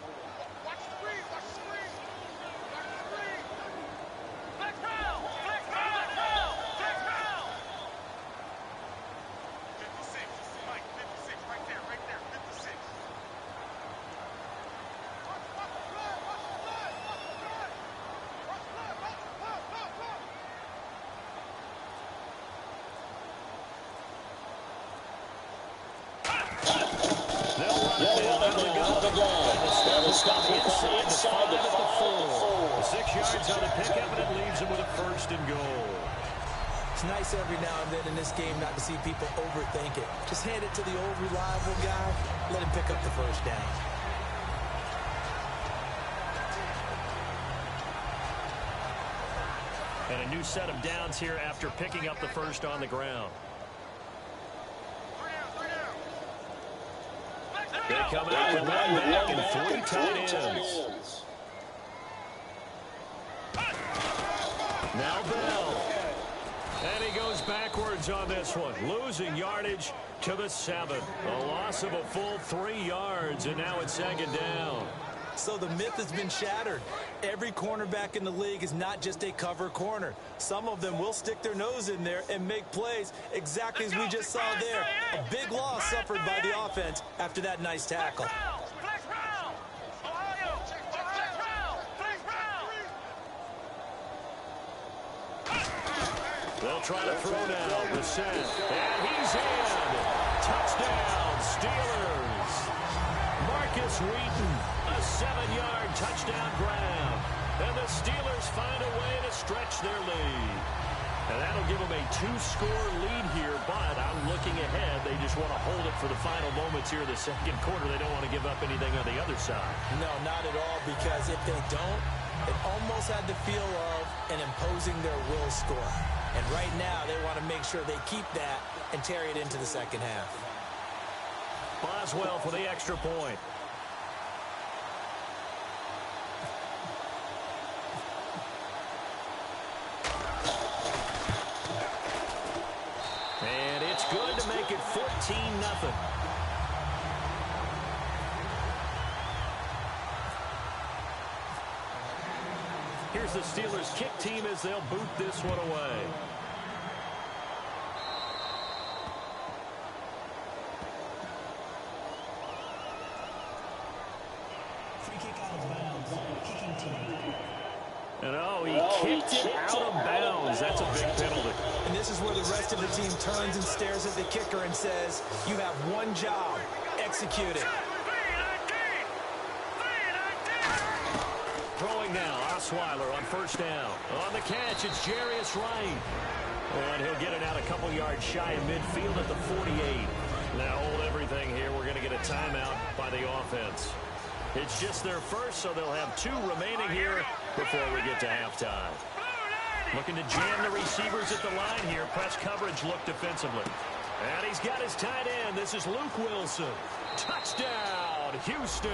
Inside the 4. 6 yards on the pickup, and it leaves him with a 1st and goal. It's nice every now and then in this game not to see people overthink it. Just hand it to the old reliable guy. Let him pick up the 1st down. And a new set of downs here after picking up the 1st on the ground. They come out with one back and 3 tight ends. Now Bell. And he goes backwards on this one, losing yardage to the 7. A loss of a full 3 yards, and now it's 2nd down. So the myth has been shattered. Every cornerback in the league is not just a cover corner. Some of them will stick their nose in there and make plays exactly as we just saw there. A big loss suffered by the offense after that nice tackle. They'll try to throw now. Brissett. And he's in. Touchdown, Steelers. Marcus Wheaton, a 7-yard touchdown grab. And the Steelers find a way to stretch their lead. And that'll give them a 2-score lead here, but I'm looking ahead. They just want to hold it for the final moments here in the 2nd quarter. They don't want to give up anything on the other side. No, not at all, because if they don't, it almost had the feel of an imposing their will score. And right now, they want to make sure they keep that and carry it into the 2nd half. Boswell for the extra point. And it's good to make it 14-0. Here's the Steelers' kick team as they'll boot this one away. Free kick out of bounds. Kicking team. And he kicked it out of bounds. That's a big penalty. And this is where the rest of the team turns and stares at the kicker and says, you have one job. Execute it. Throwing now, Osweiler on 1st down. On the catch, it's Jarius Wright. And he'll get it out a couple yards shy of midfield at the 48. Now hold everything here. We're going to get a timeout by the offense. It's just their 1st, so they'll have 2 remaining here before we get to halftime. Looking to jam the receivers at the line here. Press coverage look defensively. And he's got his tight end. This is Luke Wilson. Touchdown, Houston.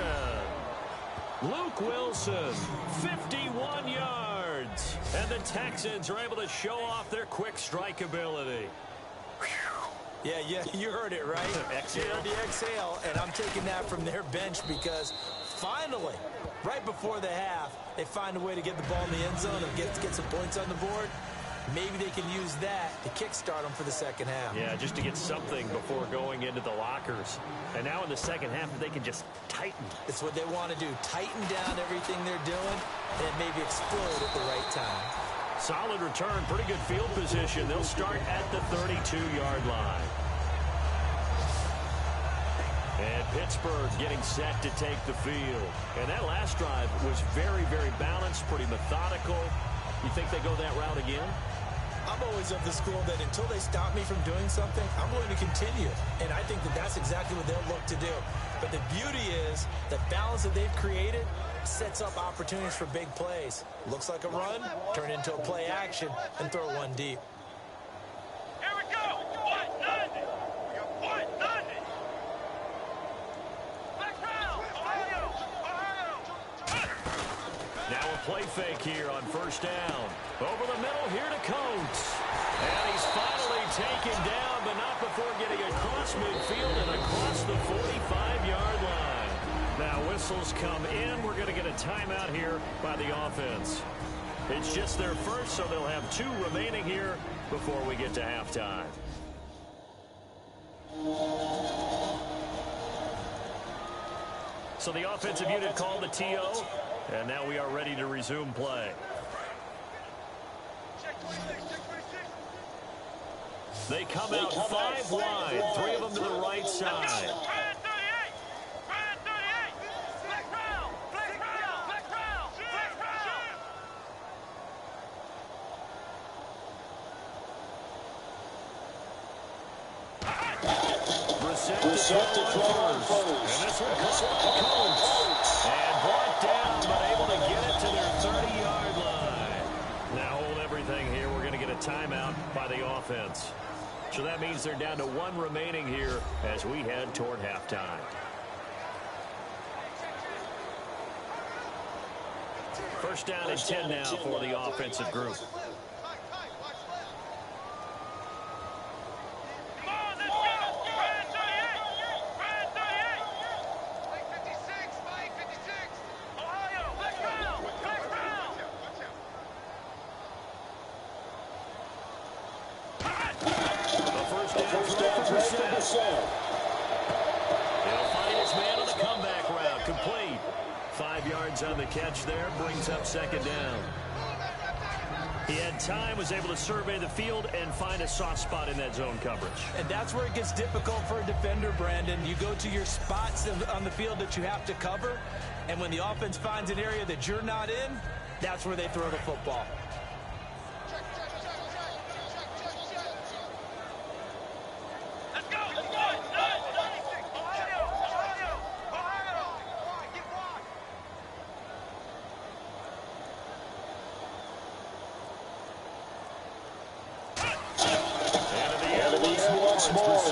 Luke Wilson, 51 yards. And the Texans are able to show off their quick strike ability. Yeah, you heard it, right? Exhale. You heard the exhale, and I'm taking that from their bench because finally, right before the half, they find a way to get the ball in the end zone and get some points on the board. Maybe they can use that to kickstart them for the 2nd half. Yeah, just to get something before going into the lockers. And now in the 2nd half, they can just tighten. It's what they want to do. Tighten down everything they're doing and maybe explode at the right time. Solid return, pretty good field position. They'll start at the 32-yard line. And Pittsburgh getting set to take the field. And that last drive was very, very balanced, pretty methodical. You think they go that route again? I'm always of the school that until they stop me from doing something, I'm going to continue. And I think that that's exactly what they'll look to do. But the beauty is the balance that they've created sets up opportunities for big plays. Looks like a run, turn into a play action, and throw one deep. Here we go. What? Nothing. What? Nothing. Back round. Ohio. Now a play fake here on first down. Over the middle here to Coates. And he's finally taken down, but not before getting across midfield and across the 45-yard line. Now whistles come in. We're going to get a timeout here by the offense. It's just their first, so they'll have 2 remaining here before we get to halftime. So the offensive unit called the TO, and now we are ready to resume play. They come out 5 wide, 3 of them to the right side. Receptive throw first. And this one comes by Coates. And brought down, but able to get it to their 30-yard line. Now hold everything here. We're going to get a timeout by the offense. So that means they're down to 1 remaining here as we head toward halftime. First down and 10 now for the offensive group. He'll find his man on the comeback route. Complete. 5 yards on the catch there. Brings up second down. He had time, was able to survey the field and find a soft spot in that zone coverage. And that's where it gets difficult for a defender, Brandon. You go to your spots on the field that you have to cover, and when the offense finds an area that you're not in, that's where they throw the football.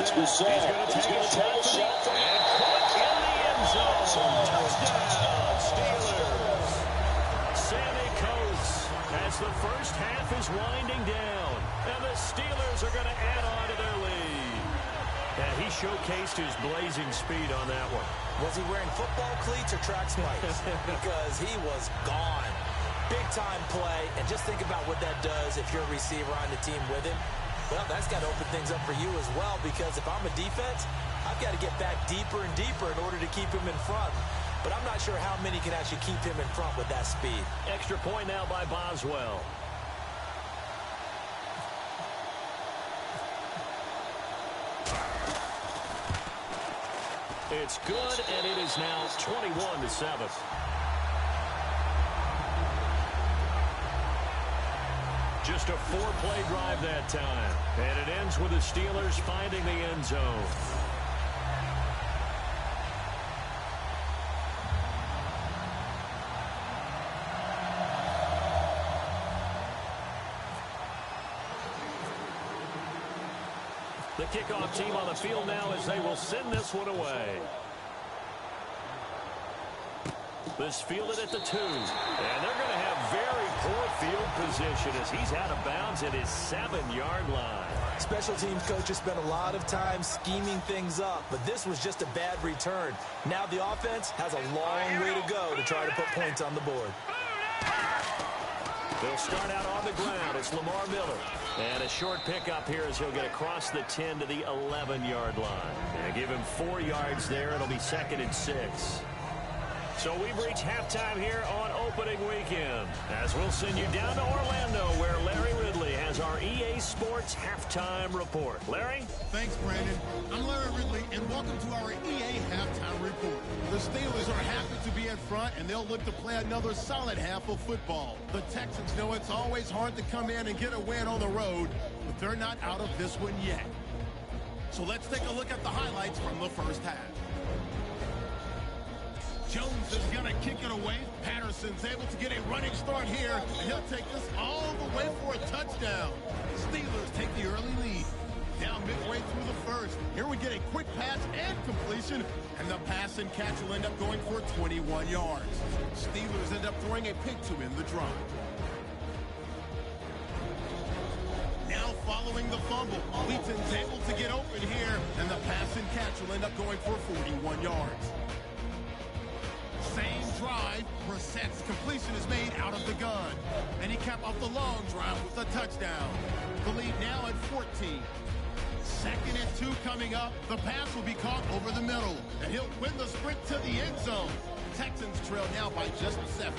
He's going to take a shot and caught in the end zone. Touchdown, Steelers. Sammy Coates as the first half is winding down, and the Steelers are going to add on to their lead. And he showcased his blazing speed on that one. Was he wearing football cleats or track spikes? Because he was gone. Big-time play, and just think about what that does if you're a receiver on the team with him. Well, that's got to open things up for you as well, because if I'm a defense, I've got to get back deeper and deeper in order to keep him in front. But I'm not sure how many can actually keep him in front with that speed. Extra point now by Boswell. It's good, and it is now 21-7. Just a 4-play drive that time. And it ends with the Steelers finding the end zone. The kickoff team on the field now as they will send this one away. This fielded at the 2. And they're going to have very poor field position as he's out of bounds at his 7-yard line. Special teams coaches spent a lot of time scheming things up, but this was just a bad return. Now the offense has a long way to go to try to put points on the board. They'll start out on the ground. It's Lamar Miller. And a short pickup here as he'll get across the 10 to the 11-yard line. And give him 4 yards there. It'll be 2nd and 6. So we've reached halftime here on opening weekend, as we'll send you down to Orlando, where Larry Ridley has our EA Sports Halftime Report. Larry? Thanks, Brandon. I'm Larry Ridley, and welcome to our EA Halftime Report. The Steelers are happy to be in front, and they'll look to play another solid half of football. The Texans know it's always hard to come in and get a win on the road, but they're not out of this one yet. So let's take a look at the highlights from the first half. Jones is going to kick it away. Patterson's able to get a running start here, and he'll take this all the way for a touchdown. Steelers take the early lead. Now midway through the first, here we get a quick pass and completion, and the pass and catch will end up going for 21 yards. Steelers end up throwing a pick to end the drive. Now following the fumble, Wheaton's able to get open here, and the pass and catch will end up going for 41 yards. Same drive, Brissett's completion is made out of the gun, and he capped off the long drive with a touchdown. The lead now at 14. 2nd and 2 coming up. The pass will be caught over the middle, and he'll win the sprint to the end zone. Texans trail now by just 7.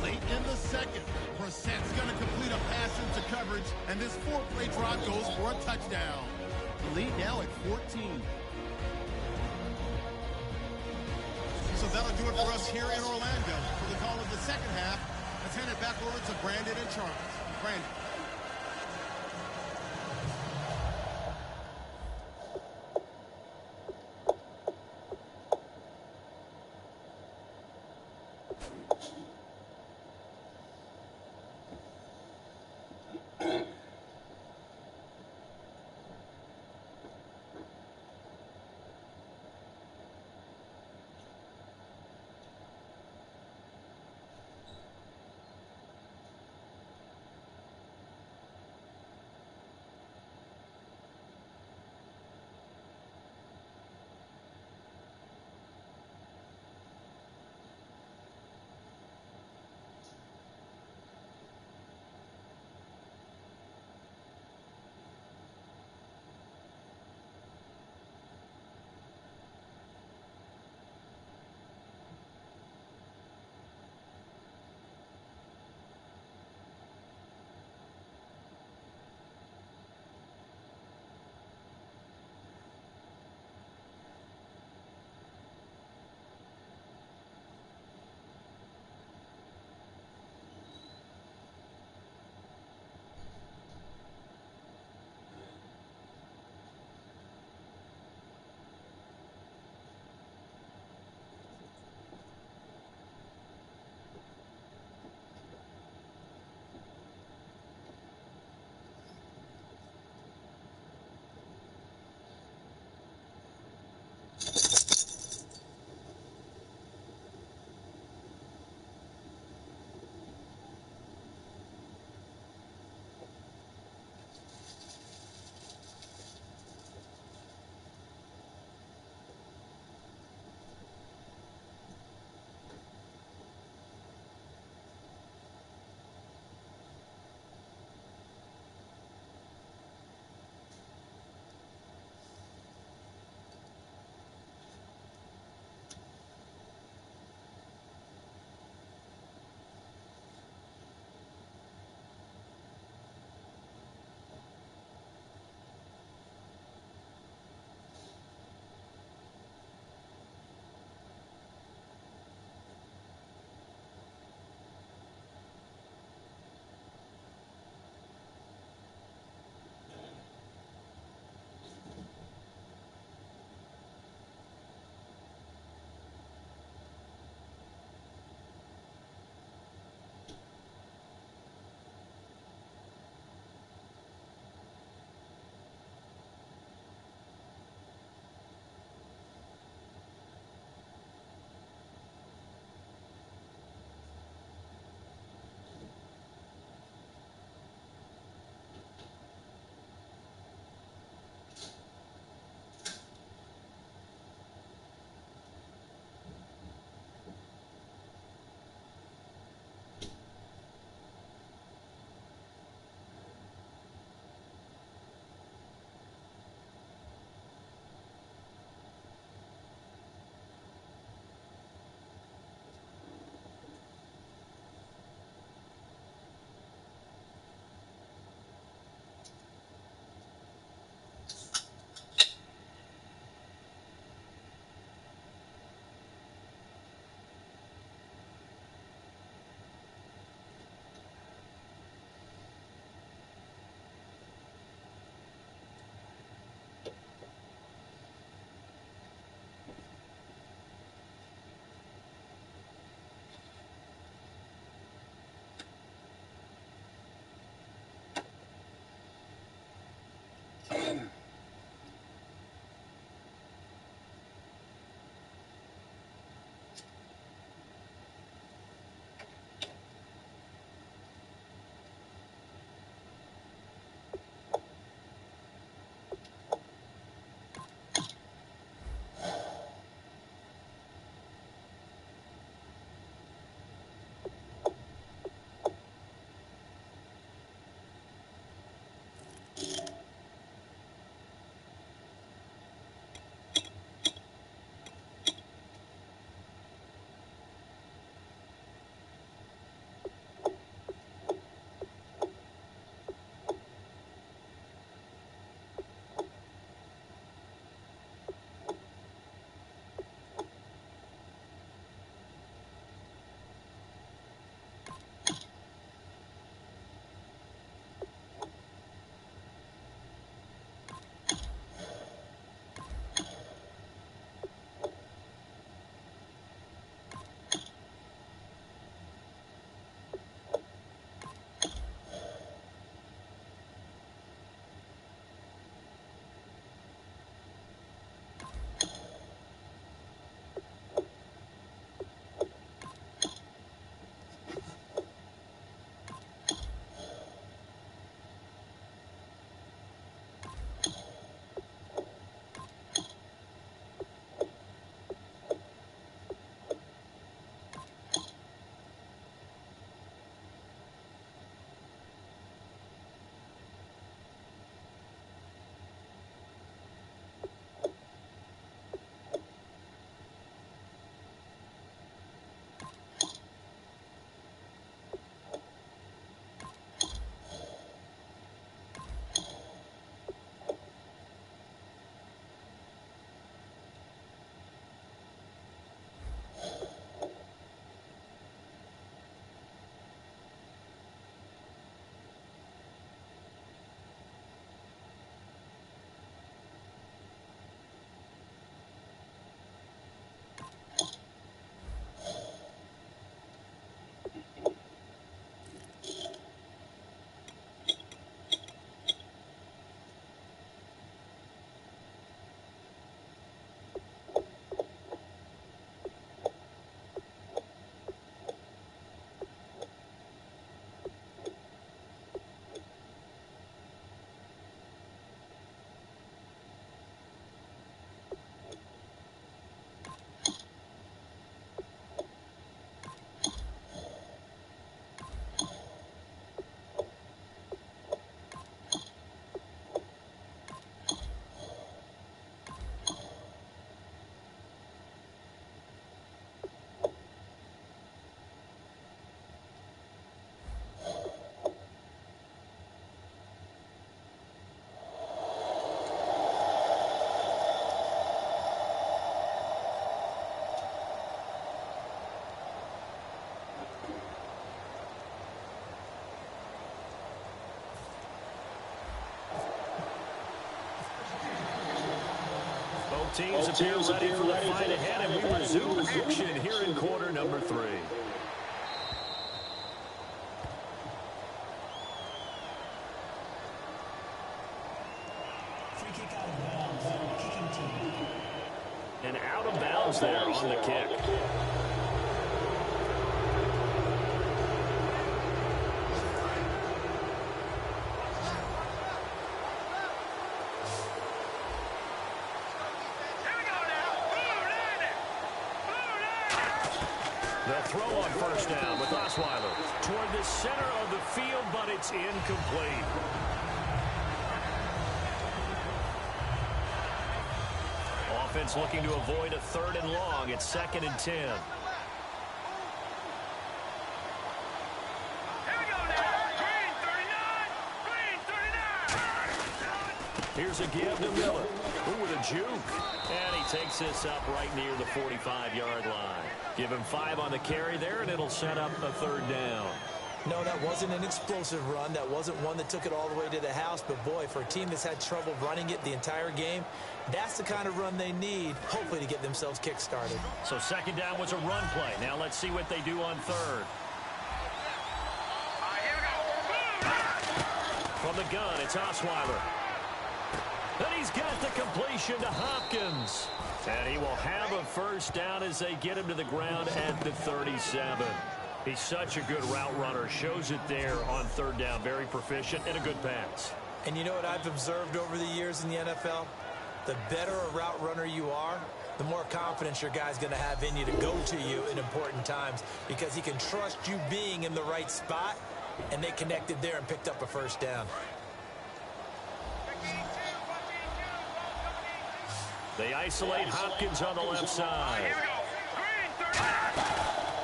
Late in the second, Brissett's going to complete a pass into coverage, and this 4-play drive goes for a touchdown. The lead now at 14. So that'll do it for us here in Orlando. For the call of the second half, let's hand it back over to Brandon and Charles. Brandon. Both teams appear ready for the fight ahead, and we resume action here in quarter number 3. Free kick out of bounds. Kicking team. And out of bounds there on the kick. The throw on first down with Osweiler toward the center of the field, but it's incomplete. Offense looking to avoid a 3rd and long. It's 2nd and 10. Here's a give to Miller. Ooh, with a juke. And he takes this up right near the 45-yard line. Give him 5 on the carry there, and it'll set up a 3rd down. No, that wasn't an explosive run. That wasn't one that took it all the way to the house. But, boy, for a team that's had trouble running it the entire game, that's the kind of run they need, hopefully, to get themselves kick-started. So 2nd down was a run play. Now let's see what they do on 3rd. From the gun, it's Osweiler. And he's got the completion to Hopkins. And he will have a 1st down as they get him to the ground at the 37. He's such a good route runner. Shows it there on 3rd down. Very proficient and a good pass. And you know what I've observed over the years in the NFL? The better a route runner you are, the more confidence your guy's going to have in you to go to you in important times because he can trust you being in the right spot, and they connected there and picked up a 1st down. They isolate Hopkins on the left side.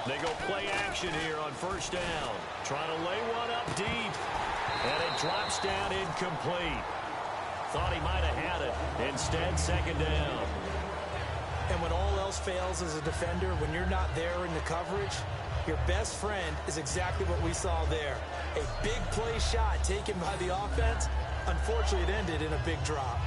They go play action here on 1st down. Trying to lay one up deep. And it drops down incomplete. Thought he might have had it. Instead, 2nd down. And when all else fails as a defender, when you're not there in the coverage, your best friend is exactly what we saw there. A big play shot taken by the offense. Unfortunately, it ended in a big drop.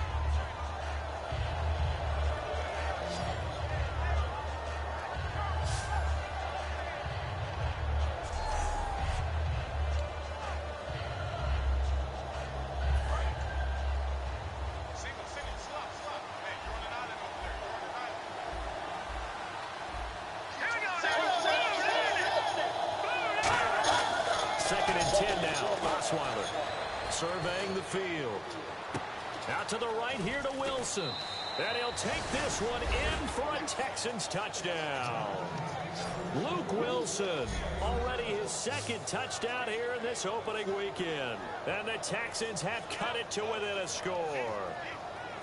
Surveying the field. Out to the right here to Wilson. And he'll take this one in for a Texans touchdown. Luke Wilson, already his 2nd touchdown here in this opening weekend. And the Texans have cut it to within a score.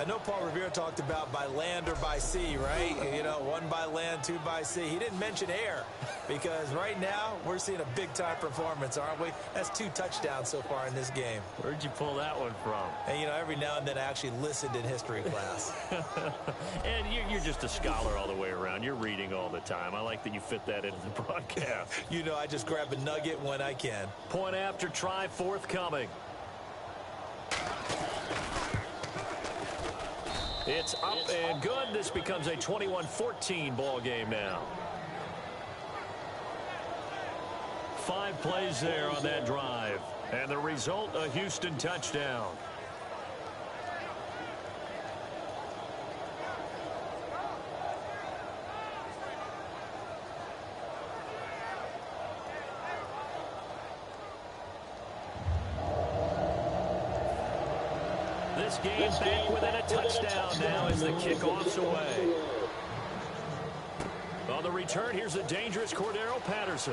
I know Paul Revere talked about by land or by sea, right? You know, 1 by land, 2 by sea. He didn't mention air because right now we're seeing a big-time performance, aren't we? That's 2 touchdowns so far in this game. Where'd you pull that one from? And, you know, every now and then I actually listened in history class. And you're just a scholar all the way around. You're reading all the time. I like that you fit that into the broadcast. You know, I just grab a nugget when I can. Point after try forthcoming. It's up and good. This becomes a 21-14 ball game now. 5 plays there on that drive. And the result, a Houston touchdown. This game back within a touchdown now as the kickoff's away. On the return, here's a dangerous Cordero Patterson.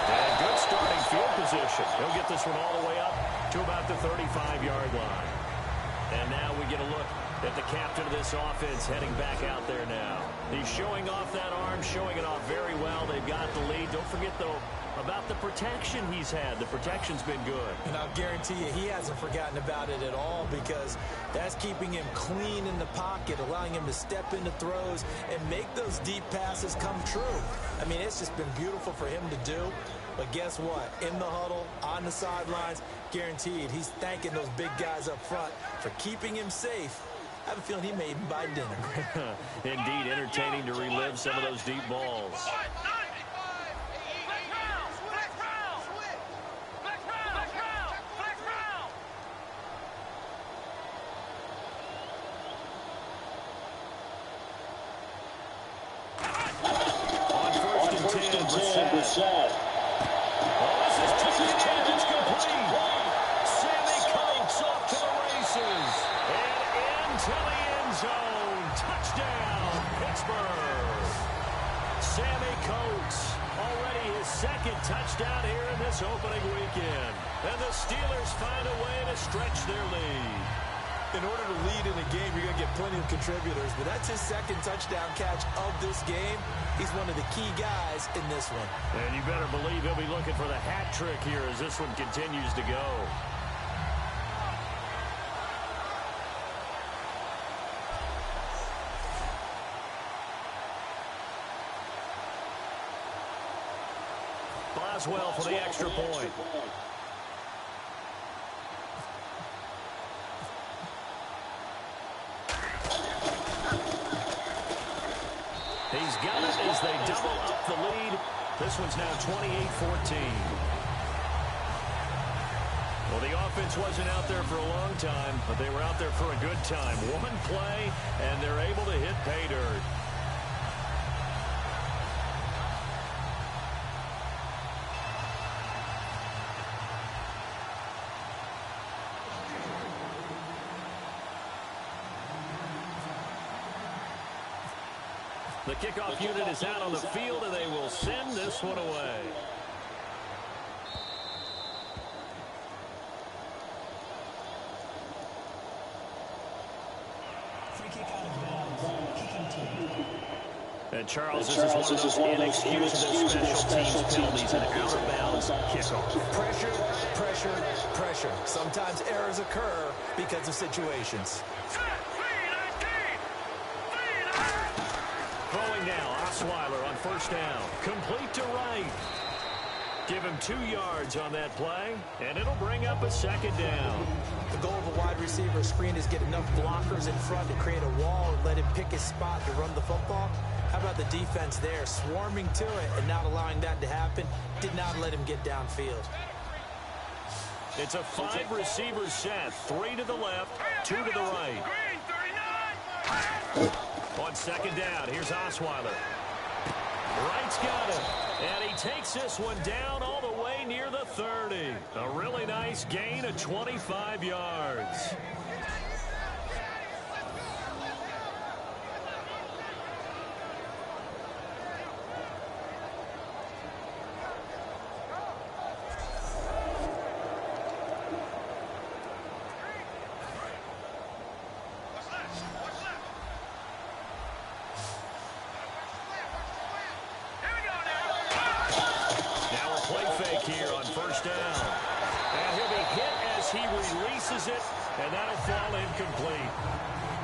And good starting field position. He'll get this one all the way up to about the 35-yard line. And now we get a look at the captain of this offense heading back out there now. He's showing off that arm, showing it off very well. They've got the lead. Don't forget, though, about the protection he's had. The protection's been good. And I'll guarantee you he hasn't forgotten about it at all because that's keeping him clean in the pocket, allowing him to step into throws and make those deep passes come true. I mean, it's just been beautiful for him to do. But guess what? In the huddle, on the sidelines, guaranteed he's thanking those big guys up front for keeping him safe I have a feeling he may even buy dinner. Indeed, entertaining to relive some of those deep balls. On first and 10, Brissett. Oh, this is taken in. It's complete. Sammy Coates off to the races. And into the end zone. Touchdown, Pittsburgh. Sammy Coates, already his second touchdown here in this opening weekend. And the Steelers find a way to stretch their lead. In order to lead in a game, you're going to get plenty of contributors, but that's his second touchdown catch of this game. He's one of the key guys in this one. And you better believe he'll be looking for the hat trick here as this one continues to go. Boswell for the extra point. He's got it as they double up the lead. This one's now 28-14. Well, the offense wasn't out there for a long time, but they were out there for a good time. One play, and they're able to hit pay dirt. The kickoff unit is out on the field, and they will send this one away. Free kick out of bounds. Kicking team. And Charles, this is one of those inexcusable special teams penalties, an out-of-bounds kickoff. Pressure, pressure, pressure. Sometimes errors occur because of situations. Throwing now, Osweiler on first down. Complete to right. Give him 2 yards on that play, and it'll bring up a second down. The goal of a wide receiver screen is get enough blockers in front to create a wall and let him pick his spot to run the football. How about the defense there, swarming to it and not allowing that to happen? Did not let him get downfield. It's a 5-receiver set, 3 to the left, 2 to the right. On second down, here's Osweiler. Wright's got it, and he takes this one down all the way near the 30. A really nice gain of 25 yards. It, and that'll fall incomplete.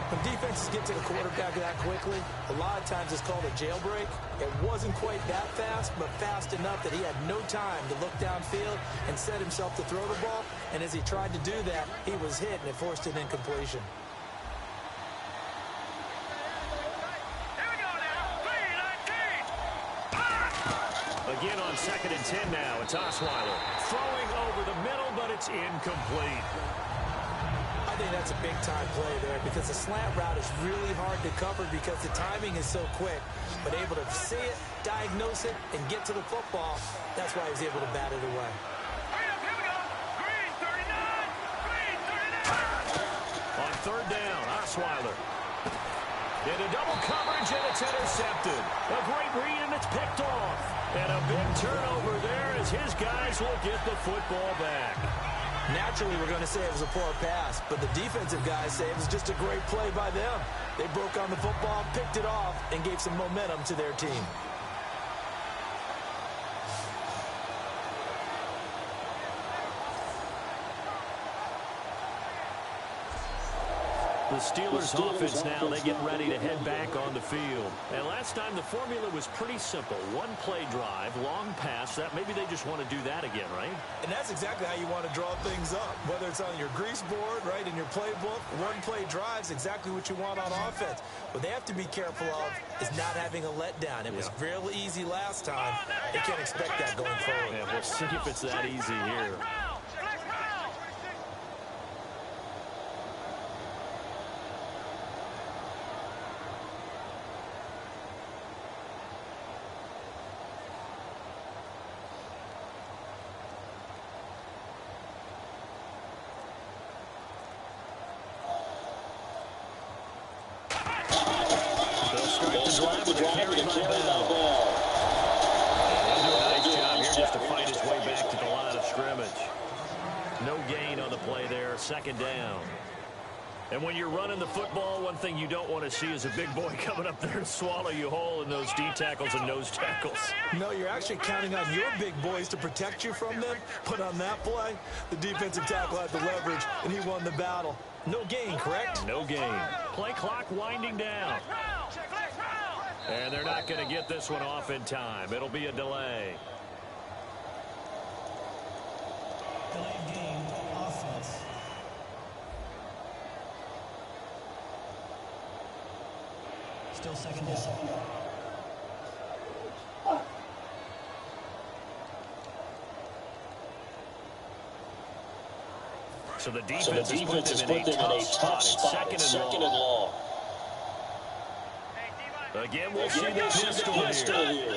When defenses get to the quarterback that quickly, a lot of times it's called a jailbreak. It wasn't quite that fast, but fast enough that he had no time to look downfield and set himself to throw the ball. And as he tried to do that, he was hit, and it forced an incompletion. Again on second and 10 now, it's Osweiler. Throwing over the middle, but it's incomplete. I think that's a big-time play there because the slant route is really hard to cover because the timing is so quick. But able to see it, diagnose it, and get to the football, that's why he was able to bat it away. On third down, Osweiler. Into double coverage, and it's intercepted. A great read, and it's picked off. And a big turnover there as his guys will get the football back. Naturally, we're going to say it was a poor pass, but the defensive guys say it was just a great play by them. They broke on the football, picked it off, and gave some momentum to their team. The Steelers offense now, they get ready to head back on the field. And last time the formula was pretty simple. One play drive, long pass. That maybe they just want to do that again, right? And that's exactly how you want to draw things up. Whether it's on your grease board, right, in your playbook, one play drive's exactly what you want on offense. What they have to be careful of is not having a letdown. It was real easy last time. They can't expect that going forward. Yeah, we'll see if it's that easy here. Second down. And when you're running the football, one thing you don't want to see is a big boy coming up there and swallow you whole in those D tackles and nose tackles. No, you're actually counting on your big boys to protect you from them. But on that play, the defensive tackle had the leverage, and he won the battle. No gain, correct? No gain. Play clock winding down. And they're not going to get this one off in time. It'll be a delay. Delayed game, offense. Still second down. So the defense is put them in a tough spot. Second and long. Again, we'll see the pistol here.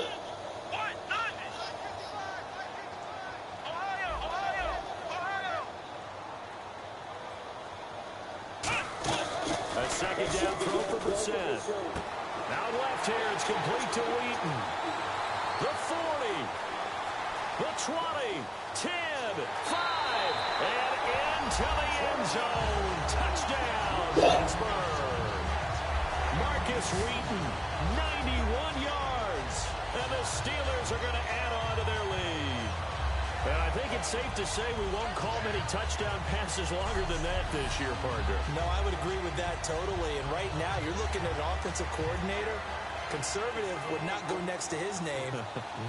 A second down throw for Brissett. Out left here, it's complete to Wheaton. The 40, the 20, 10, 5, and into the end zone. Touchdown, Pittsburgh. Marcus Wheaton, 91 yards. And the Steelers are going to add on to their lead. And I think it's safe to say we won't call many touchdown passes longer than that this year, partner. No, I would agree with that totally. And right now, you're looking at an offensive coordinator. Conservative would not go next to his name.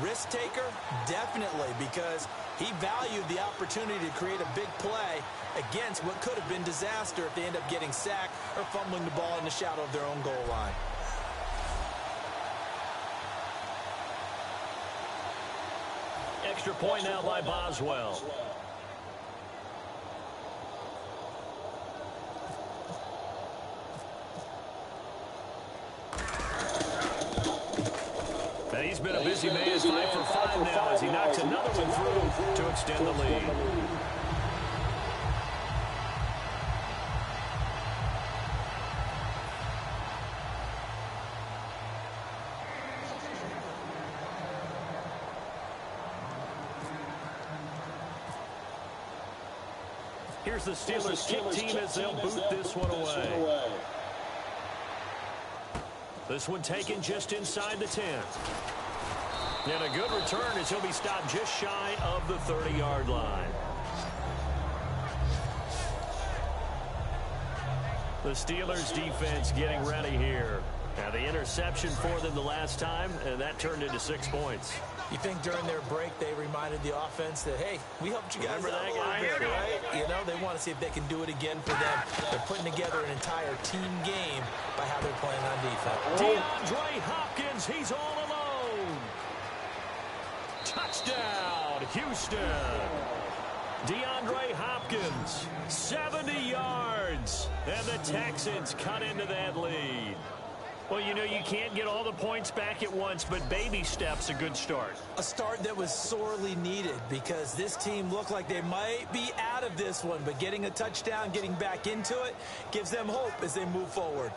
Risk taker, definitely, because he valued the opportunity to create a big play against what could have been disaster if they end up getting sacked or fumbling the ball in the shadow of their own goal line. Extra point now by Boswell. And he's been a busy man, 5 for 5 now as he knocks another one through to extend the lead. Here's the Steelers kick team as they'll boot this one away. This one taken just inside the 10. And a good return as he'll be stopped just shy of the 30-yard line. The Steelers defense getting ready here. Now the interception for them the last time, and that turned into 6 points. You think during their break they reminded the offense that, hey, we helped you guys out a little bit, right? You know, they want to see if they can do it again for them. They're putting together an entire team game by how they're playing on defense. DeAndre Hopkins, he's all alone. Touchdown, Houston. DeAndre Hopkins, 70 yards. And the Texans cut into that lead. Well, you know, you can't get all the points back at once, but baby steps a good start. A start that was sorely needed because this team looked like they might be out of this one, but getting a touchdown, getting back into it, gives them hope as they move forward.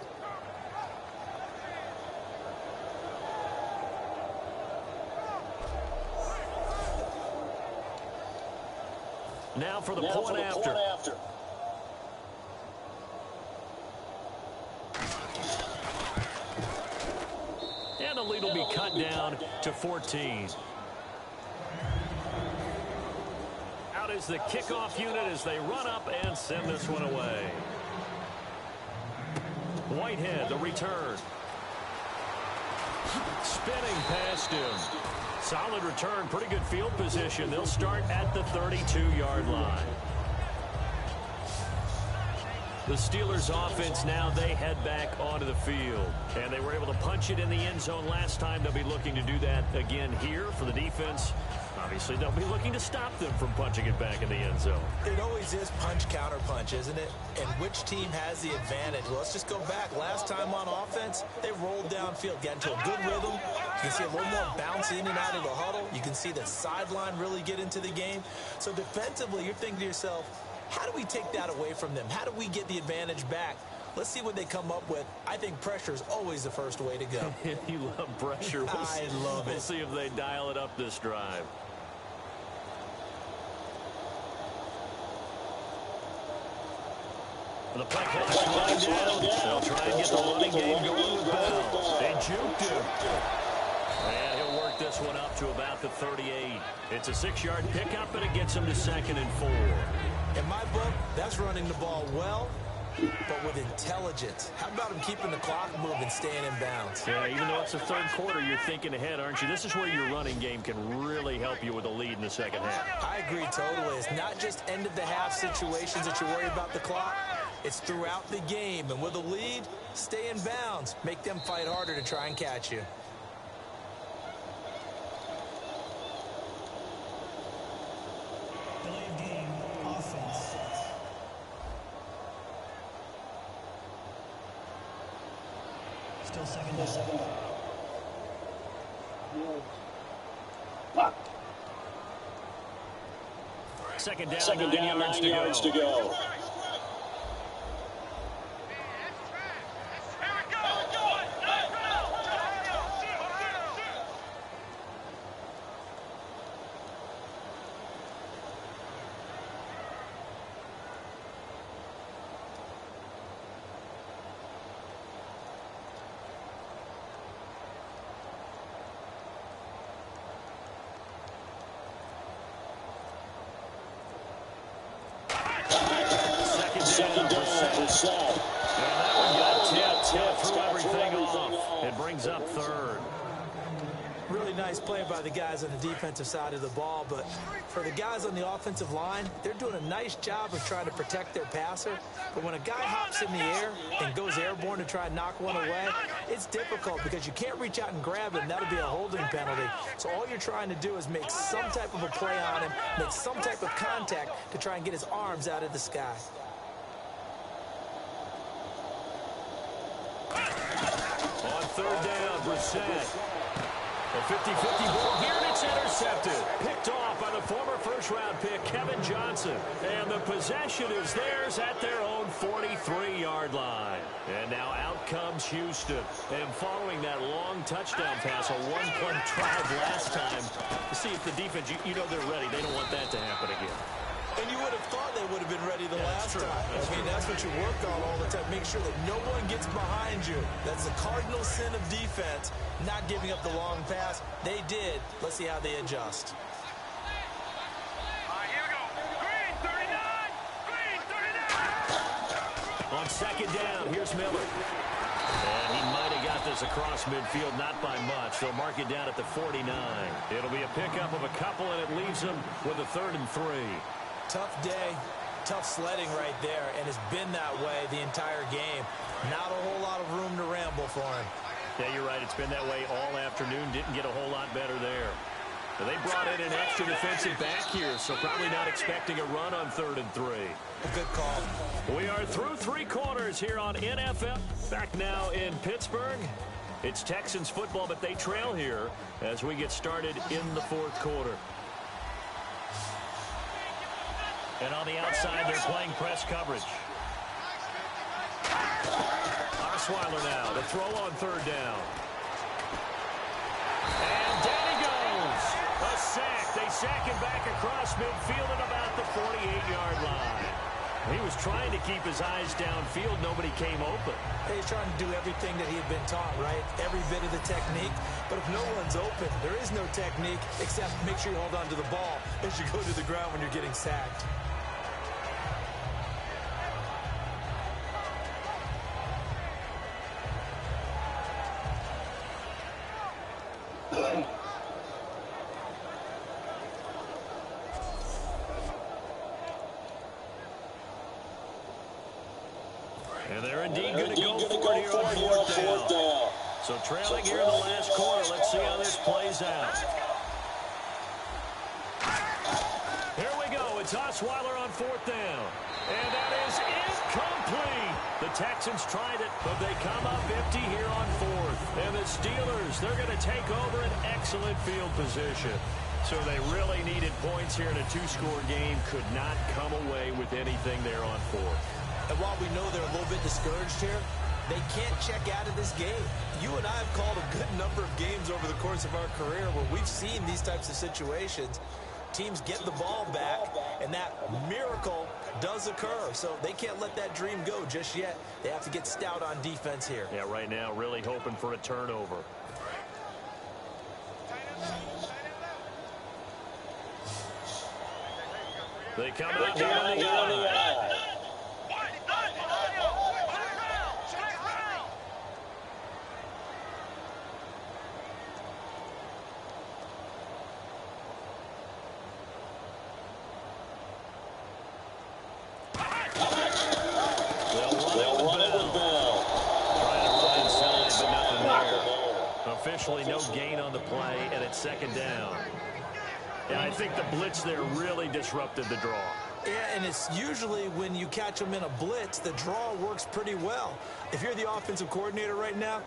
Now for the point after. And the lead will be cut down to 14. Out is the kickoff unit as they run up and send this one away. Whitehead, the return. Spinning past him. Solid return, pretty good field position. They'll start at the 32-yard line. The Steelers offense now, they head back onto the field. And they were able to punch it in the end zone last time. They'll be looking to do that again here for the defense. Obviously, they'll be looking to stop them from punching it back in the end zone. It always is punch, counter punch, isn't it? And which team has the advantage? Well, let's just go back. Last time on offense, they rolled downfield, got into a good rhythm. You can see a little more bounce in and out of the huddle. You can see the sideline really get into the game. So defensively, you're thinking to yourself, how do we take that away from them? How do we get the advantage back? Let's see what they come up with. I think pressure is always the first way to go. You love pressure. I love it. We'll see if they dial it up this drive. The play clock slowing down. They'll try and get the running game going with Bell. They juked him. And he'll work this one up to about the 38. It's a 6-yard pickup, and it gets him to 2nd and 4. In my book, that's running the ball well, but with intelligence. How about him keeping the clock moving, staying in bounds? Yeah, even though it's the third quarter, you're thinking ahead, aren't you? This is where your running game can really help you with a lead in the second half. I agree totally. It's not just end-of-the-half situations that you worry about the clock. It's throughout the game. And with a lead, stay in bounds. Make them fight harder to try and catch you. Delay of game, offense. Still second down. Second down, 9 yards to go. Second down for Seth. And that one got tipped, threw everything off. It brings up 3rd. Really nice play by the guys on the defensive side of the ball, but for the guys on the offensive line, they're doing a nice job of trying to protect their passer. But when a guy hops in the air and goes airborne to try and knock one away, it's difficult because you can't reach out and grab him. That'll be a holding penalty. So all you're trying to do is make some type of a play on him, make some type of contact to try and get his arms out of the sky. On 3rd down, Brissett. A 50-50 ball here, and it's intercepted. Picked off by the former first-round pick, Kevin Johnson. And the possession is theirs at their own 43-yard line. And now out comes Houston. And following that long touchdown pass, a one-point drive last time, to see if the defense, you know they're ready. They don't want that to happen again. And you would have thought they would have been ready the last time. I mean, that's what you work on all the time. Make sure that no one gets behind you. That's the cardinal sin of defense, not giving up the long pass. They did. Let's see how they adjust. Here we go. Green 39. Green 39. On 2nd down, here's Miller. And he might have got this across midfield, not by much. They'll mark it down at the 49. It'll be a pickup of a couple, and it leaves them with a 3rd and 3. Tough day, tough sledding right there, and it's been that way the entire game. Not a whole lot of room to ramble for him. Yeah, you're right. It's been that way all afternoon. Didn't get a whole lot better there. But they brought in an extra defensive back here, so probably not expecting a run on 3rd and 3. A good call. We are through 3 quarters here on NFL. Back now in Pittsburgh. It's Texans football, but they trail here as we get started in the 4th quarter. And on the outside, they're playing press coverage. Osweiler now to throw on 3rd down. And down he goes. A sack. They sack him back across midfield at about the 48-yard line. He was trying to keep his eyes downfield. Nobody came open. He's trying to do everything that he had been taught, right? Every bit of the technique. But if no one's open, there is no technique except make sure you hold on to the ball as you go to the ground when you're getting sacked. And they're indeed going to go for it here on fourth down. So trailing here in the last quarter. Let's see how this plays out. Here we go. It's Osweiler on fourth down. And that is incomplete. The Texans tried it, but they come up empty here on fourth. And the Steelers, they're going to take over an excellent field position. So they really needed points here in a two-score game. Could not come away with anything there on fourth. And while we know they're a little bit discouraged here, they can't check out of this game. You and I have called a good number of games over the course of our career where we've seen these types of situations. Teams get the ball back, and that miracle does occur. So they can't let that dream go just yet. They have to get stout on defense here. Yeah, right now really hoping for a turnover. They come out here on the line. Officially no gain on the play, and it's second down. Yeah, I think the blitz there really disrupted the draw. Yeah, and it's usually when you catch them in a blitz, the draw works pretty well. If you're the offensive coordinator right now,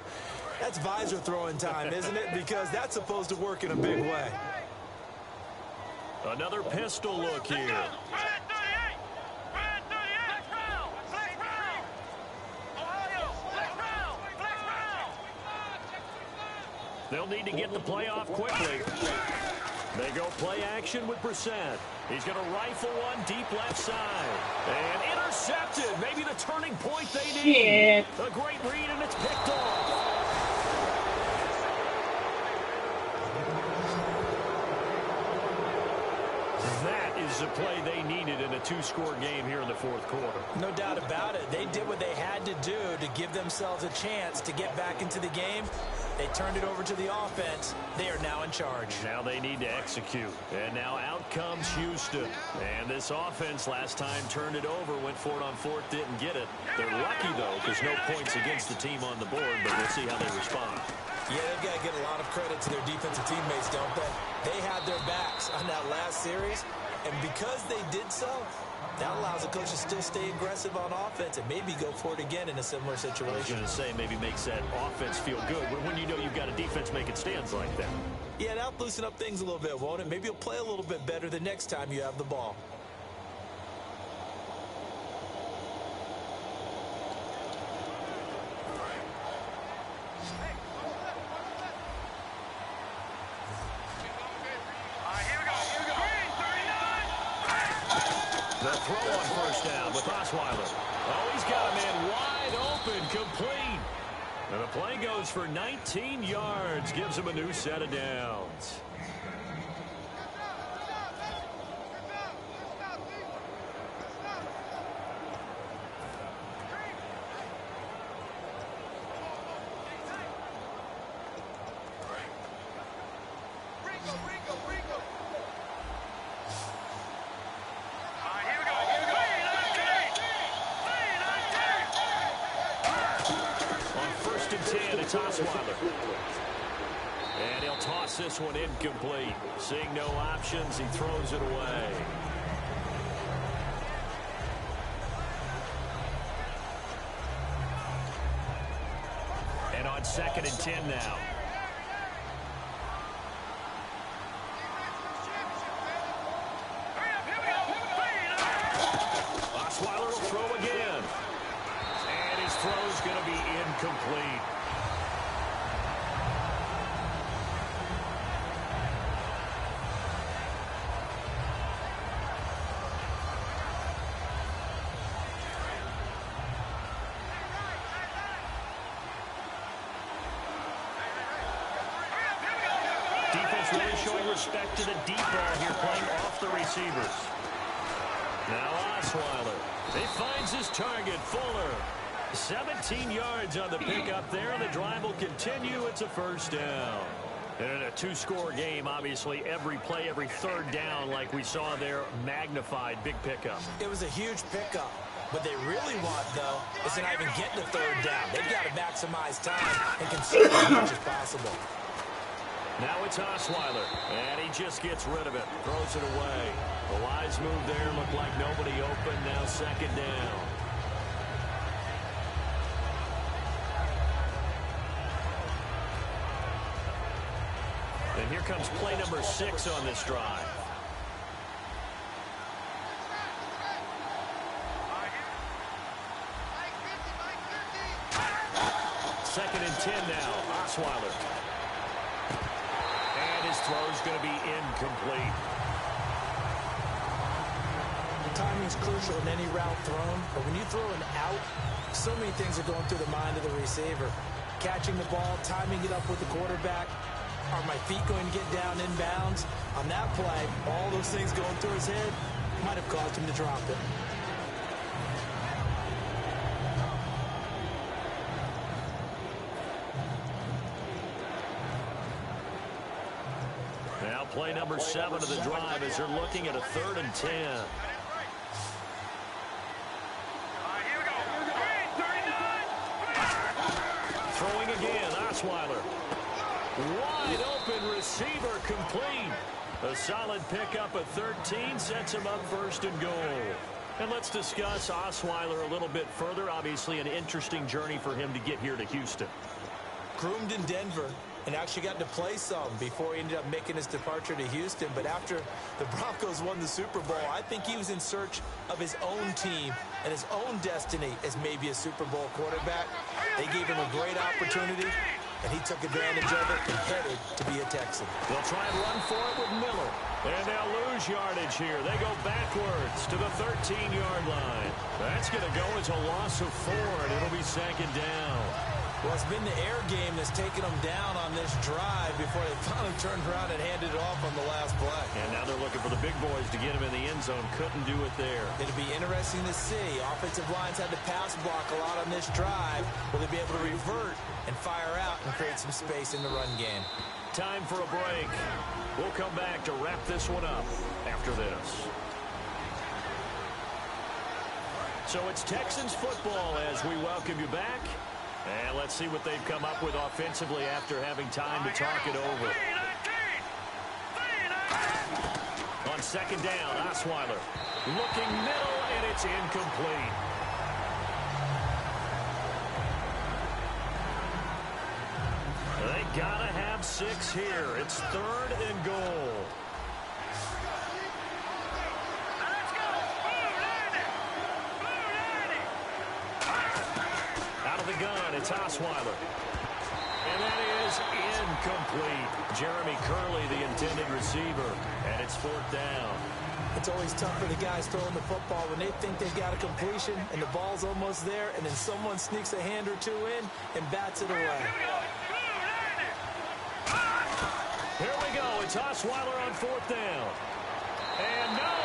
that's visor throwing time, isn't it? Because that's supposed to work in a big way. Another pistol look here. They'll need to get the play off quickly. They go play action with Brissett. He's going to rifle one deep left side. And intercepted. Maybe the turning point they need. A great read, and it's picked off. That is the play they needed in a two-score game here in the fourth quarter. No doubt about it. They did what they had to do to give themselves a chance to get back into the game. They turned it over to the offense. They are now in charge. Now they need to execute. And now out comes Houston. And this offense last time turned it over, went for it on fourth, didn't get it. They're lucky, though, because no points against the team on the board, but we'll see how they respond. Yeah, they've got to get a lot of credit to their defensive teammates, don't they? They had their backs on that last series, and because they did so, that allows the coach to still stay aggressive on offense and maybe go for it again in a similar situation. I was going to say maybe makes that offense feel good when you know you've got a defense making stands like that. Yeah, that'll loosen up things a little bit, won't it? Maybe you'll play a little bit better the next time you have the ball. The throw on first down with Osweiler. Oh, he's got a man wide open, complete. And the play goes for 19 yards, gives him a new set of downs. Osweiler. And he'll toss this one incomplete. Seeing no options, he throws it away. And on 2nd and 10 now. Osweiler will throw again. And his throw's going to be incomplete. Defense really showing respect to the deep ball here, playing off the receivers. Now Osweiler. He finds his target, Fuller. 17 yards on the pickup there, and the drive will continue. It's a first down. And in a two-score game, obviously, every play, every third down, like we saw there, magnified, big pickup. It was a huge pickup. What they really want, though, is to not even get the third down. They've got to maximize time and consume as much as possible. Now it's Osweiler, and he just gets rid of it, throws it away. The wise move there, looked like nobody open, now second down. And here comes play number 6 on this drive. Second and 10 now, Osweiler. And his throw's going to be incomplete. Timing's crucial in any route thrown, but when you throw an out, so many things are going through the mind of the receiver. Catching the ball, timing it up with the quarterback. Are my feet going to get down in bounds? On that play, all those things going through his head might have caused him to drop it. Now play number 7 of the drive as they're looking at a 3rd and 10. Throwing again, Osweiler. Wide open receiver complete. A solid pickup at 13 sets him up 1st and goal. And let's discuss Osweiler a little bit further. Obviously an interesting journey for him to get here to Houston. Groomed in Denver and actually got to play some before he ended up making his departure to Houston. But after the Broncos won the Super Bowl, I think he was in search of his own team and his own destiny as maybe a Super Bowl quarterback. They gave him a great opportunity, and he took advantage of it and headed to be a Texan. They'll try and run for it with Miller. And they'll lose yardage here. They go backwards to the 13-yard line. That's going to go as a loss of 4, and it'll be 2nd down. Well, it's been the air game that's taken them down on this drive before they finally turned around and handed it off on the last play. And now they're looking for the big boys to get him in the end zone. Couldn't do it there. It'll be interesting to see. Offensive lines had to pass block a lot on this drive. Will they be able to revert and fire out and create some space in the run game? Time for a break. We'll come back to wrap this one up after this. So it's Texans football as we welcome you back. And let's see what they've come up with offensively after having time to talk it over. On 2nd down, Osweiler looking middle, and it's incomplete. They gotta have 6 here. It's 3rd and goal. Gun, it's Osweiler. And that is incomplete. Jeremy Curley, the intended receiver, and it's 4th down. It's always tough for the guys throwing the football when they think they've got a completion and the ball's almost there, and then someone sneaks a hand or two in and bats it away. Here we go. It's Osweiler on 4th down. And no,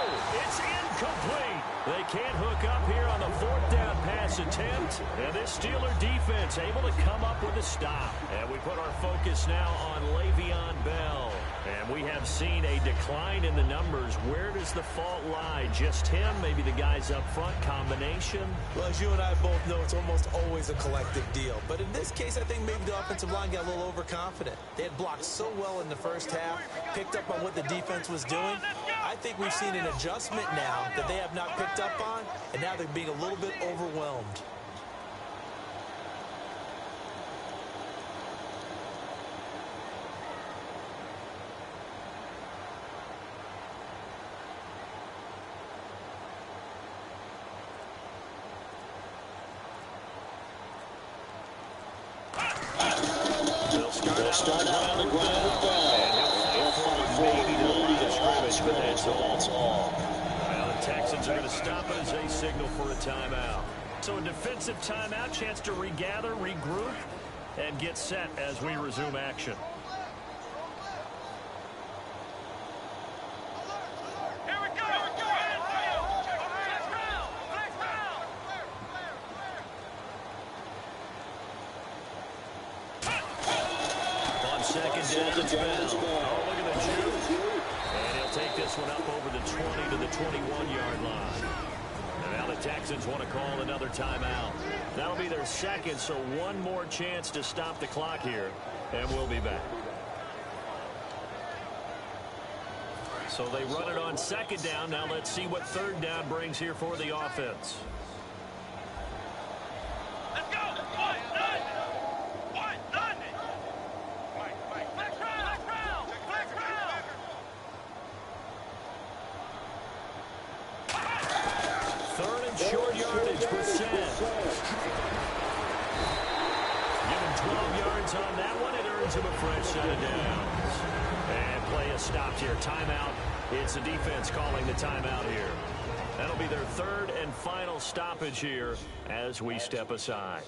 it's incomplete. They can't hook up here on the 4th down pass attempt. And this Steeler defense able to come up with a stop. And we put our focus now on Le'Veon Bell. And we have seen a decline in the numbers. Where does the fault lie? Just him? Maybe the guys up front? Combination? Well, as you and I both know, it's almost always a collective deal. But in this case, I think maybe the offensive line got a little overconfident. They had blocked so well in the first half, picked up on what the defense was doing. I think we've seen an adjustment now that they have not picked up on, and now they're being a little bit overwhelmed. They'll start on the ground. And he'll fight for maybe the line of scrimmage, but that's all. Well, the Texans are going to stop it as they signal for a timeout. So a defensive timeout, chance to regather, regroup, and get set as we resume action. Second down, it's Bell. Oh, look at the juke. And he'll take this one up over the 20 to the 21-yard line. And Well, the Texans want to call another timeout. That'll be their second, so one more chance to stop the clock here, and we'll be back. So they run it on second down. Now let's see what third down brings here for the offense. Let's go. One, none. One, none. Flex round. Third and short yardage with Seth. Give him 12 yards on that one. It earns him a fresh set of downs. And play is stopped here. Timeout. It's the defense calling the timeout here. That'll be their third and final stoppage here as we step aside.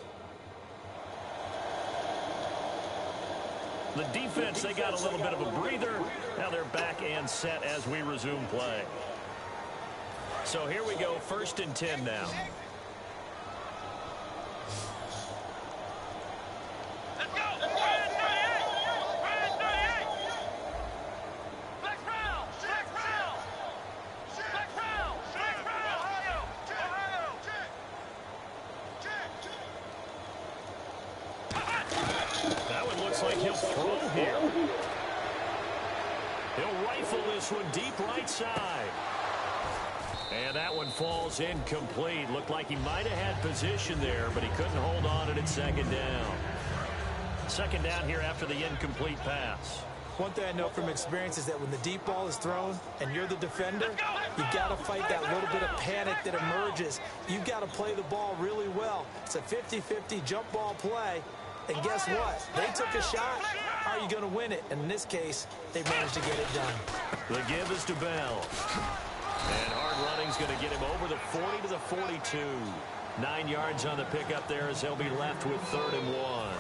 The defense, they got a little bit of a breather. Now they're back and set as we resume play. So here we go, 1st and 10 now. Let's go. Red 38. Red 38. Flex round. Ohio. That one looks like he'll throw here. He'll rifle this one deep right side. And that one falls incomplete. Looked like he might have had position there, but he couldn't hold on at second down. Second down here after the incomplete pass. One thing I know from experience is that when the deep ball is thrown and you're the defender, you got to fight that little bit of panic that emerges. You got to play the ball really well. It's a 50-50 jump ball play. And guess what? They took a shot. How are you going to win it? And in this case, they managed to get it done. The give is to Bell. And hard running's going to get him over the 40 to the 42. 9 yards on the pickup there as they'll be left with 3rd and 1.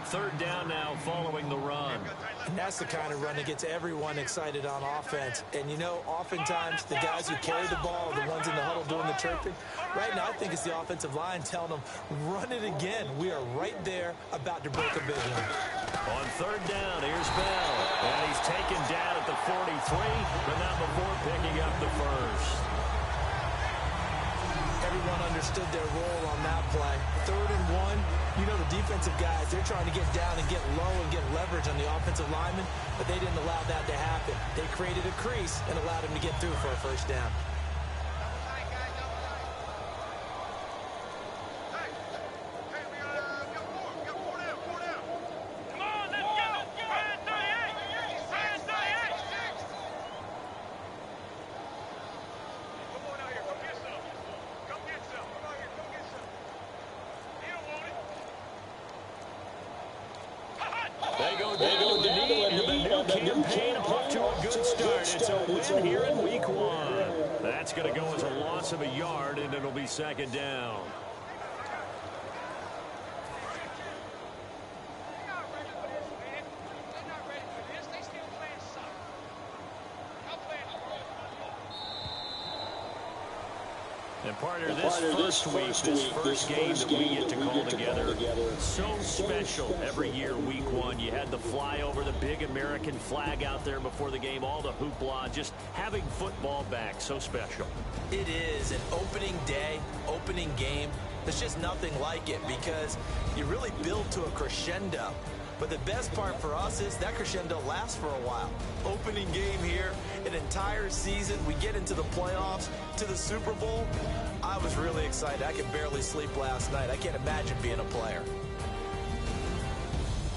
Third down now following the run. And that's the kind of run that gets everyone excited on offense. And, you know, oftentimes the guys who carry the ball are the ones in the huddle doing the chirping. Right now, I think it's the offensive line telling them, run it again. We are right there about to break a big one. On third down, here's Bell. And he's taken down at the 43, but not before picking up the first. Everyone understood their role on that play. 3rd and 1. You know, the defensive guys, they're trying to get down and get low and get leverage on the offensive lineman, but they didn't allow that to happen. They created a crease and allowed him to get through for a first down. They go down to the knee, and the new campaign off to a good start. It's a win here in week 1. That's going to go as a loss of a yard, and it'll be second down. And partner, this first game that we get to call together, so special every year, week 1. You had the flyover, the big American flag out there before the game, all the hoopla, just having football back, so special. It is an opening day, opening game. There's just nothing like it because you really build to a crescendo. But the best part for us is that crescendo lasts for a while. Opening game here, an entire season. We get into the playoffs, to the Super Bowl. I was really excited. I could barely sleep last night. I can't imagine being a player.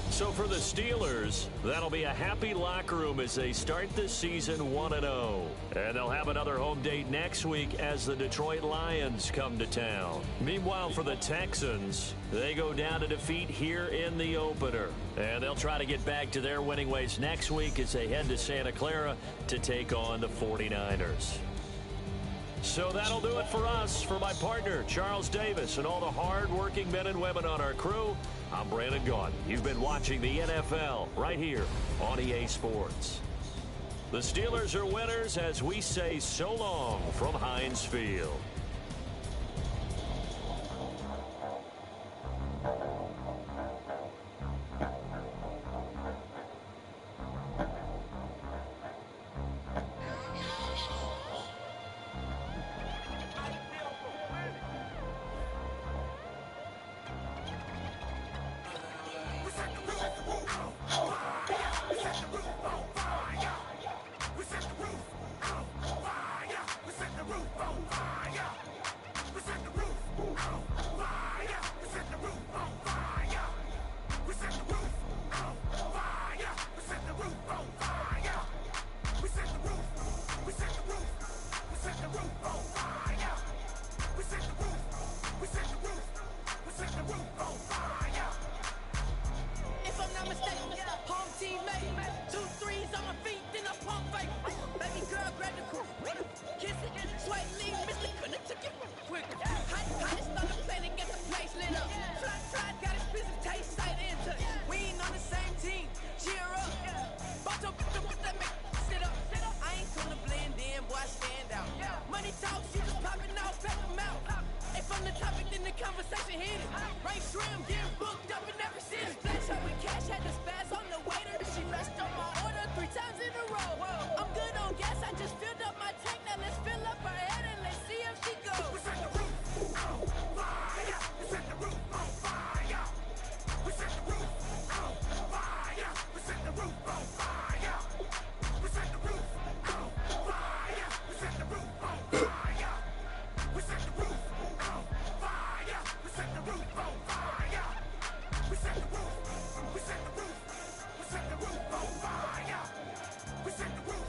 So for the Steelers, that'll be a happy locker room as they start this season 1-0. And they'll have another home date next week as the Detroit Lions come to town. Meanwhile, for the Texans, they go down to defeat here in the opener. And they'll try to get back to their winning ways next week as they head to Santa Clara to take on the 49ers. So that'll do it for us. For my partner, Charles Davis, and all the hard-working men and women on our crew, I'm Brandon Gaudin. You've been watching the NFL right here on EA Sports. The Steelers are winners as we say so long from Heinz Field. trim, getting booked up in every city. Splash up with cash, had to spaz on the waiter. She messed up my order 3 times in a row. I'm good on gas, I just filled up my tank. Now let's fill up her head and let's see if she goes. We set the roof on fire. We set the roof on fire. We set the roof on fire. We set the roof on fire. We set the roof on fire. We set the roof on fire. We set the roof on fire. We set the roof on fire. We set the roof. We set the roof. We set the roof on fire. We set the roof.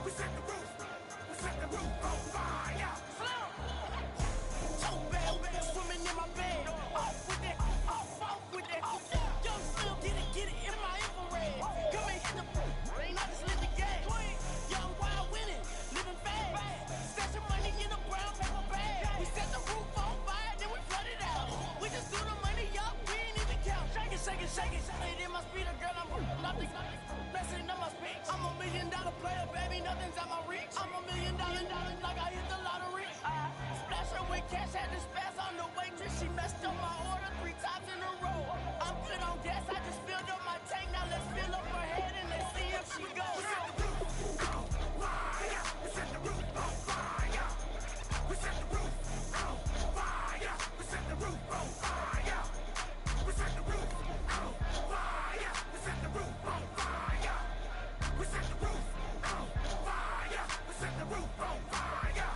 We set the roof. We set the roof on fire. So bad, swimming in my bed. Off with it, off with it. Young Slim, get it in my infrared. Come and hit the rain, I just lit the gas. Young wild winning, living fast. Stashing money in a brown paper bag. We set the roof on fire, then we flood it out. We just threw the money up, we ain't even count. Shake it, shake it, shake it. It in my speeder, girl, I'm nothing. Messing up my speech. I'm $1 million player, baby, nothing's out my reach. I'm $1 million like I hit the lottery. Splash her with cash, had to spaz on the waitress. She messed up my order 3 times in a row. I'm good on gas, I just filled up my tank. Now let's fill up her head and let's see if she goes. We set the roof on fire. We set the roof on fire. We set the roof on fire. We set the roof on fire. We set the roof on fire. We set the roof on fire. We set the roof on fire. We set the roof on fire.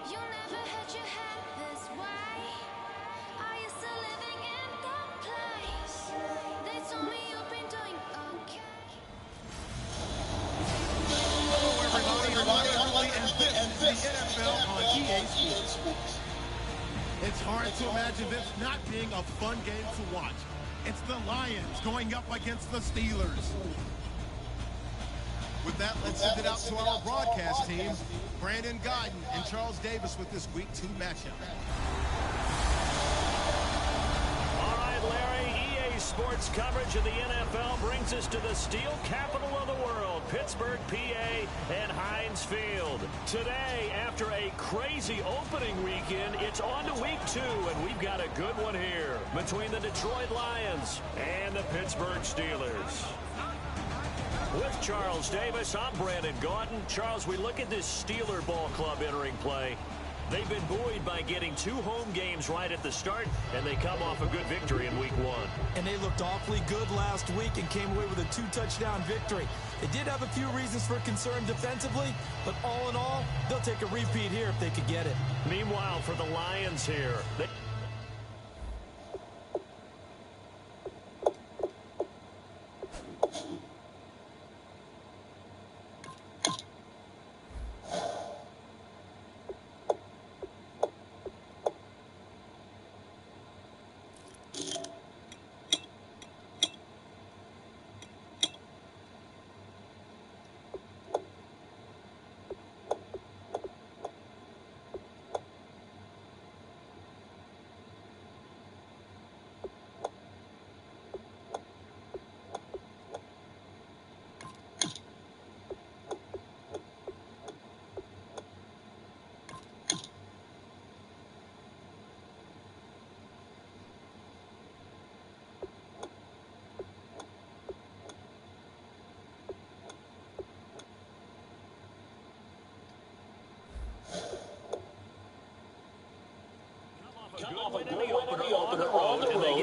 You never had your head this way. Are you still living in that place? They told me you've been doing okay. Hello, everybody. And this is the NFL on EA Sports. It's hard to imagine this not being a fun game to watch. It's the Lions going up against the Steelers. With that, let's send it out to our broadcast team. Brandon Godden and Charles Davis with this Week 2 matchup. All right, Larry, EA Sports coverage of the NFL brings us to the steel capital of the world, Pittsburgh, PA, and Heinz Field. Today, after a crazy opening weekend, it's on to Week 2, and we've got a good one here between the Detroit Lions and the Pittsburgh Steelers. With Charles Davis, I'm Brandon Gaudin. Charles, we look at this Steeler ball club entering play. They've been buoyed by getting 2 home games right at the start, and they come off a good victory in Week 1. And they looked awfully good last week and came away with a 2-touchdown victory. They did have a few reasons for concern defensively, but all in all, they'll take a repeat here if they could get it. Meanwhile, for the Lions here,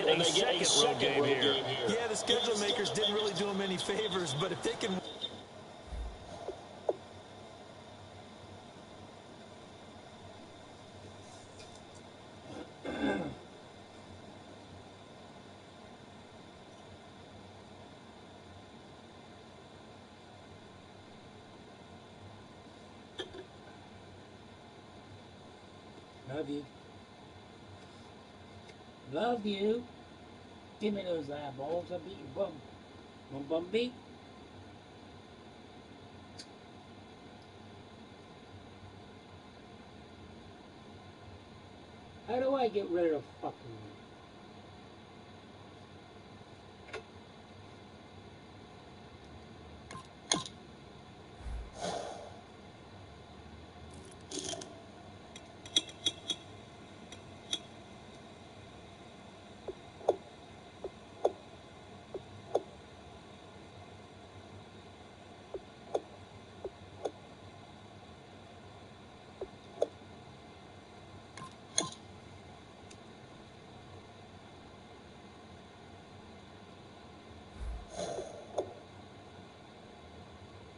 and they get a second road game here. Yeah, the schedule makers didn't really do them any favors, but if they can... Love you. Love you. Give me those eyeballs. I'll beat your bum. Bum beat. How do I get rid of fucking...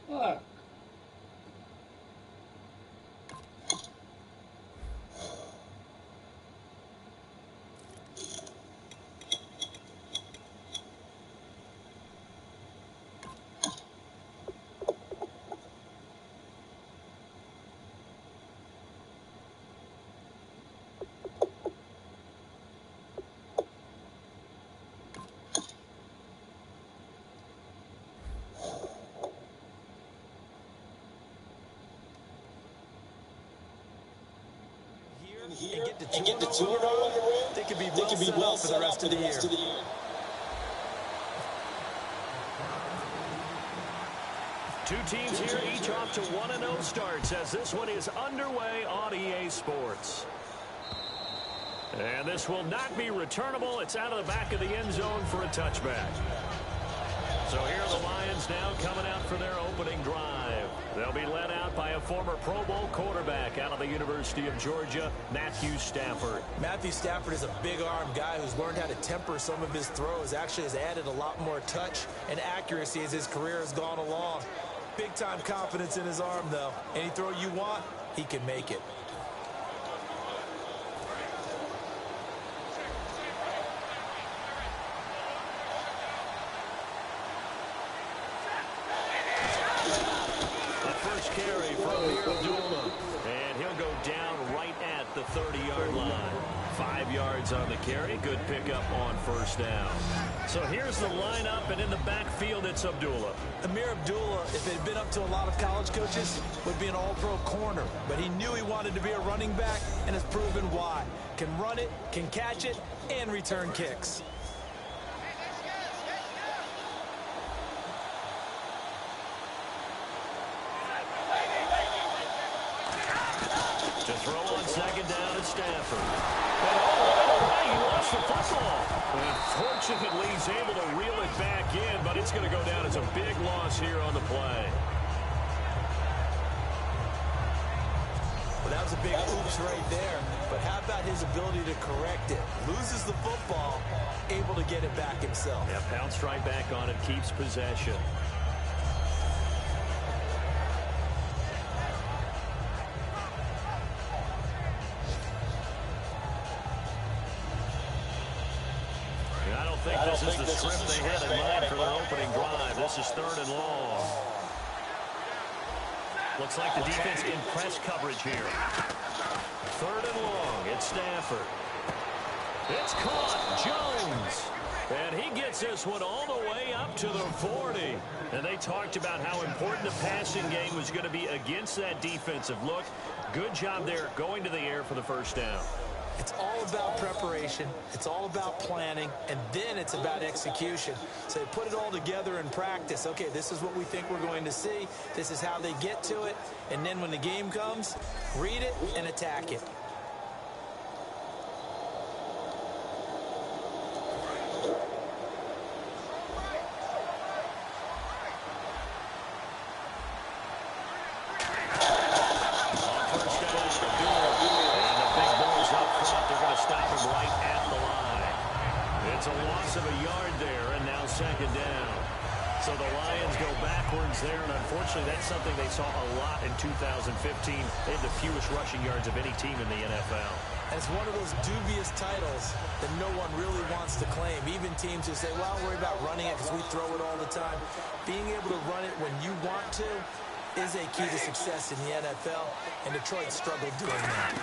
Fuck. And get the 2-0 in a row, they could be well set up for the rest of the year. Two teams here, each off to 1-0 starts as this one is underway on EA Sports. And this will not be returnable. It's out of the back of the end zone for a touchback. So here are the Lions now coming out for their opening drive. They'll be led out by a former Pro Bowl quarterback out of the University of Georgia, Matthew Stafford. Matthew Stafford is a big-arm guy who's learned how to temper some of his throws. Actually has added a lot more touch and accuracy as his career has gone along. Big-time confidence in his arm, though. Any throw you want, he can make it. Carry from Abdullah, and he'll go down right at the 30-yard line. 5 yards on the carry. Good pickup on first down. So here's the lineup, and in the backfield, it's Abdullah. Abdullah, if it had been up to a lot of college coaches, would be an all-pro corner. But he knew he wanted to be a running back, and has proven why. Can run it, can catch it, and return kicks. To throw on second down at Stafford. And right away, he lost the football. Unfortunately, he's able to reel it back in, but it's going to go down as a big loss here on the play. Well, that was a big oops right there. But how about his ability to correct it? Loses the football, able to get it back himself. Yeah, pounced right back on it, keeps possession. I don't think this is the script they had in mind for their opening drive. This is 3rd and long. Looks like the defense in press coverage here. 3rd and long. It's Stafford. It's caught. Jones. And he gets this one all the way up to the 40. And they talked about how important the passing game was going to be against that defensive look. Good job there going to the air for the first down. It's all about preparation. It's all about planning. And then it's about execution. So they put it all together in practice. Okay, this is what we think we're going to see. This is how they get to it. And then when the game comes, read it and attack it. There, and unfortunately that's something they saw a lot in 2015. They had the fewest rushing yards of any team in the NFL. And it's one of those dubious titles that no one really wants to claim. Even teams who say, well, don't worry about running it because we throw it all the time. Being able to run it when you want to is a key to success in the NFL, and Detroit struggled doing that.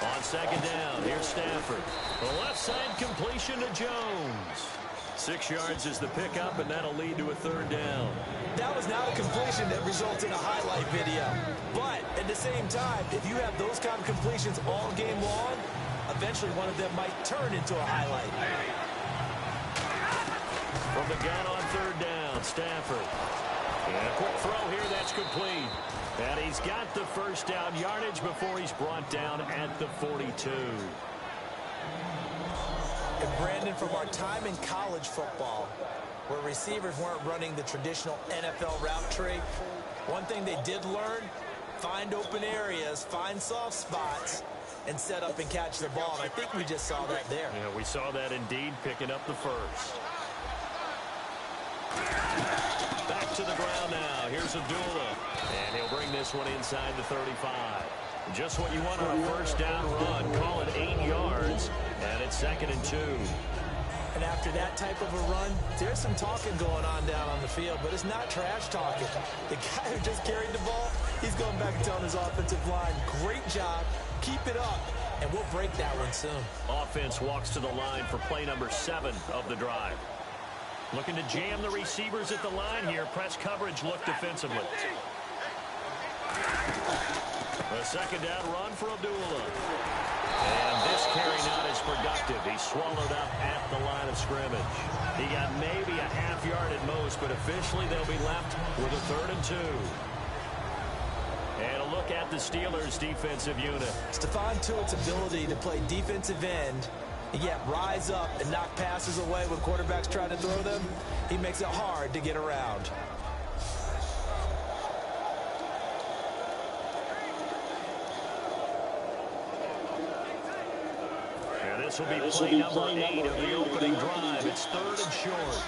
On second down, here's Stafford. The left side completion to Jones. 6 yards is the pickup, and that'll lead to a third down. That was not a completion that results in a highlight video. But at the same time, if you have those kind of completions all game long, eventually one of them might turn into a highlight. From the gun on third down, Stafford. And a quick throw here, that's complete. And he's got the first down yardage before he's brought down at the 42. And Brandon, from our time in college football, where receivers weren't running the traditional NFL route tree, one thing they did learn, find open areas, find soft spots, and set up and catch the ball. And I think we just saw that there. Yeah, we saw that indeed, picking up the first. Back to the ground now. Here's Abdullah. And he'll bring this one inside the 35. Just what you want on a first down run. Call it 8 yards. And it's 2nd and 2. And after that type of a run, there's some talking going on down on the field, but it's not trash talking. The guy who just carried the ball, he's going back and telling his offensive line, great job, keep it up, and we'll break that one soon. Offense walks to the line for play number 7 of the drive. Looking to jam the receivers at the line here. Press coverage look defensively. A second down run for Abdullah. And this carry not as productive. He's swallowed up at the line of scrimmage. He got maybe a half yard at most, but officially they'll be left with a 3rd and 2. And a look at the Steelers' defensive unit. Stephon Tuitt's ability to play defensive end and yet rise up and knock passes away when quarterbacks try to throw them, he makes it hard to get around. And this will be play number 8 of the opening drive. It's 3rd and short.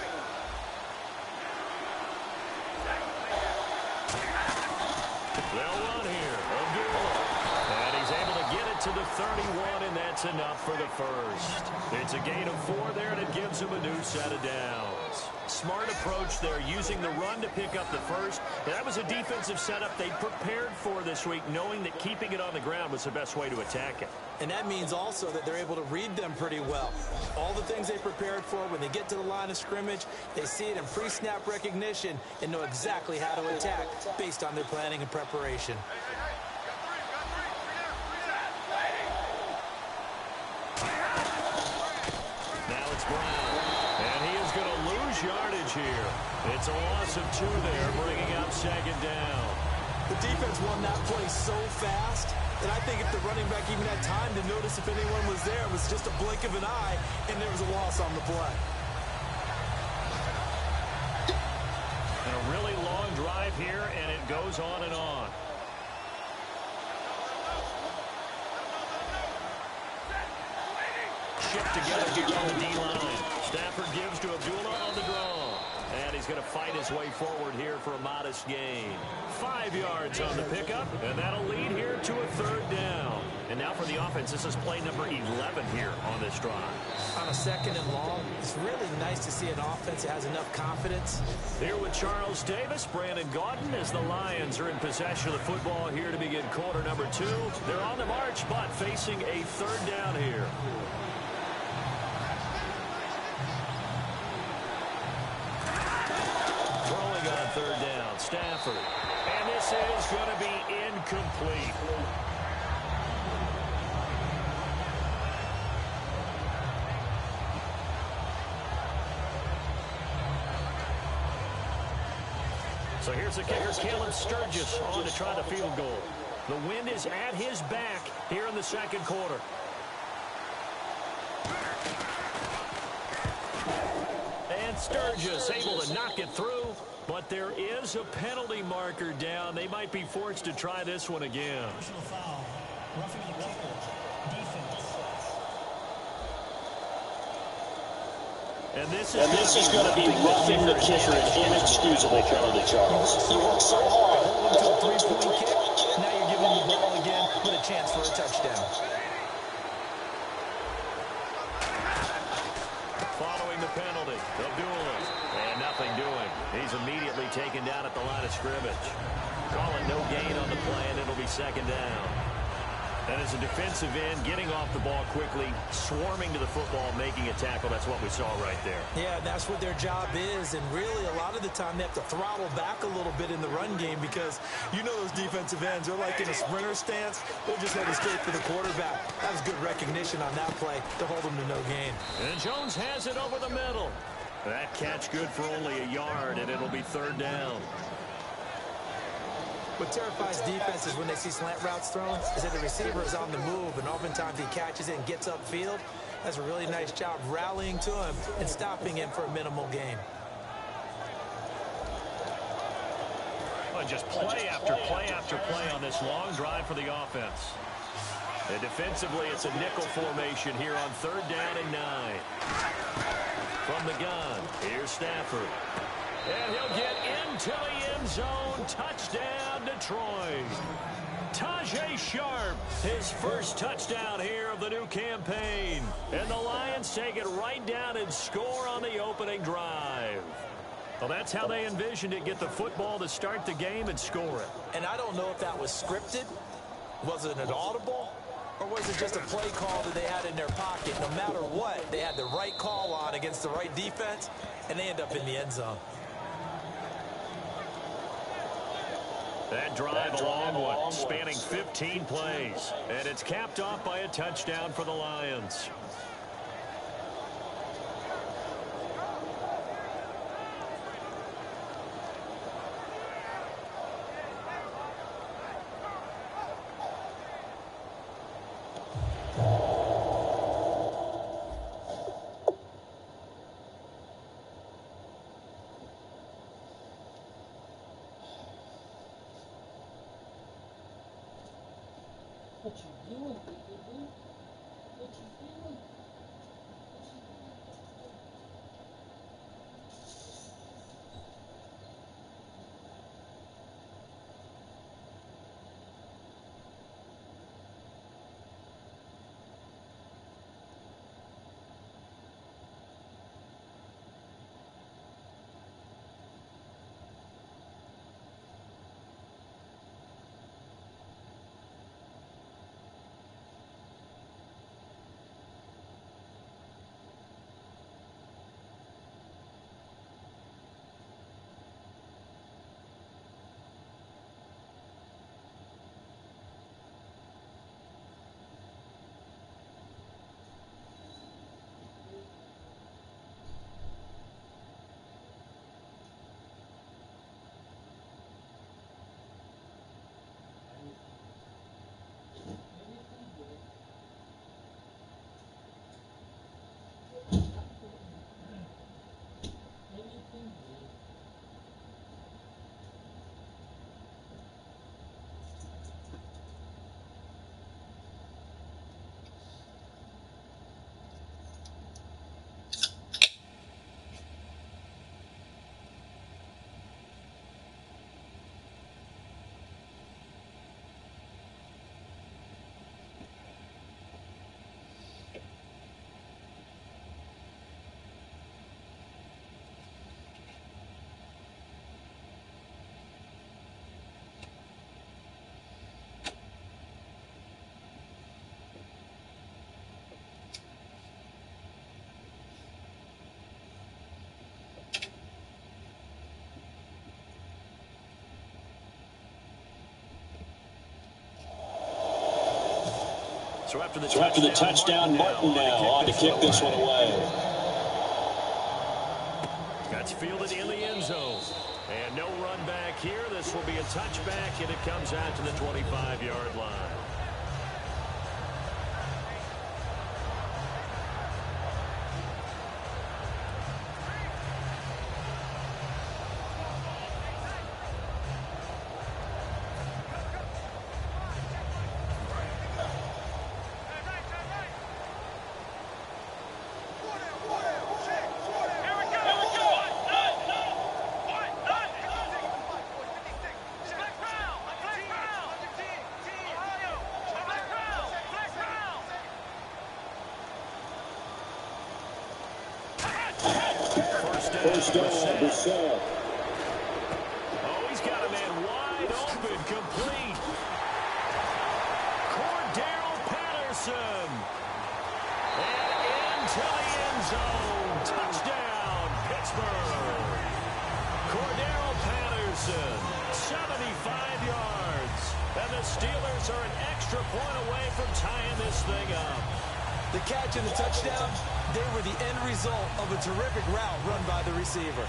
They'll run here. Abdullah. And he's able to get it to the 31, and that's enough for the first. It's a gain of 4 there, and it gives him a new set of downs. Smart approach there, using the run to pick up the first. That was a defensive setup they prepared for this week, knowing that keeping it on the ground was the best way to attack it. And that means also that they're able to read them pretty well. All the things they prepared for, when they get to the line of scrimmage, they see it in pre-snap recognition and know exactly how to attack based on their planning and preparation. Now it's Brown. And he is going to lose yardage here. It's a loss of 2 there, bringing up 2nd down. The defense won that play so fast that I think if the running back even had time to notice if anyone was there, it was just a blink of an eye, and there was a loss on the play. And a really long drive here, and it goes on and on. Shift together here on the D-line. Stafford gives to Abdullah on the draw. And he's going to fight his way forward here for a modest gain. 5 yards on the pickup, and that'll lead here to a 3rd down. And now for the offense, this is play number 11 here on this drive. On a 2nd and long, it's really nice to see an offense that has enough confidence. Here with Charles Davis, Brandon Gaudin, as the Lions are in possession of the football here to begin quarter number 2. They're on the march, but facing a 3rd down here. Throwing on 3rd down, Stafford. And this is going to be incomplete. So here's the kicker, Caleb Sturgis, on to try the field goal. The wind is at his back here in the 2nd quarter. And Sturgis able to knock it through, but there is a penalty marker down. They might be forced to try this one again. Personal foul. Roughing the kicker. Defense. And this is going to be roughing the kicker, an inexcusable penalty, Charles. You work so hard holding to a 3-point kick. Now you're giving him the ball again with a chance for a touchdown. Following the penalty, Abdullah. And nothing doing. He's immediately taken down at the line of scrimmage. Call it no gain on the play, and it'll be 2nd down. And as a defensive end, getting off the ball quickly, swarming to the football, making a tackle, that's what we saw right there. Yeah, and that's what their job is. And really, a lot of the time, they have to throttle back a little bit in the run game because you know those defensive ends, they're like in a sprinter stance. They're just headed straight for the quarterback. That was good recognition on that play to hold them to no gain. And Jones has it over the middle. That catch good for only a yard, and it'll be 3rd down. What terrifies defenses when they see slant routes thrown is that the receiver is on the move, and oftentimes he catches it and gets upfield. Does a really nice job rallying to him and stopping him for a minimal gain. Well, just play after play after play on this long drive for the offense. And defensively, it's a nickel formation here on 3rd down and 9. From the gun, here's Stafford. And he'll get into the end zone. Touchdown, Detroit. Tajay Sharp, his first touchdown here of the new campaign. And the Lions take it right down and score on the opening drive. Well, that's how they envisioned it, get the football to start the game and score it. And I don't know if that was scripted. Was it an audible? Or was it just a play call that they had in their pocket? No matter what, they had the right call on against the right defense, and they end up in the end zone. That drive a long one, spanning 15 plays. And it's capped off by a touchdown for the Lions. What you doing, baby? What you doing? So after the touchdown, Martin now on to kick this one away. That's fielded in the end zone. And no run back here. This will be a touchback, and it comes out to the 25-yard line. First down, Brissett. Oh, he's got a man wide open, complete. Cordero the Steelers are an extra point away from tying this thing up. The catch and the touchdown, they were the end result of a terrific route run by the receiver.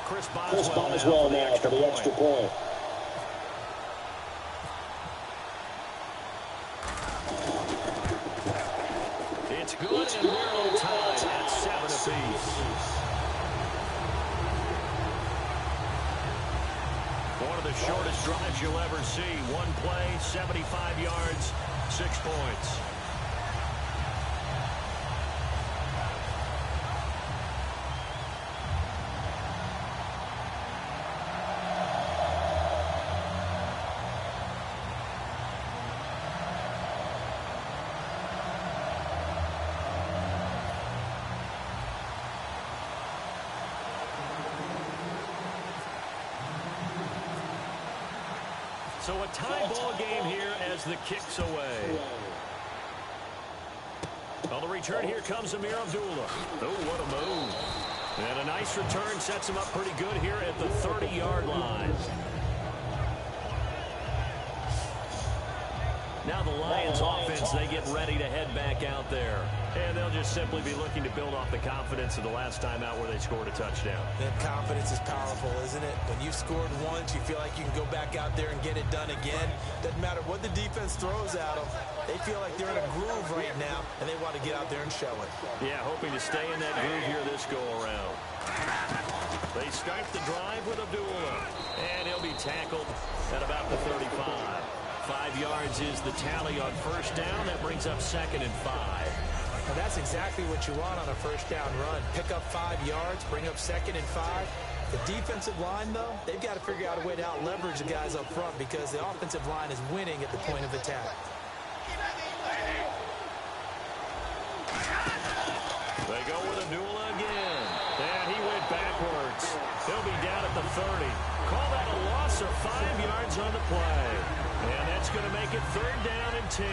Chris Boswell now for the extra point. It's good, and we're all tied at 7 apiece. One of the shortest drives you'll ever see. One play, 75 yards, 6 points. So a tie ball game here as the kick's away. On the return, here comes Amir Abdullah. Oh, what a move. And a nice return sets him up pretty good here at the 30-yard line. Now the Lions offense, they get ready to head back out there. And they'll just simply be looking to build off the confidence of the last time out where they scored a touchdown. That confidence is powerful, isn't it? When you've scored once, you feel like you can go back out there and get it done again. Doesn't matter what the defense throws at them. They feel like they're in a groove right now, and they want to get out there and show it. Yeah, hoping to stay in that groove here this go-around. They start the drive with Abdullah, and he'll be tackled at about the 35. 5 yards is the tally on first down. That brings up 2nd and 5. Well, that's exactly what you want on a first down run. Pick up 5 yards, bring up 2nd and 5. The defensive line, though, they've got to figure out a way to out-leverage the guys up front because the offensive line is winning at the point of attack. They go with Abdullah again. And he went backwards. He'll be down at the 30. Call that a loss of 5 yards on the play. And that's going to make it 3rd down and 10.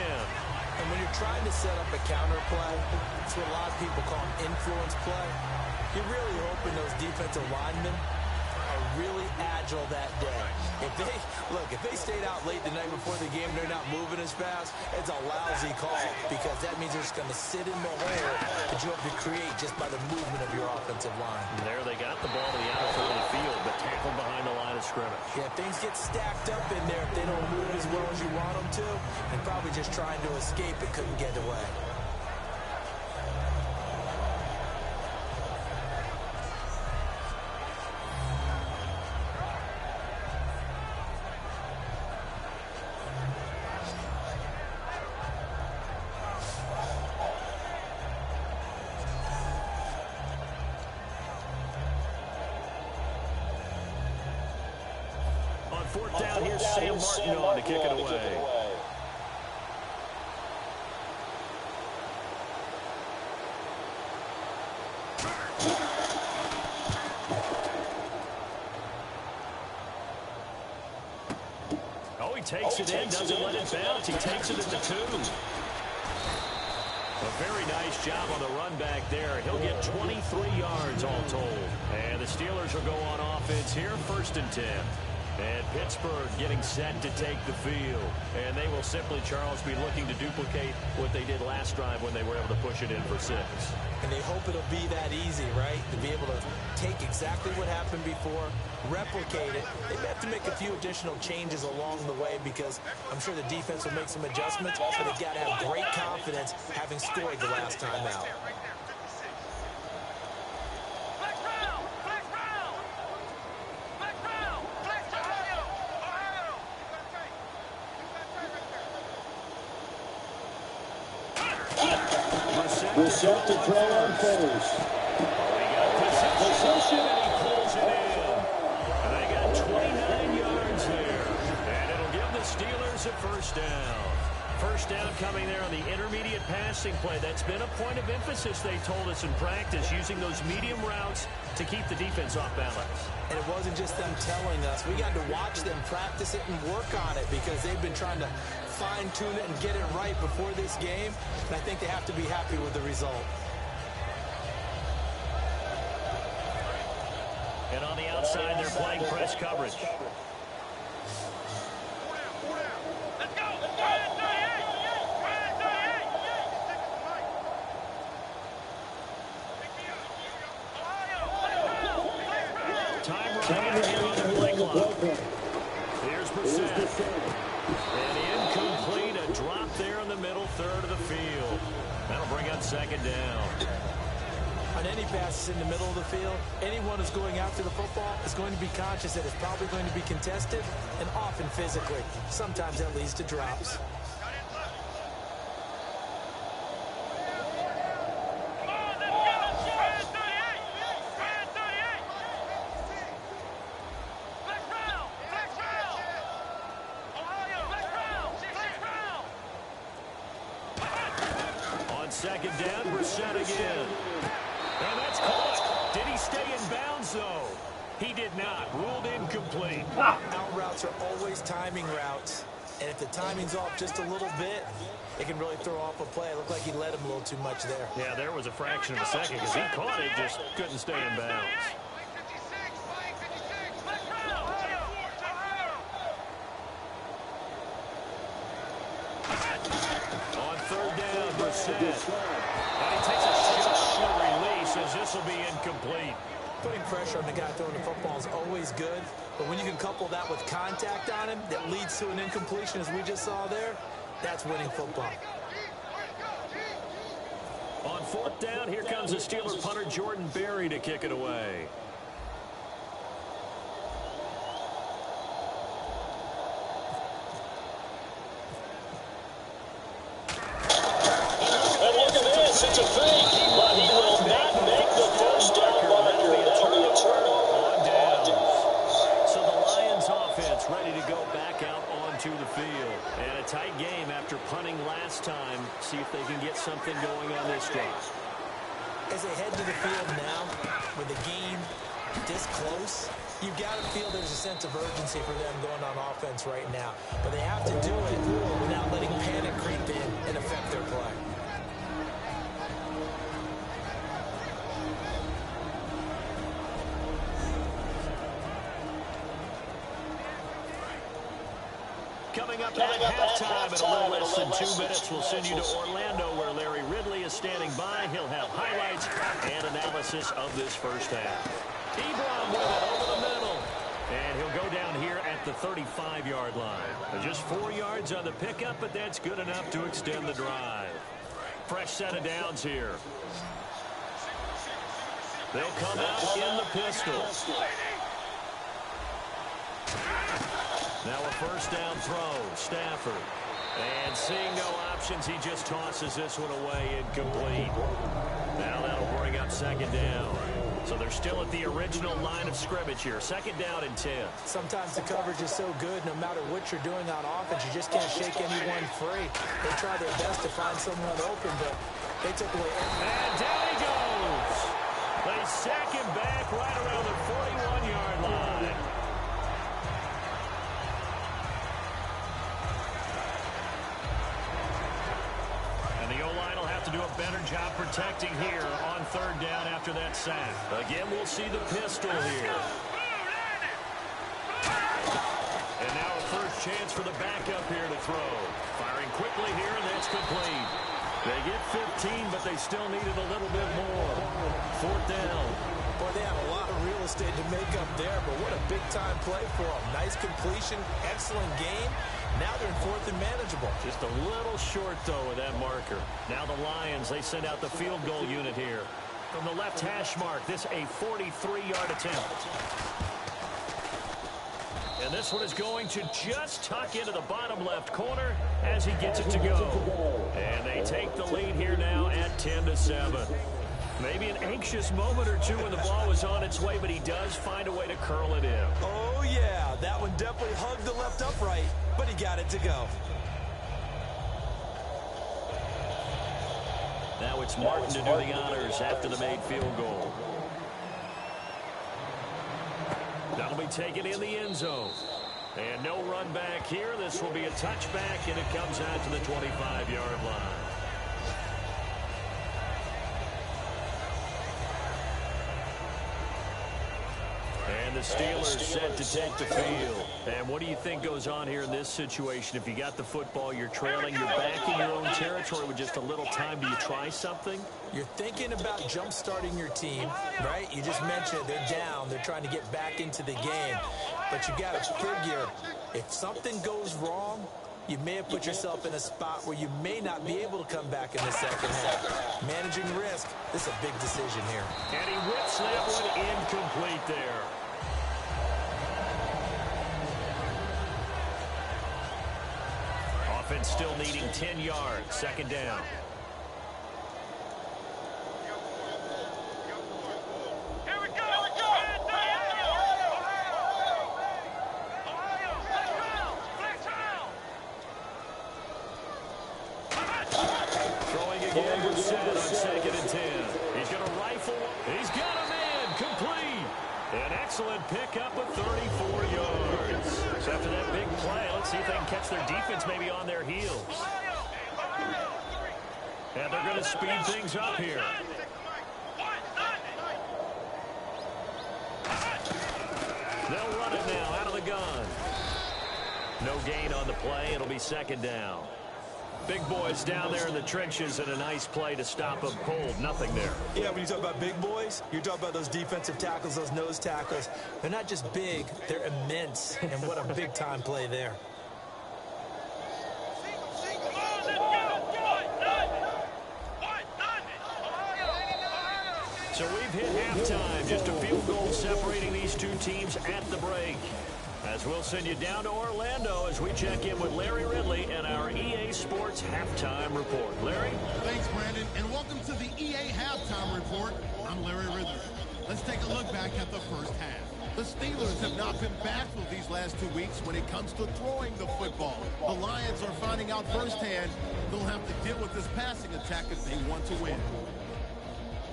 And when you're trying to set up a counter play, it's what a lot of people call influence play. You're really hoping those defensive linemen are really agile that day. If they stayed out late the night before the game, they're not moving as fast, it's a lousy call because that means they're just going to sit in the hole that you have to create just by the movement of your offensive line. And there they got the ball to the outer third of the field, but tackled behind the line of scrimmage. Yeah, things get stacked up in there if they don't move as well as you want them to. And probably just trying to escape and couldn't get away. Fourth down, here's Sam Martin on to kick it away. Oh, he takes it in, doesn't let it bounce. He takes it at the 2. A very nice job on the run back there. He'll get 23 yards all told. And the Steelers will go on offense here, 1st and 10. And Pittsburgh getting set to take the field. And they will simply, Charles, be looking to duplicate what they did last drive when they were able to push it in for 6. And they hope it'll be that easy, right? To be able to take exactly what happened before, replicate it. They may have to make a few additional changes along the way because I'm sure the defense will make some adjustments, but they've got to have great confidence having scored the last time out. Set to throw on first. They got possession, and he pulls it in. And they got 29 yards there. And it'll give the Steelers a first down. First down coming there on the intermediate passing play. That's been a point of emphasis, they told us in practice, using those medium routes to keep the defense off balance. And it wasn't just them telling us. We got to watch them practice it and work on it because they've been trying to fine-tune it and get it right before this game. And I think they have to be happy with the result. And on the outside, they're playing press coverage. Here's Brissett. And incomplete, a drop there in the middle third of the field. That'll bring up second down. On any passes in the middle of the field, anyone who's going after the football is going to be conscious that it's probably going to be contested and often physically. Sometimes that leads to drops. Second down, Brissett again. And that's caught. Did he stay in bounds, though? He did not. Ruled incomplete. Out routes are always timing routes. And if the timing's off just a little bit, it can really throw off a play. It looked like he led him a little too much there. Yeah, there was a fraction of a second because he caught it, just couldn't stay in bounds. On third down, Brissett. And he takes a shot to release as this will be incomplete. Putting pressure on the guy throwing the football is always good, but when you can couple that with contact on him that leads to an incompletion, as we just saw there, that's winning football. On fourth down, here comes the Steeler punter Jordan Berry to kick it away. And look at this, it's a fake, but he will not make the first down marker. That'll be a turnover on downs. So the Lions offense ready to go back out onto the field. And a tight game after punting last time. See if they can get something going on this drive. As they head to the field now, with the game this close, you've got to feel there's a sense of urgency for them going on offense right now. But they have to do it without letting panic creep in and affect their play. Coming up at halftime in a little less than 2 minutes, we'll send you to Orlando where Larry Ridley is standing by. He'll have highlights and analysis of this first half. Ebron with it over the middle. And he'll go down here at the 35-yard line. Just 4 yards on the pickup, but that's good enough to extend the drive. Fresh set of downs here. They'll come out in the pistol. Now a first down throw, Stafford. And seeing no options, he just tosses this one away, incomplete. Now that'll bring up second down. So they're still at the original line of scrimmage here. Second down and 10. Sometimes the coverage is so good, no matter what you're doing on offense, you just can't shake anyone free. They try their best to find someone open, but they took away everything. And down he goes. They sack him back right around the 41-yard line. To do a better job protecting here on third down after that sack. Again, we'll see the pistol here. And now a first chance for the backup here to throw. Firing quickly here, and that's complete. They get 15, but they still needed a little bit more. Fourth down. Boy, they have a lot of real estate to make up there, but what a big-time play for them. Nice completion, excellent game. Now they're in fourth and manageable. Just a little short, though, of that marker. Now the Lions, they send out the field goal unit here. From the left hash mark, this a 43-yard attempt. And this one is going to just tuck into the bottom left corner as he gets it to go. And they take the lead here now at 10-7. Maybe an anxious moment or two when the ball was on its way, but he does find a way to curl it in. Oh, yeah, that one definitely hugged the left upright, but he got it to go. it's Martin to do the honors after the made field goal. That'll be taken in the end zone. And no run back here. This will be a touchback, and it comes out to the 25-yard line. And the Steelers set to take the field. And what do you think goes on here in this situation? If you got the football, you're trailing, you're back in your own territory with just a little time, do you try something? You're thinking about jump-starting your team, right? You just mentioned they're down. They're trying to get back into the game. But you got to figure, if something goes wrong, you may have put yourself in a spot where you may not be able to come back in the second half. Managing risk, this is a big decision here. And he whips that one incomplete there. Offense still needing 10 yards, second down. Excellent pickup of 34 yards. So after that big play, let's see if they can catch their defense maybe on their heels. And they're going to speed things up here. They'll run it now out of the gun. No gain on the play. It'll be second down. Big boys down there in the trenches, and a nice play to stop them cold. Nothing there. Yeah, when you talk about big boys, you're talking about those defensive tackles, those nose tackles. They're not just big, they're immense. And what a big-time play there. So we've hit halftime. Just a field goal separating these two teams at the break. As we'll send you down to Orlando as we check in with Larry Ridley and our EA Sports Halftime Report. Larry? Thanks, Brandon, and welcome to the EA Halftime Report. I'm Larry Ridley. Let's take a look back at the first half. The Steelers have not been baffled these last 2 weeks when it comes to throwing the football. The Lions are finding out firsthand they'll have to deal with this passing attack if they want to win.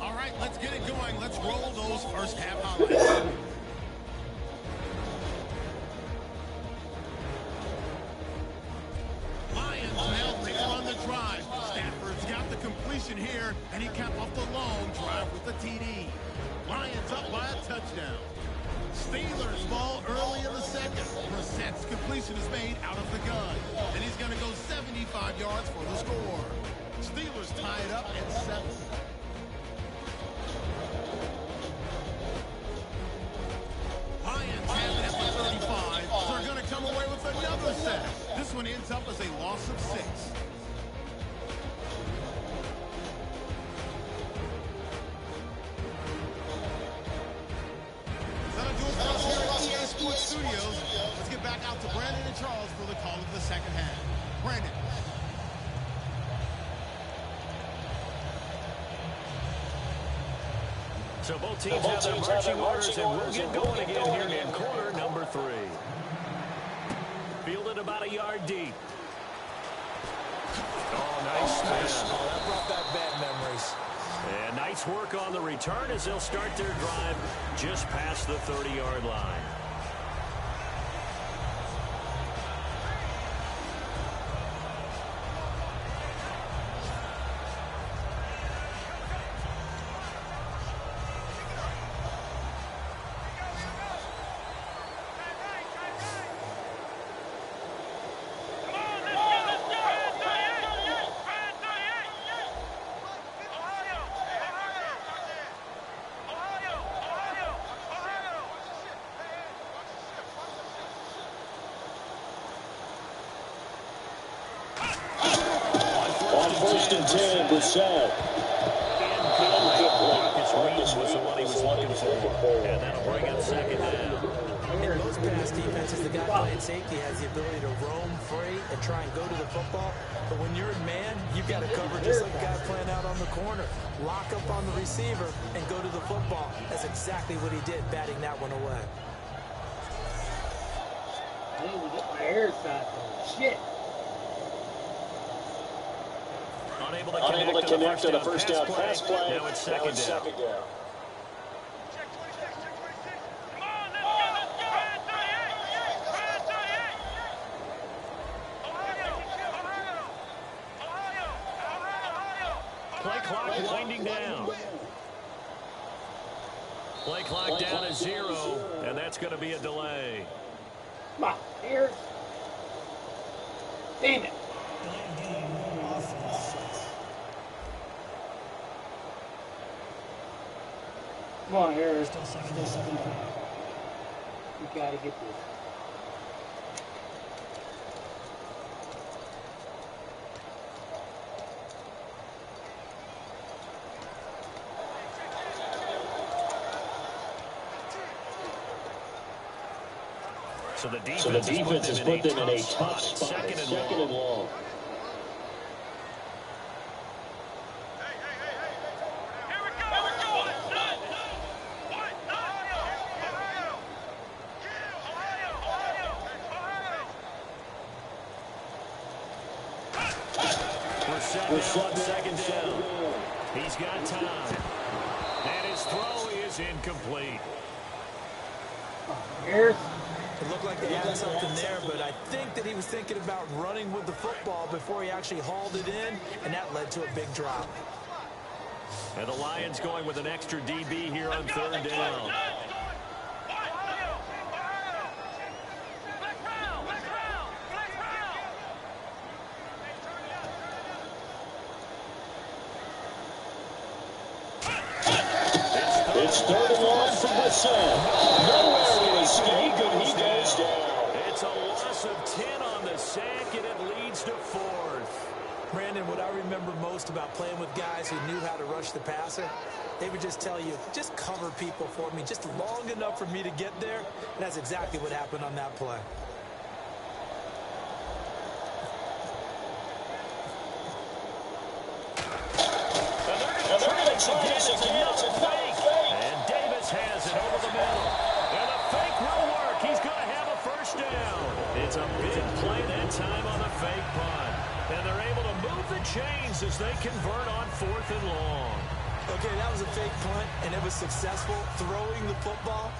All right, let's get it going. Let's roll those first half highlights. Drive. Stafford's got the completion here, and he capped off the long drive with the TD. Lions up by a touchdown. Steelers fall early in the second. Brissett's completion is made out of the gun, and he's going to go 75 yards for the score. Steelers tie it up at 7. Lions have it at the 35, so they're going to come away with another set. This one ends up as a loss of 6. Studios. Let's get back out to Brandon and Charles for the call of the second half. Brandon. So both teams have their marching orders, and we'll get going again here in quarter number 3. Fielded about a yard deep. Oh, nice spin. Oh, that brought back bad memories. And nice work on the return as they'll start their drive just past the 30-yard line. First and 10, Brissett. Marcus Reed was the one he was looking for. And that'll bring up second down. In most pass defenses, the guy playing safety has the ability to roam free and try and go to the football. But when you're in man, you've got to cover just like the guy playing out on the corner. Lock up on the receiver and go to the football. That's exactly what he did, batting that one away. I need to get my hair shot. Shit. Unable to connect to the first down pass play. Now it's second down. Play clock winding down. Play clock down to 0, and that's going to be a delay. Come on, here. Damn it. Come on, here. Still second. You gotta get this. So the defense has put them in a tough spot. Second and long. We're set second down. He's got time. And his throw is incomplete. Here. It looked like they had something there, but I think that he was thinking about running with the football before he actually hauled it in, and that led to a big drop. And the Lions going with an extra DB here on third down. It's third and long for Brissett. Nowhere to escape, and he goes down. It's a loss of 10 on the sack, and it leads to fourth. Brandon, what I remember most about playing with guys who knew how to rush the passer, they would just tell you, just cover people for me, just long enough for me to get there. And that's exactly what happened on that play. And they're going to try this again. It's another fake. And Davis has it over the middle. And the fake will work. He's going to have a first down. It's a big play that time on the fake punt. And they're able to move the chains as they convert on fourth and long. Okay, that was a fake punt, and it was successful throwing the football.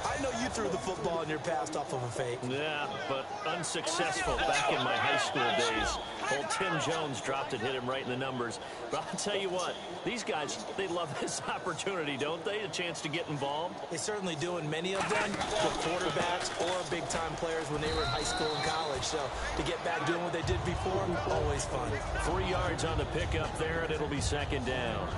I know you threw the football and you're passed off of a fake. Yeah, but unsuccessful back in my high school days. Old Tim Jones dropped it, hit him right in the numbers. But I'll tell you what, these guys, they love this opportunity, don't they? A chance to get involved. They certainly do, and many of them were quarterbacks or big-time players when they were in high school and college. So to get back doing what they did before, always fun. 3 yards on the pickup there, and it'll be second down.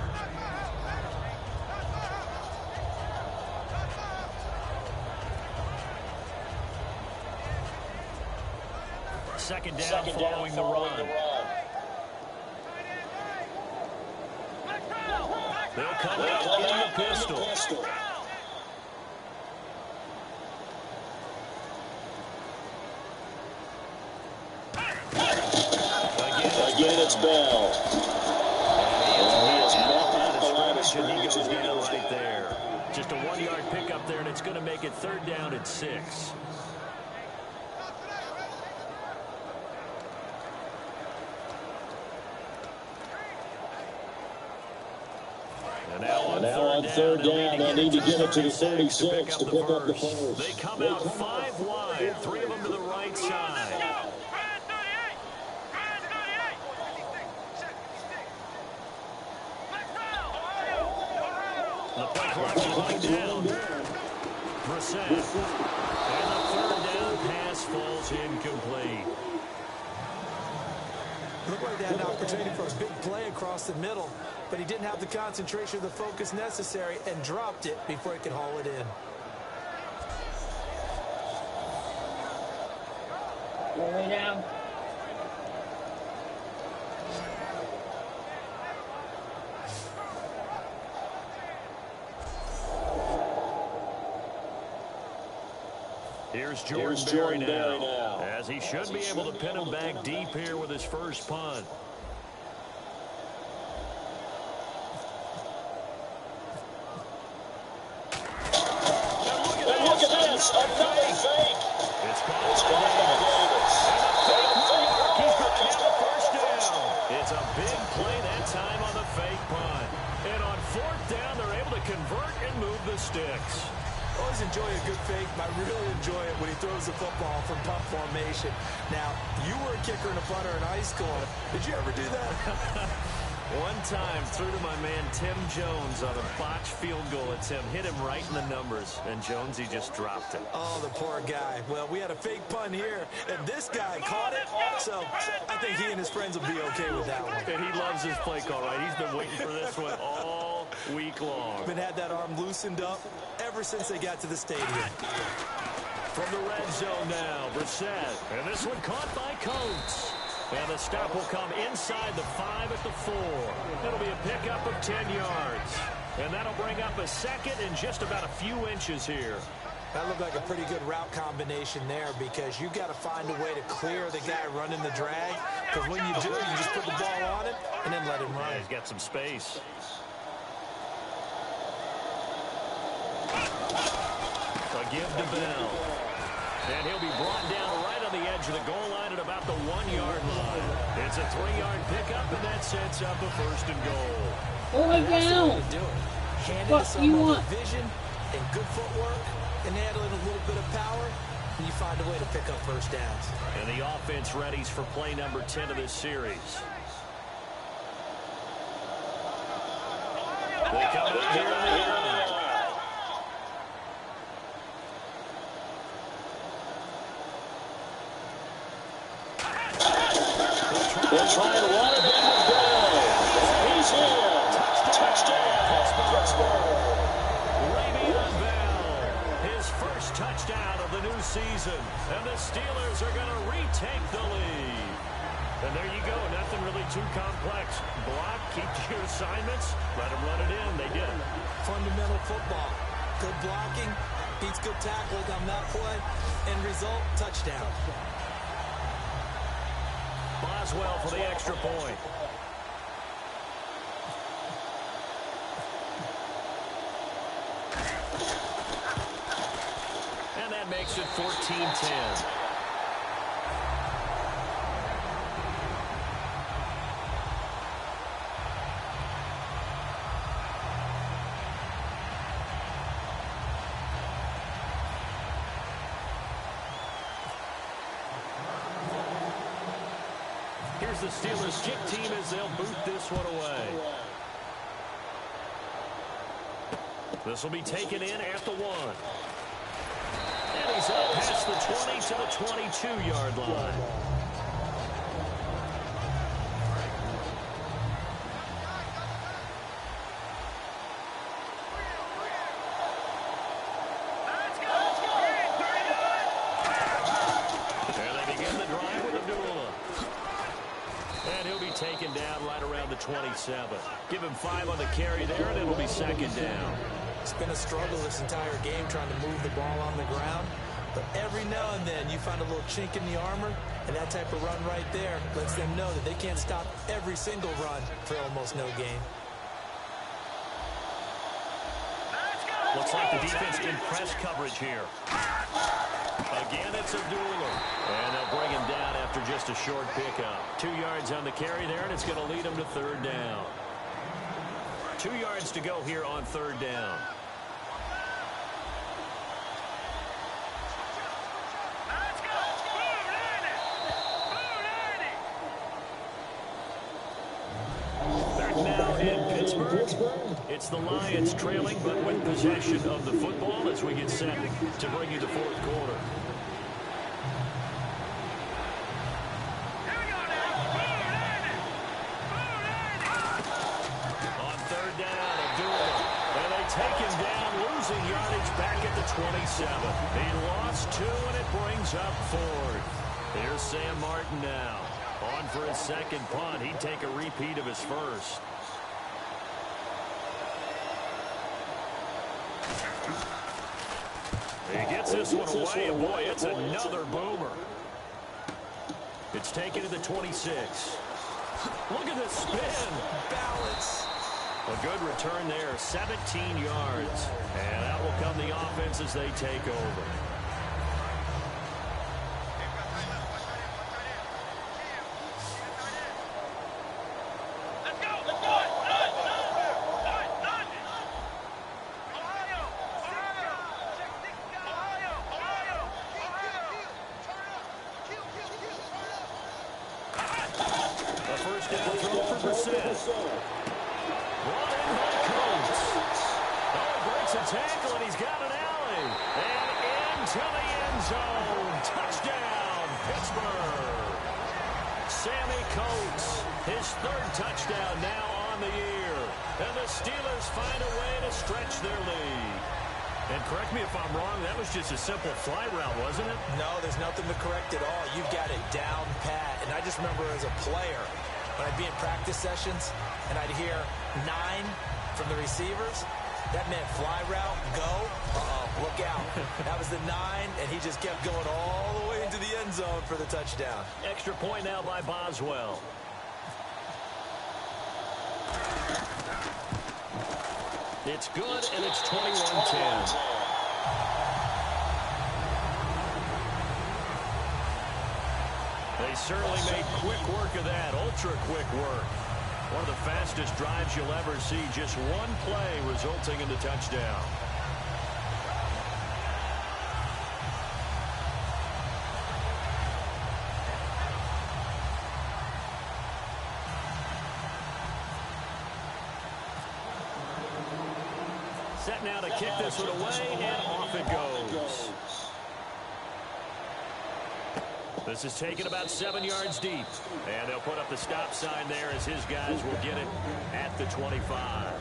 Second down following the run. They'll come out in the pistol. Again, it's Bell. And he is not the line of scrimmage. He goes down right there. Just a 1 yard pickup there, and it's going to make it third down at 6. And now on third down, they'll need to get it to the 36 to pick up the first. They come out 5 wide, 3 of them to the right side. The play clock is running down. Brissett. And the third down pass falls incomplete. Looked like they had an opportunity for a big play across the middle, but he didn't have the concentration or the focus necessary and dropped it before he could haul it in. All the way down. Here's Jordan Berry now, as he should be able to pin him back deep here with his first punt. And look at this, another fake. It's caught by Davis. And the fake will work. He's going to have a first down. It's a big big play that time on the fake punt. And on fourth down, they're able to convert and move the sticks. Always enjoy a good fake. I really enjoy it when he throws the football from punt formation. Now, you were a kicker and a punter in high school. Did you ever do that? One time, threw to my man Tim Jones on a botched field goal attempt. Hit him right in the numbers, and Jones, he just dropped it. Oh, the poor guy. Well, we had a fake punt here, and this guy caught it. So I think he and his friends will be okay with that one. And he loves his play call, right? He's been waiting for this one all week long. Been had that arm loosened up ever since they got to the stadium. From the red zone now, Brissett. And this one caught by Coates. And the stop will come inside the 5 at the 4. It'll be a pickup of 10 yards. And that'll bring up a second and just about a few inches here. That looked like a pretty good route combination there because you got to find a way to clear the guy running the drag. Because when you do, you just put the ball on him and then let him run. Yeah, he's got some space. A give to Bell. And he'll be brought down right on the edge of the goal line at about the 1-yard line. It's a 3-yard pickup, and that sets up a first and goal. Oh, my God. Hand it What to someone you with want? vision and good footwork and handling a little bit of power, and you find a way to pick up first downs. And the offense readies for play number 10 of this series. They come out here on the end. They're trying to run it down the field. He's in. Touchdown, Pittsburgh. Le'Veon Bell, his first touchdown of the new season. And the Steelers are going to retake the lead. And there you go. Nothing really too complex. Block, keep to your assignments, let them run it in. They did. Fundamental football. Good blocking, beats good tackling on that play. End result, touchdown. Boswell for the extra point. And that makes it 14-10. Here's the Steelers kick team as they'll boot this one away. This will be taken in at the 1. And he's up past the 20 to the 22-yard line. Taken down right around the 27. Give him 5 on the carry there, and it'll be second down. It's been a struggle this entire game trying to move the ball on the ground. But every now and then you find a little chink in the armor, and that type of run right there lets them know that they can't stop every single run for almost no gain. Looks like the defense in press coverage here. Again, it's Abdullah. And they'll bring him down after just a short pickup. 2 yards on the carry there, and it's going to lead him to third down. 2 yards to go here on third down. Back now in Pittsburgh. It's the Lions trailing, but with possession of the football as we get set to bring you the fourth quarter. On third down, Abdullah. And they take him down, losing yardage back at the 27. He lost 2, and it brings up fourth. Here's Sam Martin now. On for his second punt. He'd take a repeat of his first. He gets this one away, and boy, it's another boomer. It's taken to the 26. Look at the spin. Balance. A good return there, 17 yards. And that will come the offense as they take over. Brought in by Coates. Oh, breaks a tackle, and he's got an alley. And into the end zone. Touchdown, Pittsburgh. Sammy Coates, his third touchdown now on the year. And the Steelers find a way to stretch their lead. And correct me if I'm wrong, that was just a simple fly route, wasn't it? No, there's nothing to correct at all. You've got it down pat. And I just remember as a player, when I'd be in practice sessions and I'd hear 9 from the receivers, that meant fly route, go, look out. That was the 9, and he just kept going all the way into the end zone for the touchdown. Extra point now by Boswell. It's good, and it's 21-10. They certainly made quick work of that, ultra-quick work. One of the fastest drives you'll ever see, just one play resulting in the touchdown. Set now to kick this one away, and off it goes. This is taken about 7 yards deep. And they'll put up the stop sign there as his guys will get it at the 25.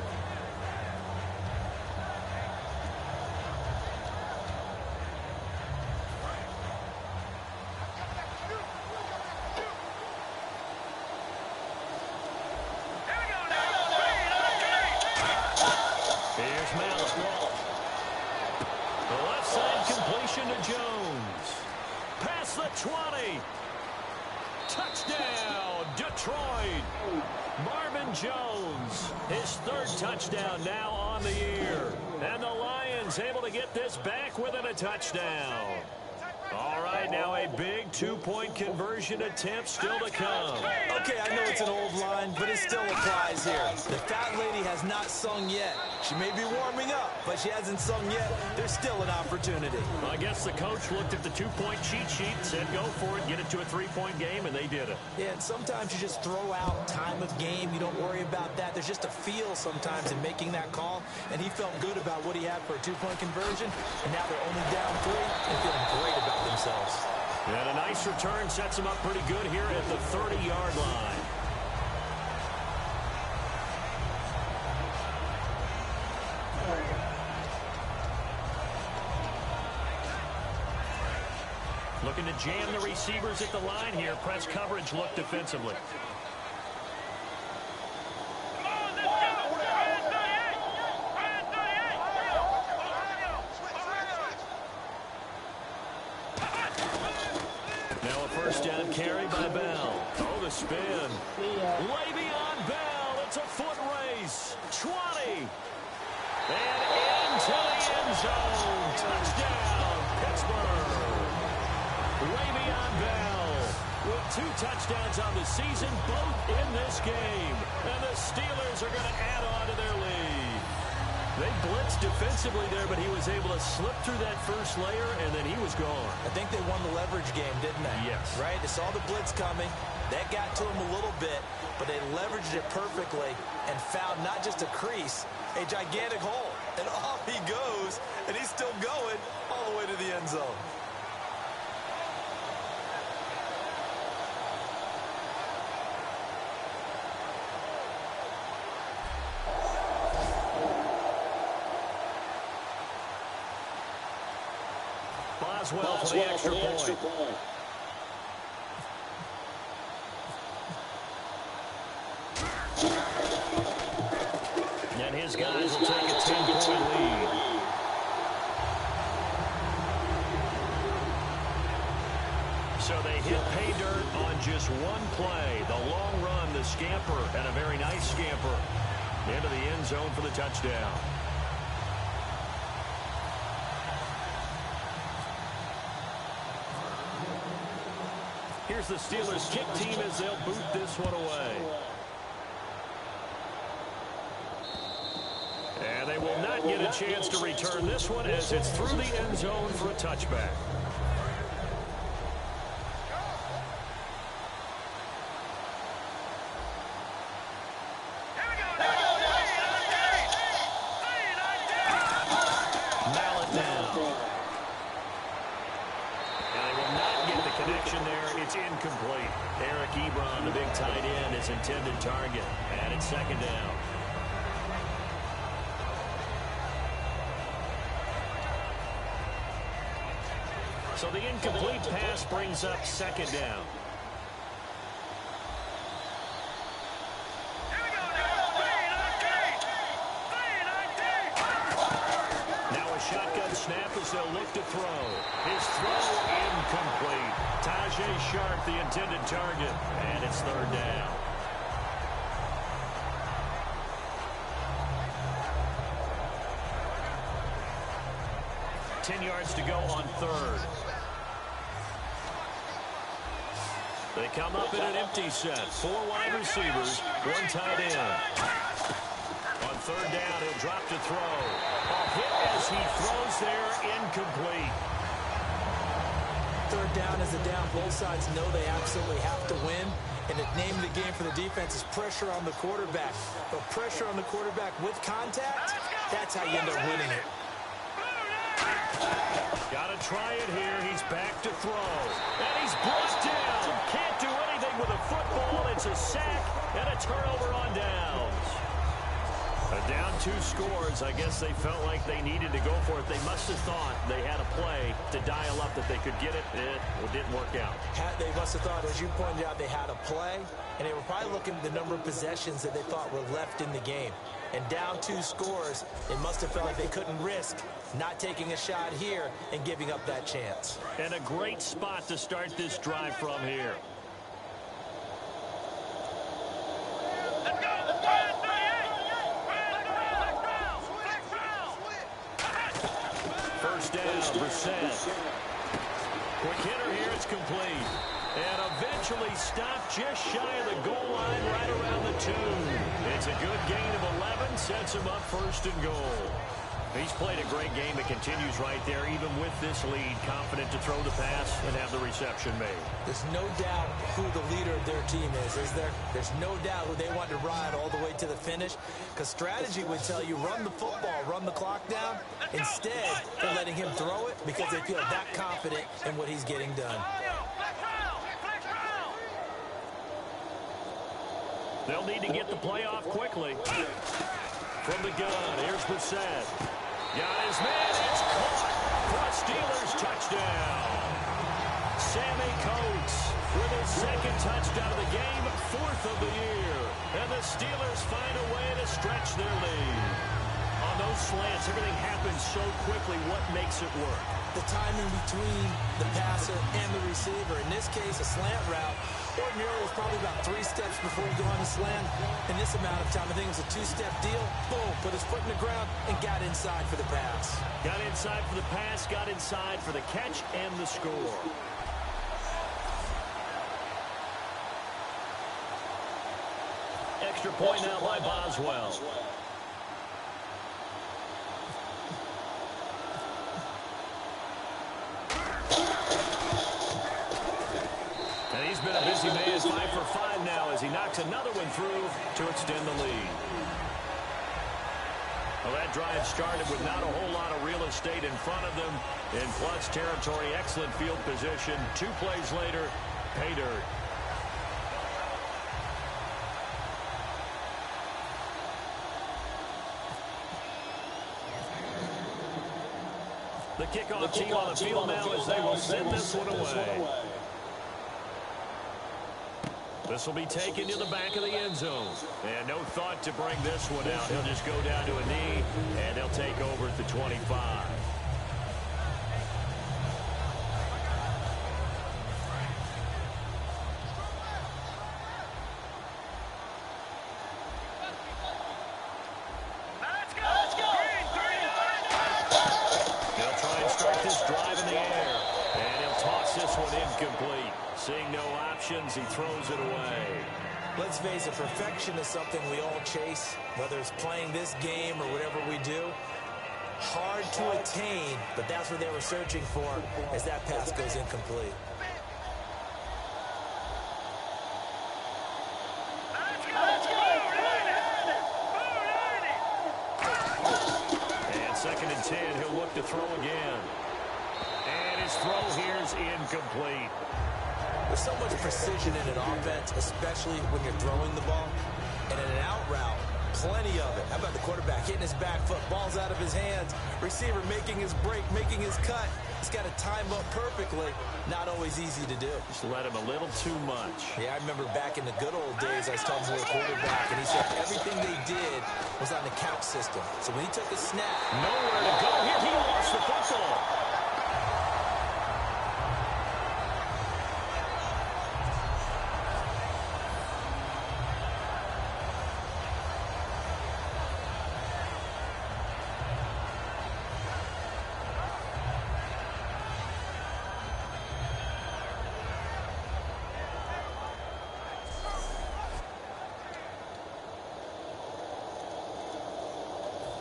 Here's Mallett. The left side completion to Jones. Past the 20. Touchdown, Detroit. Marvin Jones, his third touchdown now on the year. And the Lions able to get this back within a touchdown. All right, now a big two-point conversion attempt still to come. Okay, I know it's an old line, but it still applies here. The fat lady has not sung yet. She may be warming up, but she hasn't sung yet. There's still an opportunity. Well, I guess the coach looked at the two-point cheat sheet, said go for it, get it to a three-point game, and they did it. Yeah, and sometimes you just throw out time of game. You don't worry about that. There's just a feel sometimes in making that call, and he felt good about what he had for a two-point conversion, and now they're only down 3 and feeling great about themselves. And a nice return sets them up pretty good here at the 30-yard line. Looking to jam the receivers at the line here. Press coverage look defensively. Now a first down carry by Bell. Oh, the spin. Le'Veon Bell. It's a foot race. 20. And into the end zone. Touchdown, Pittsburgh. Le'Veon Bell with 2 touchdowns on the season, both in this game. And the Steelers are going to add on to their lead. They blitzed defensively there, but he was able to slip through that first layer, and then he was gone. I think they won the leverage game, didn't they? Yes. Right? They saw the blitz coming. That got to him a little bit, but they leveraged it perfectly and found not just a crease, a gigantic hole. And off he goes, and he's still going all the way to the end zone. Boswell for the extra point. And his guys will take a 10-point lead. So they hit pay dirt on just one play. The long run, the scamper, and a very nice scamper into the end zone for the touchdown. Here's the Steelers kick team as they'll boot this one away. And they will not get a chance to return this one as it's through the end zone for a touchback. connection there. It's incomplete. Eric Ebron, the big tight end, is intended target. And it's second down. So the incomplete pass brings up second down. Shotgun snap as they'll look to throw. His throw incomplete. Tajay Sharp, the intended target. And it's third down. $10 yards to go on third. They come up in an empty set. 4 wide receivers, 1 tight end. On third down, he'll drop to throw. A hit as he throws there, incomplete. Third down is a down. Both sides know they absolutely have to win. And the name of the game for the defense is pressure on the quarterback. But pressure on the quarterback with contact, that's how you end up winning it. Got to try it here. He's back to throw. And he's brought down. Can't do anything with a football. It's a sack and a turnover on downs. Down 2 scores. I guess they felt like they needed to go for it. They must have thought they had a play to dial up that they could get it. It didn't work out. They must have thought, as you pointed out, they had a play, and they were probably looking at the number of possessions that they thought were left in the game. And down 2 scores, they must have felt like they couldn't risk not taking a shot here and giving up that chance. And a great spot to start this drive from here. First down, Brissett. Quick hitter here, it's complete. And eventually stopped just shy of the goal line right around the 2. It's a good gain of 11, sets him up first and goal. He's played a great game. It continues right there, even with this lead, confident to throw the pass and have the reception made. There's no doubt who the leader of their team is there? There's no doubt who they want to ride all the way to the finish, because strategy would tell you run the football, run the clock down. Instead, they're letting him throw it because they feel that confident in what he's getting done. They'll need to get the play off quickly. From the gun, here's Brissett. Got his man, it's caught for a Steelers touchdown. Sammy Coates with his second touchdown of the game, 4th of the year. And the Steelers find a way to stretch their lead. On those slants, everything happens so quickly. What makes it work? The timing between the passer and the receiver. In this case, a slant route. Ordinarily, it's probably about 3 steps before you go on the slant. In this amount of time, I think it was a 2-step deal. Boom, put his foot in the ground and got inside for the pass. Got inside for the pass, got inside for the catch and the score. Extra point now by Boswell. And he's been a busy man, 5 for 5 now as he knocks another one through to extend the lead. Well, that drive started with not a whole lot of real estate in front of them. In plus territory, excellent field position. 2 plays later, pay dirt. The kickoff team on the field now as they will send this one away. This will be taken to the back of the end zone. And no thought to bring this one out. He'll just go down to a knee, and they'll take over at the 25. They'll try and start this drive in the air. And he'll toss this one incomplete. Seeing no options, he throws it away. Let's face it, perfection is something we all chase, whether it's playing this game or whatever we do. Hard to attain, but that's what they were searching for as that pass goes incomplete. And 2nd and 10, he'll look to throw again. And his throw here is incomplete. There's so much precision in an offense, especially when you're throwing the ball. And in an out route, plenty of it. How about the quarterback hitting his back foot, ball's out of his hands, receiver making his break, making his cut. He's got to time up perfectly. Not always easy to do. Just let him a little too much. Yeah, I remember back in the good old days, I was talking to a quarterback, and he said everything they did was on the count system. So when he took a snap, nowhere to go here. He lost the football.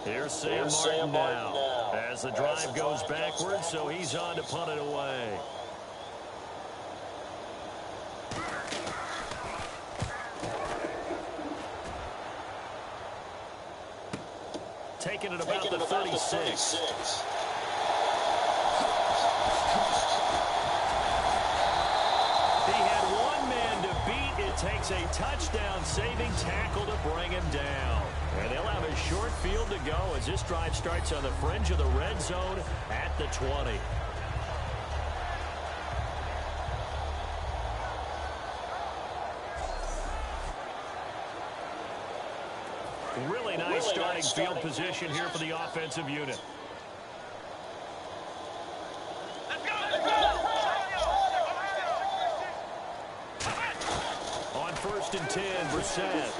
Here's Sam Martin now as the drive goes backwards, so he's on to punt it away. Taking it about the 36. He had one man to beat. It takes a touchdown-saving tackle to bring him down. And they'll have a short field to go as this drive starts on the fringe of the red zone at the 20. Really nice starting field position here for the offensive unit. On 1st and 10, Brissett.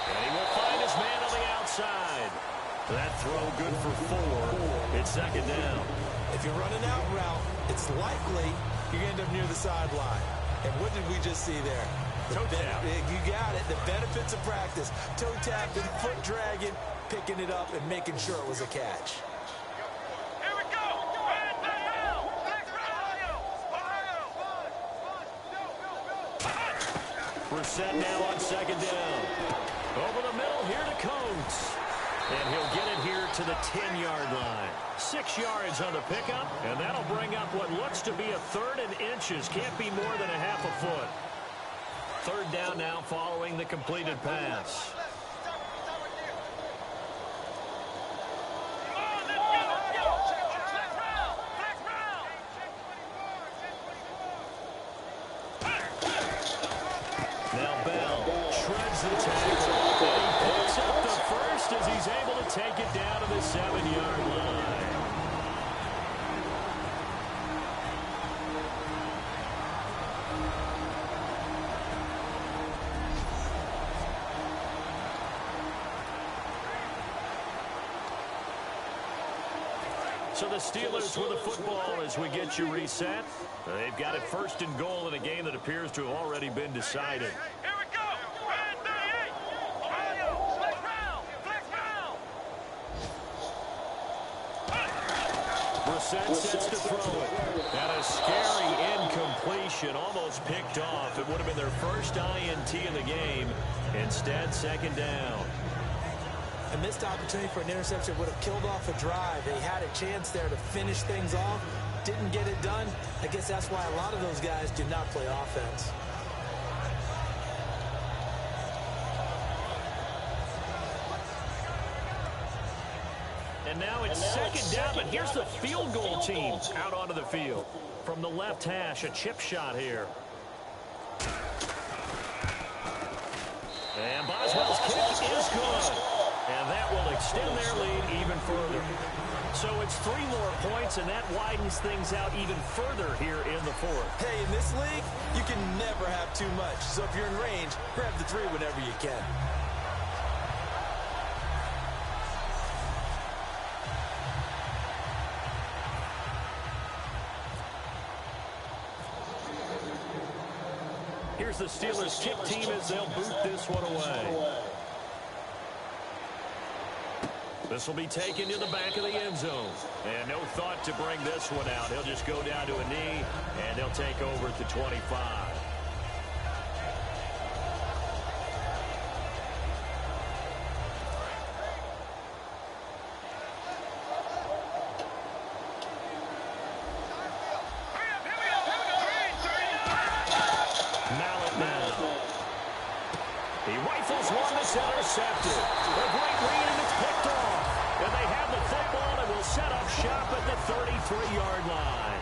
And he will find his man on the outside. That throw good for 4. It's 2nd down. If you're running out route, it's likely you're going to end up near the sideline. And what did we just see there? Toe tap. You got it. The benefits of practice. Toe tapping, foot dragging, picking it up, and making sure it was a catch. Here we go. Brissett now on 2nd down. Over the middle here to Coates. And he'll get it here to the 10-yard line. 6 yards on the pickup, and that'll bring up what looks to be a 3rd and inches. Can't be more than a half a foot. 3rd down now following the completed pass. Now Bell shreds the tackle. And he picks up the first as he's able to take it down to the 7-yard line. So the Steelers with the football as we get you reset. They've got it 1st and goal in a game that appears to have already been decided. Here we go. Red 38. Ohio. Flex round. Brissett sets to throw it. And a scary incompletion, almost picked off. It would have been their first INT in the game. Instead, 2nd down. A missed opportunity for an interception would have killed off a drive. They had a chance there to finish things off. Didn't get it done. I guess that's why a lot of those guys do not play offense. And now it's 2nd down, but here's the field goal team out onto the field. From the left hash, a chip shot here. And Boswell's kick is good. And that will extend their lead even further. So it's 3 more points, and that widens things out even further here in the 4th. Hey, in this league, you can never have too much. So if you're in range, grab the 3 whenever you can. Here's the Steelers kick team as they'll boot this one away. This will be taken to the back of the end zone. And no thought to bring this one out. He'll just go down to a knee, and they'll take over at the 25. one that's intercepted. A great read, and it's picked off. And they have the football and will set up shop at the 33-yard line.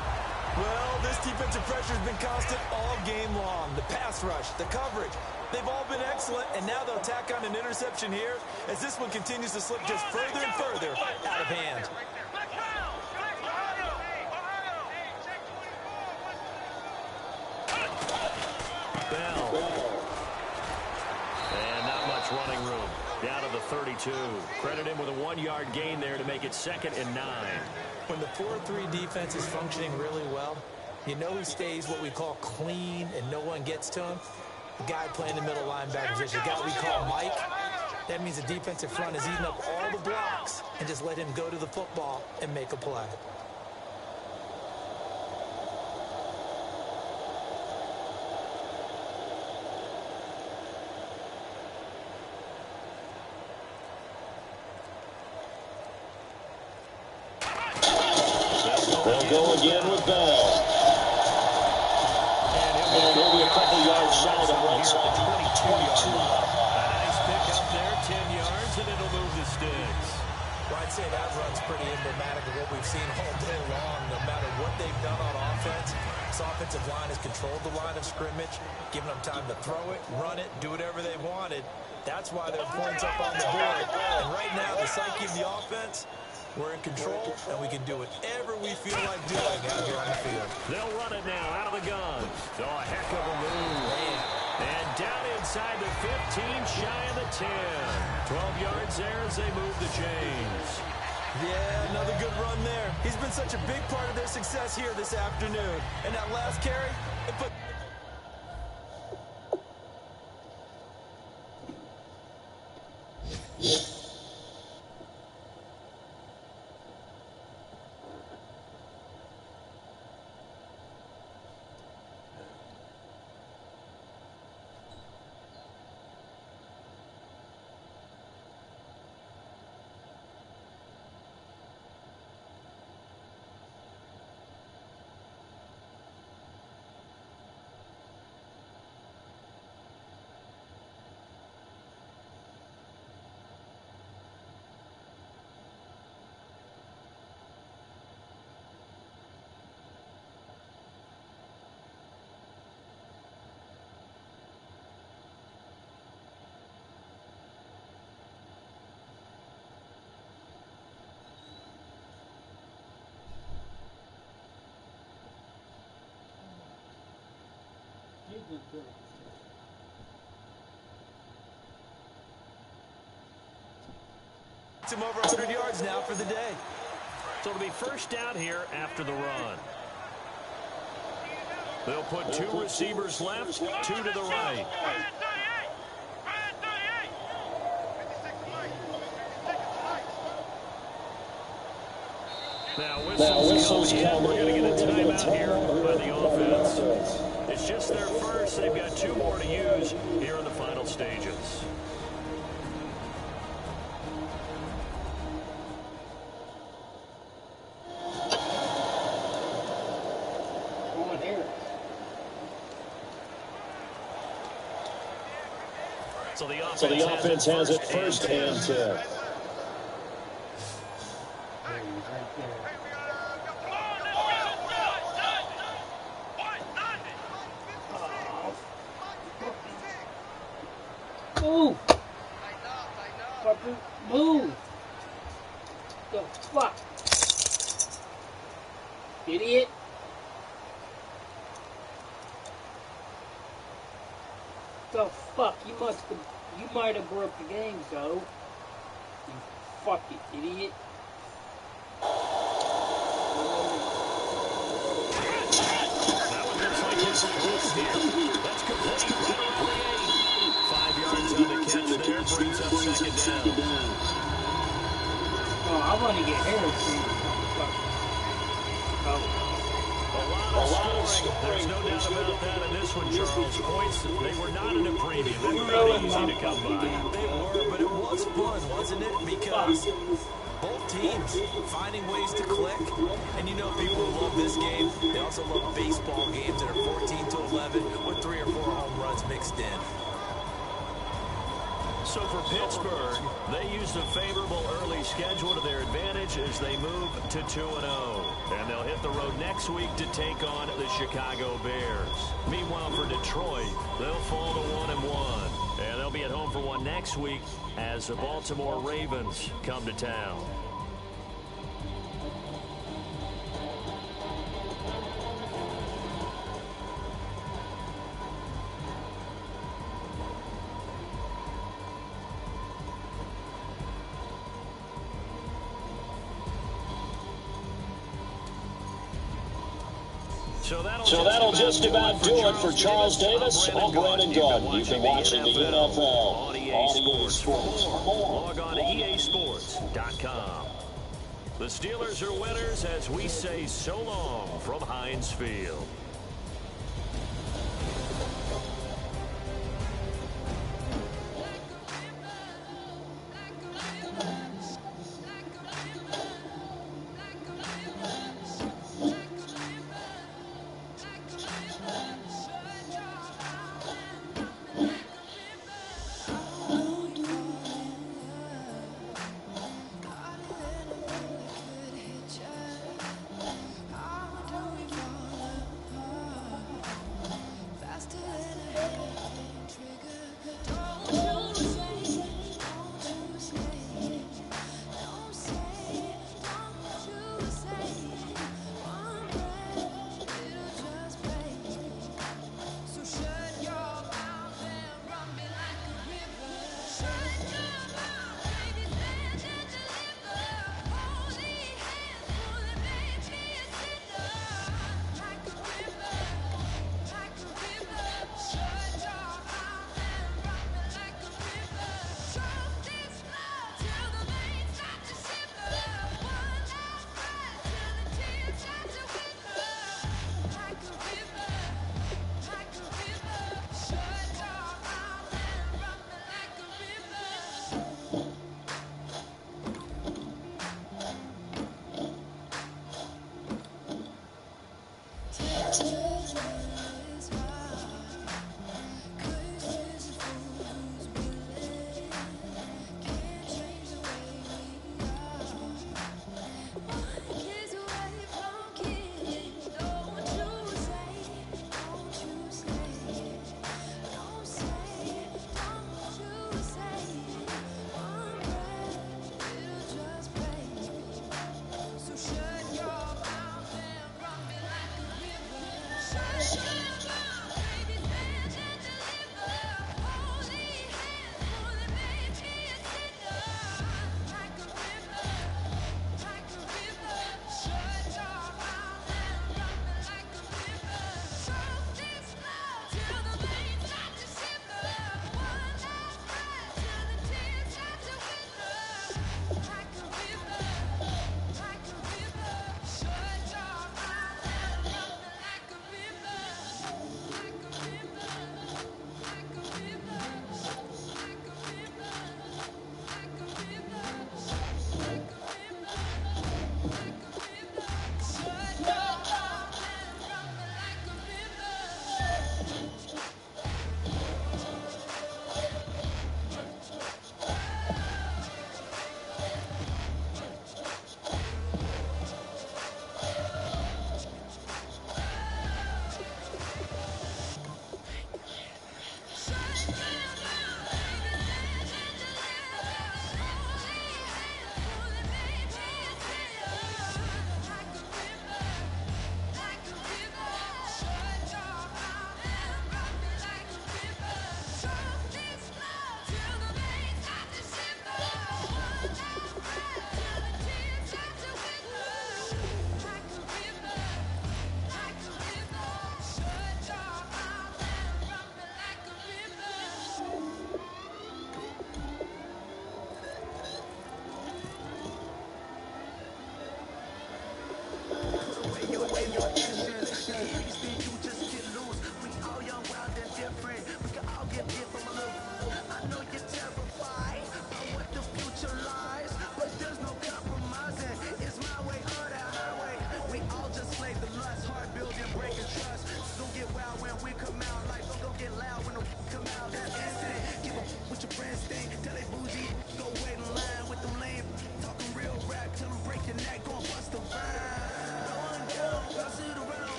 Well, this defensive pressure has been constant all game long. The pass rush, the coverage, they've all been excellent, and now they'll tack on an interception here as this one continues to slip just further and further out of hand. Bell. And not much running room. Down to the 32. Credit him with a 1-yard gain there to make it 2nd and 9. When the 4-3 defense is functioning really well, you know he stays what we call clean and no one gets to him. The guy playing the middle linebacker position, the guy we call Mike. That means the defensive front is eating up all the blocks and just let him go to the football and make a play. They'll go again with Bell. And he'll be a couple yards shy of the run spot. 22-yard line. A nice pick up there, 10 yards, and it'll move the sticks. Well, I'd say that run's pretty emblematic of what we've seen all day long. No matter what they've done on offense, this offensive line has controlled the line of scrimmage, given them time to throw it, run it, do whatever they wanted. That's why their points up on the board. And right now, the psyche of the offense, we're in control, and we can do whatever we feel like doing out here on the field. They'll run it now out of the gun. Oh, a heck of a move. And down inside the 15, shy of the 10. 12 yards there as they move the chains. Yeah, another good run there. He's been such a big part of their success here this afternoon. And that last carry, it put... It's him over 100 yards now for the day. So it'll be first down here after the run. They'll put 2 receivers left, 2 to the right. Now whistles come. We're going to get a timeout here by the offense. It's just their first. They've got 2 more to use here in the final stages. So the offense has it first and 10. Move! Fucker, move! The fuck? Idiot! The fuck? You might have broke the game, so. You fucking idiot. That one looks like it's close here. That's complete right around the 8. 5 yards on the catch there, brings up 2nd down. Oh, I want to get Harris. Oh. A lot of scoring. There's no doubt about that in this one, Charles. Points, they were not in a premium. They were really easy to come by. They were, but it was fun, wasn't it? Because both teams finding ways to click. And you know people who love this game, they also love baseball games that are 14-11 with 3 or 4 home runs mixed in. So for Pittsburgh, they used a favorable early schedule to their advantage as they move to 2-0. And they'll hit the road next week to take on the Chicago Bears. Meanwhile, for Detroit, they'll fall to 1-1. And they'll be at home for one next week as the Baltimore Ravens come to town. So that'll just about do it for Charles Davis. I'm Brandon Gunn. You've been watching the NFL on EA Sports. Log on to easports.com. The Steelers are winners as we say so long from Heinz Field.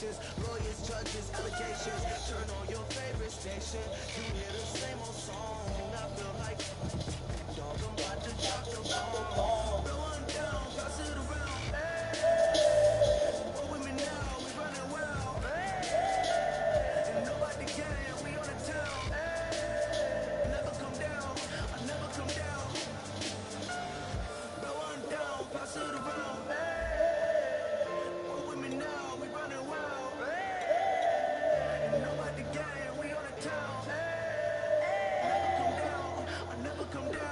patience. Lawyers, judges, allegations. Turn on your favorite station. You hear the same old song. I feel like dog, I'm about to drop the bomb. Throw one down, pass it around. Hey, roll with me now, we running wild. Hey, and nobody can, we on the town. Hey, never come down, I never come down. Throw one down, pass it around. Hey, roll with me now, we running wild. Hey, and nobody can, we on the town. Hey, never come down, I never come down.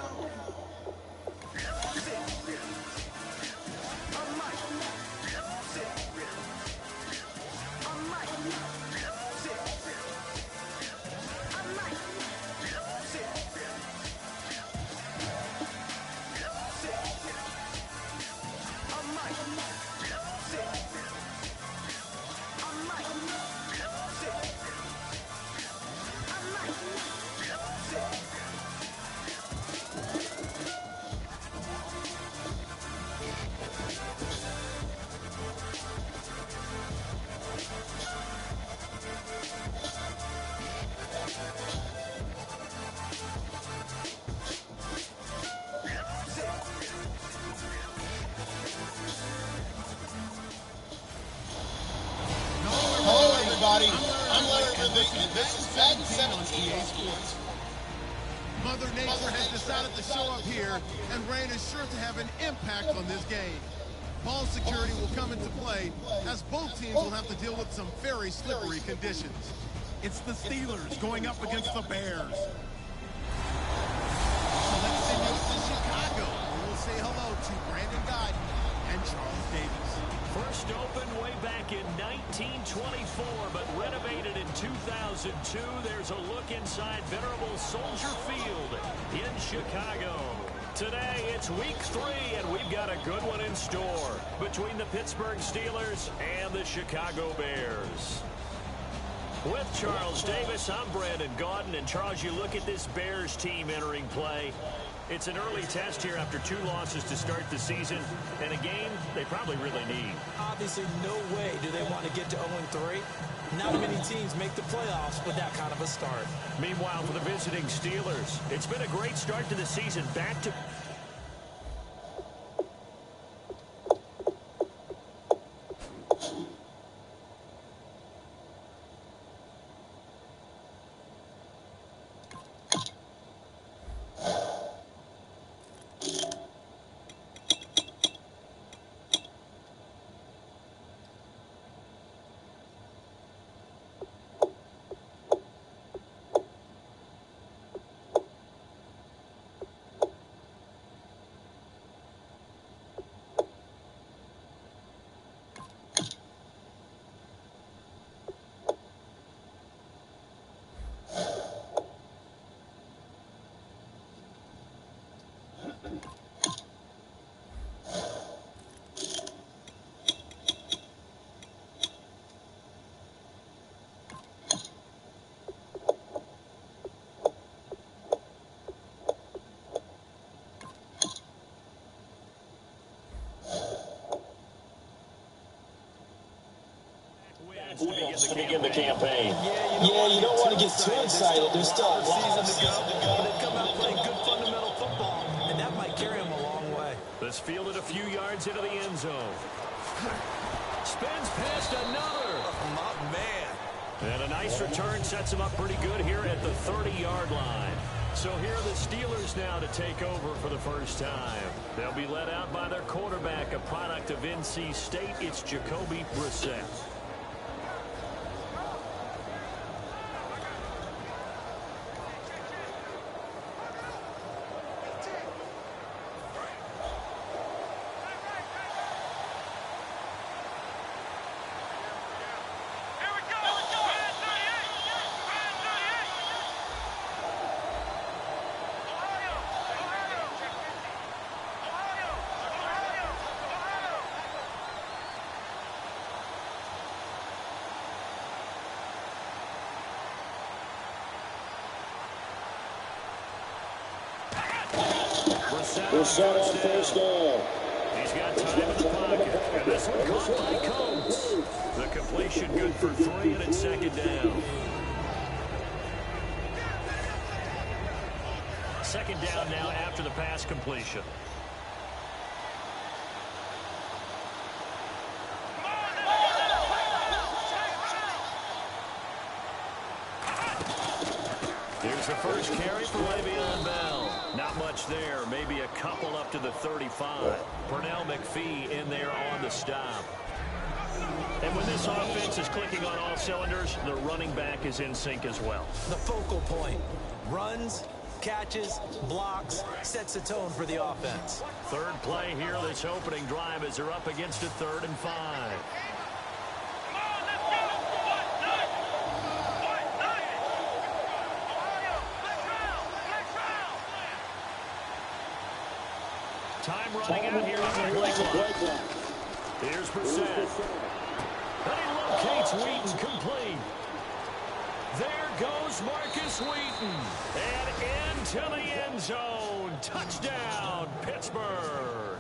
Hello, everybody. I'm Larry Ridley, and this is Madden 17 on Sports. Mother Nature has decided to show up here, and rain is sure to have an impact on this game. Ball security will come into play, as both teams will have to deal with some very slippery conditions. It's the Steelers going up against the Bears. So let's send you to Chicago, where we'll say hello to Brandon Guyton and Charles Davis. First opened way back in 1924, but renovated in 2002. There's a look inside venerable Soldier Field in Chicago. Today, it's week 3, and we've got a good one in store between the Pittsburgh Steelers and the Chicago Bears. With Charles Davis, I'm Brandon Guyton, and Charles, you look at this Bears team entering play. It's an early test here after 2 losses to start the season, and a game they probably really need. Obviously, no way do they want to get to 0-3. Not many teams make the playoffs with that kind of a start. Meanwhile, for the visiting Steelers, it's been a great start to the season. Back to... To begin the campaign. Yeah, you don't want to get too excited. There's still a lot of season to go. They've come out playing good fundamental football, and that might carry them a long way. This fielded a few yards into the end zone. Spins past another. Oh, my man. And a nice return sets him up pretty good here at the 30-yard line. So here are the Steelers now to take over for the first time. They'll be led out by their quarterback, a product of NC State. It's Jacoby Brissett. Brissett on first down. He's got time in the pocket. And this one caught by Coates. The completion good for 3, and it's second down. Second down now after the pass completion. Here's the first carry for Le'Veon Bell. Not much there. Maybe a couple up to the 35. Pernell McPhee in there on the stop. And when this offense is clicking on all cylinders, the running back is in sync as well. The focal point. Runs, catches, blocks, sets the tone for the offense. Third play here this opening drive as they're up against a 3rd and 5. Time running out here on the play clock. Here's Brissett. And he locates Wheaton complete. There goes Marcus Wheaton. And into the end zone. Touchdown, Pittsburgh.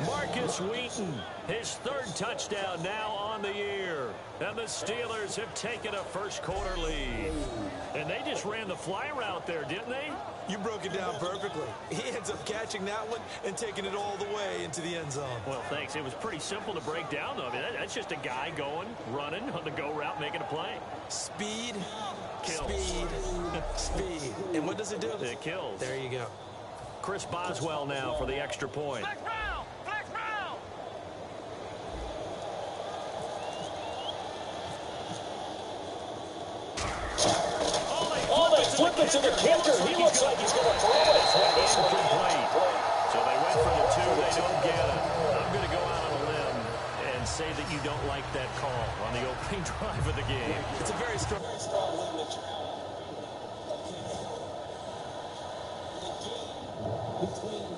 Marcus Wheaton, his 3rd touchdown now on the year. And the Steelers have taken a first-quarter lead. And they just ran the fly route there, didn't they? You broke it down perfectly. He ends up catching that one and taking it all the way into the end zone. Well, thanks. It was pretty simple to break down, though. I mean, that's just a guy going, running on the go route, making a play. Speed, kills. Speed, speed. And what does it do? It kills. There you go. Chris Boswell now for the extra point. Flex round! Flex round! Oh, they flip it to the kicker. He looks like he's going to throw it. Incomplete. So they went for the 2. They don't get it. I'm going to go out on a limb and say that you don't like that call on the opening drive of the game. It's a very strong between